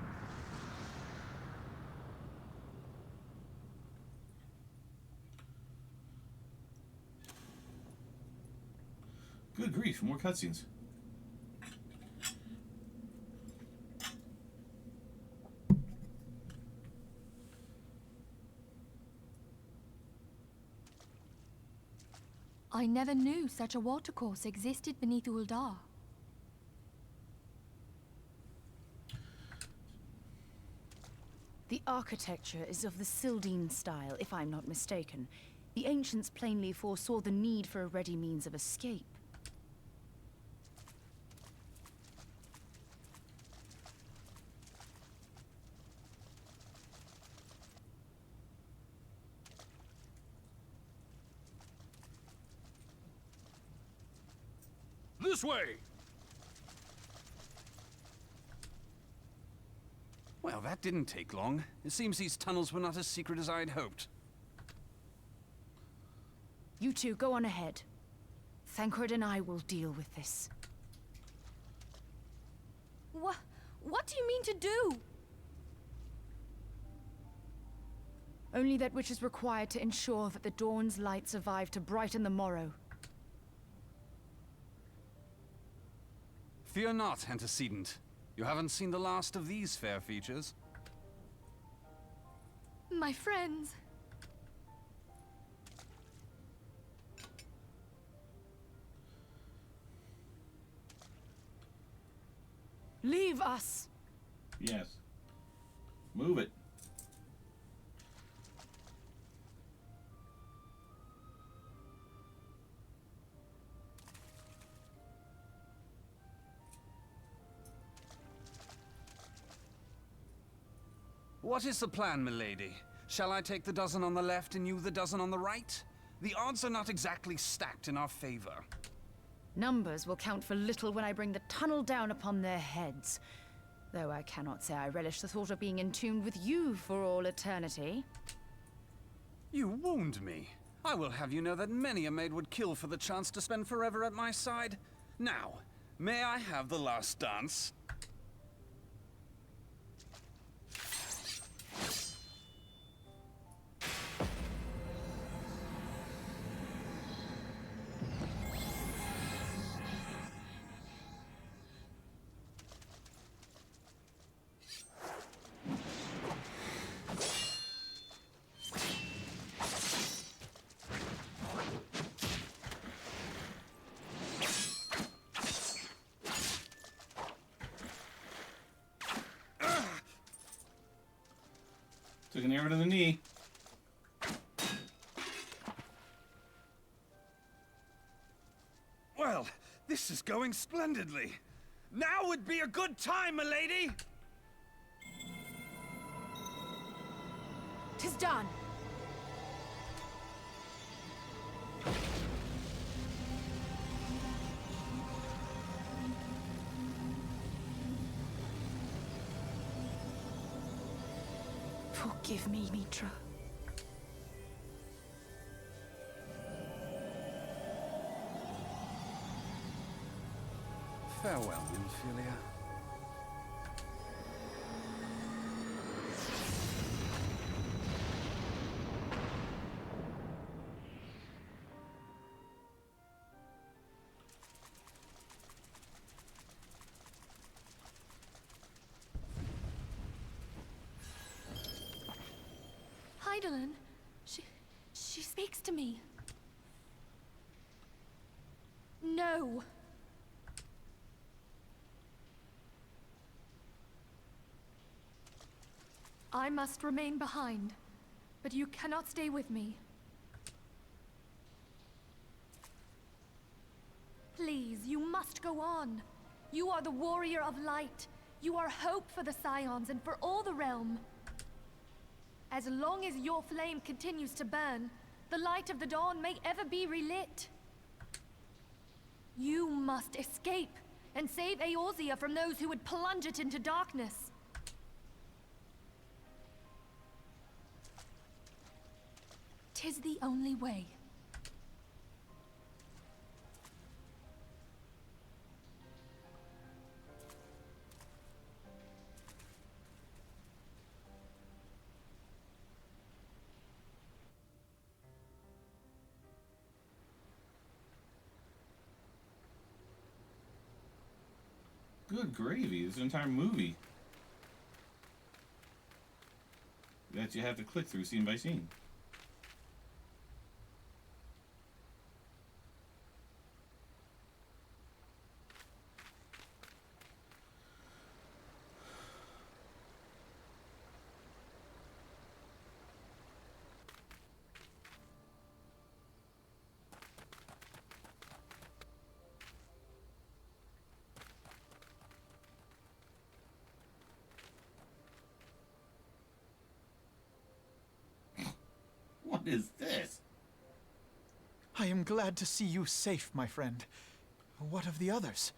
Speaker 2: Good grief, more cutscenes.
Speaker 6: I never knew such a watercourse existed beneath Uldar.
Speaker 19: The architecture is of the Sildine style, if I'm not mistaken. The ancients plainly foresaw the need for a ready means of escape.
Speaker 12: This way!
Speaker 15: Well, that didn't take long. It seems these tunnels were not as secret as I'd hoped.
Speaker 19: You two go on ahead. Thancred and I will deal with this.
Speaker 6: What do you mean to do?
Speaker 19: Only that which is required to ensure that the dawn's light survive to brighten the morrow.
Speaker 15: Fear not, antecedent. You haven't seen the last of these fair features.
Speaker 6: My friends.
Speaker 19: Leave us!
Speaker 2: Yes. Move it.
Speaker 15: What is the plan, milady? Shall I take the dozen on the left and you the dozen on the right? The odds are not exactly stacked in our favor.
Speaker 19: Numbers will count for little when I bring the tunnel down upon their heads. Though I cannot say I relish the thought of being entombed with you for all eternity.
Speaker 15: You wound me. I will have you know that many a maid would kill for the chance to spend forever at my side. Now, may I have the last dance?
Speaker 2: Took an arrow to the knee.
Speaker 15: Well, this is going splendidly. Now would be a good time, milady!
Speaker 19: 'Tis done! Forgive me, Mitra.
Speaker 15: Farewell, Nymphelia.
Speaker 6: Heidelin, she speaks to me. No. I must remain behind, but you cannot stay with me. Please, you must go on. You are the warrior of light. You are hope for the Scions and for all the realm. As long as your flame continues to burn, the light of the dawn may ever be relit. You must escape and save Eorzea from those who would plunge it into darkness. Tis the only way.
Speaker 2: Good gravy, this entire movie that you have to click through scene by scene. What is this?
Speaker 7: I am glad to see you safe, my friend. What of the others?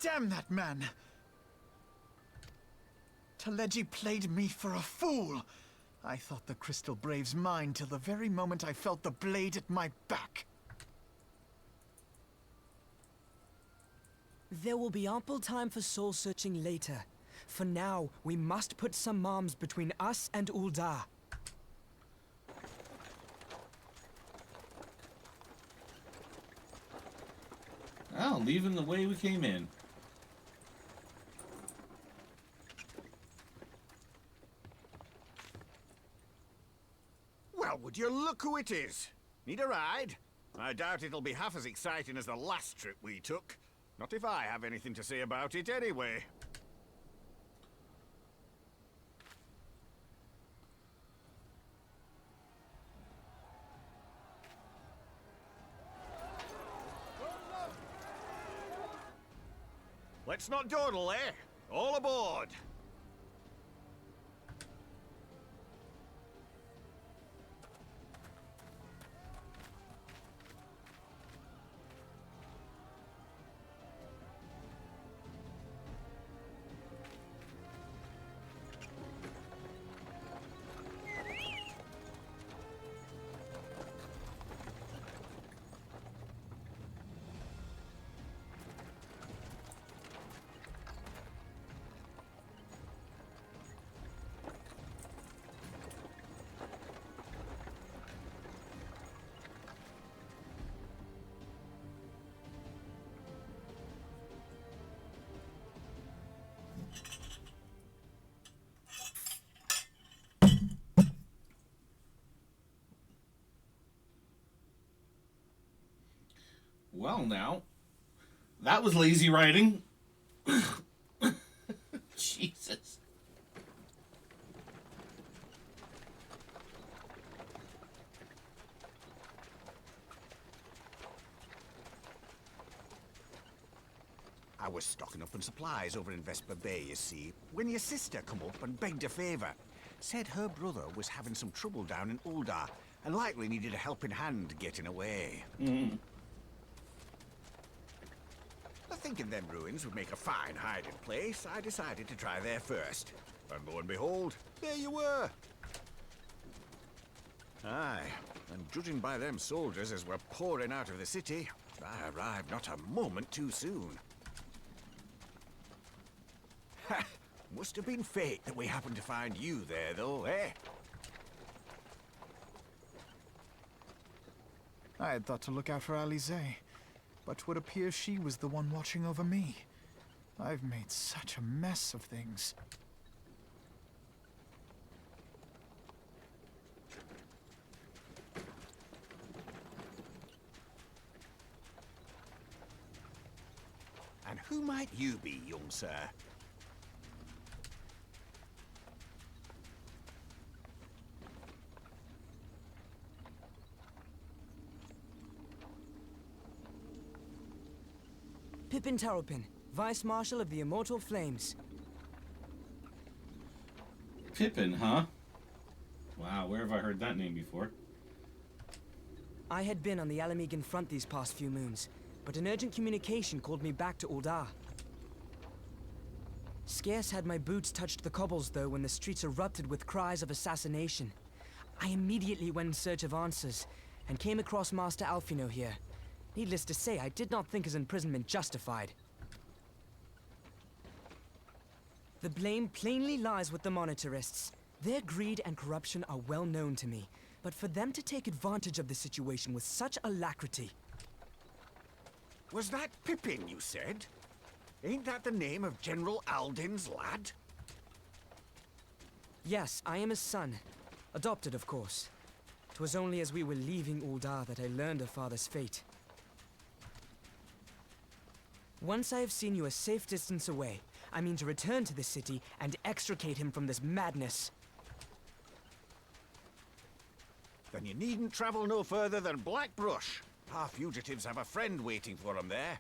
Speaker 7: Damn that man! Taleji played me for a fool! I thought the Crystal Brave's mine till the very moment I felt the blade at my back.
Speaker 20: There will be ample time for soul-searching later. For now, we must put some arms between us and Ul'dah.
Speaker 2: Well, leaving the way we came in.
Speaker 10: Well, would you look who it is? Need a ride? I doubt it'll be half as exciting as the last trip we took. Not if I have anything to say about it anyway. Let's not dawdle, eh? All aboard!
Speaker 2: Well, now, that was lazy writing. Jesus.
Speaker 10: I was stocking up on supplies over in Vesper Bay, you see, when your sister come up and begged a favour. Said her brother was having some trouble down in Ul'dah and likely needed a helping hand getting away.
Speaker 2: Mm.
Speaker 10: I Thinking them ruins would make a fine hiding place, I decided to try there first. And lo and behold, there you were. Aye, and judging by them soldiers as were pouring out of the city, I arrived not a moment too soon. Ha! Must have been fate that we happened to find you there, though, eh?
Speaker 7: I had thought to look out for Alize, but would appear she was the one watching over me. I've made such a mess of things.
Speaker 10: And who might you be, young sir?
Speaker 20: Pippin Taropin, Vice Marshal of the Immortal Flames.
Speaker 2: Pippin, huh? Wow, where have I heard that name before?
Speaker 20: I had been on the Alamegan front these past few moons, but an urgent communication called me back to Uldar. Scarce had my boots touched the cobbles, though, when the streets erupted with cries of assassination. I immediately went in search of answers, and came across Master Alfino here. Needless to say, I did not think his imprisonment justified. The blame plainly lies with the Monitarists. Their greed and corruption are well known to me, but for them to take advantage of the situation with such alacrity...
Speaker 10: Was that Pippin, you said? Ain't that the name of General Alden's lad?
Speaker 20: Yes, I am his son. Adopted, of course. 'Twas only as we were leaving Uldar that I learned of father's fate. Once I have seen you a safe distance away, I mean to return to the city and extricate him from this madness.
Speaker 10: Then you needn't travel no further than Blackbrush. Our fugitives have a friend waiting for them there.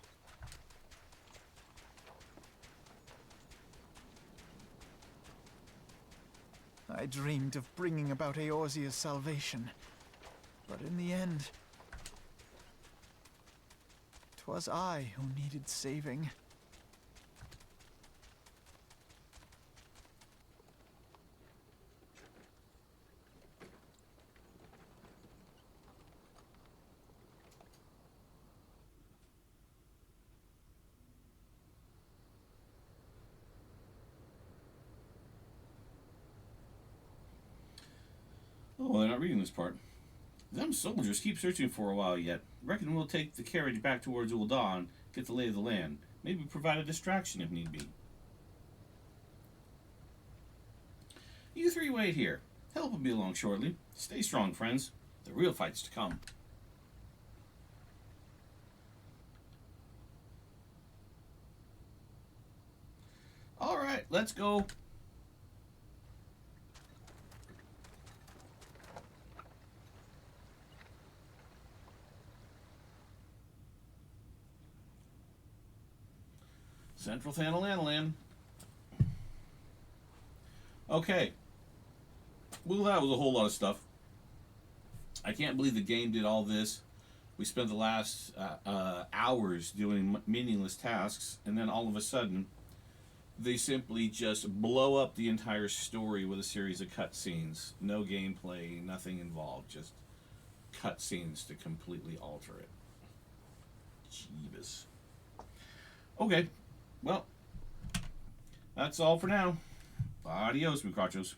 Speaker 7: I dreamed of bringing about Eorzea's salvation, but in the end, 'twas I who needed saving.
Speaker 2: Oh, they're not reading this part. Them soldiers keep searching for a while yet. Reckon we'll take the carriage back towards Uldar and get the lay of the land. Maybe provide a distraction if need be. You three wait here. Help will be along shortly. Stay strong, friends. The real fight's to come. Alright, let's go. Central Thanalanland. Okay. Well, that was a whole lot of stuff. I can't believe the game did all this. We spent the last hours doing meaningless tasks, and then all of a sudden, they simply just blow up the entire story with a series of cutscenes. No gameplay, nothing involved, just cutscenes to completely alter it. Jeebus. Okay. Well, that's all for now. Adios, muchachos.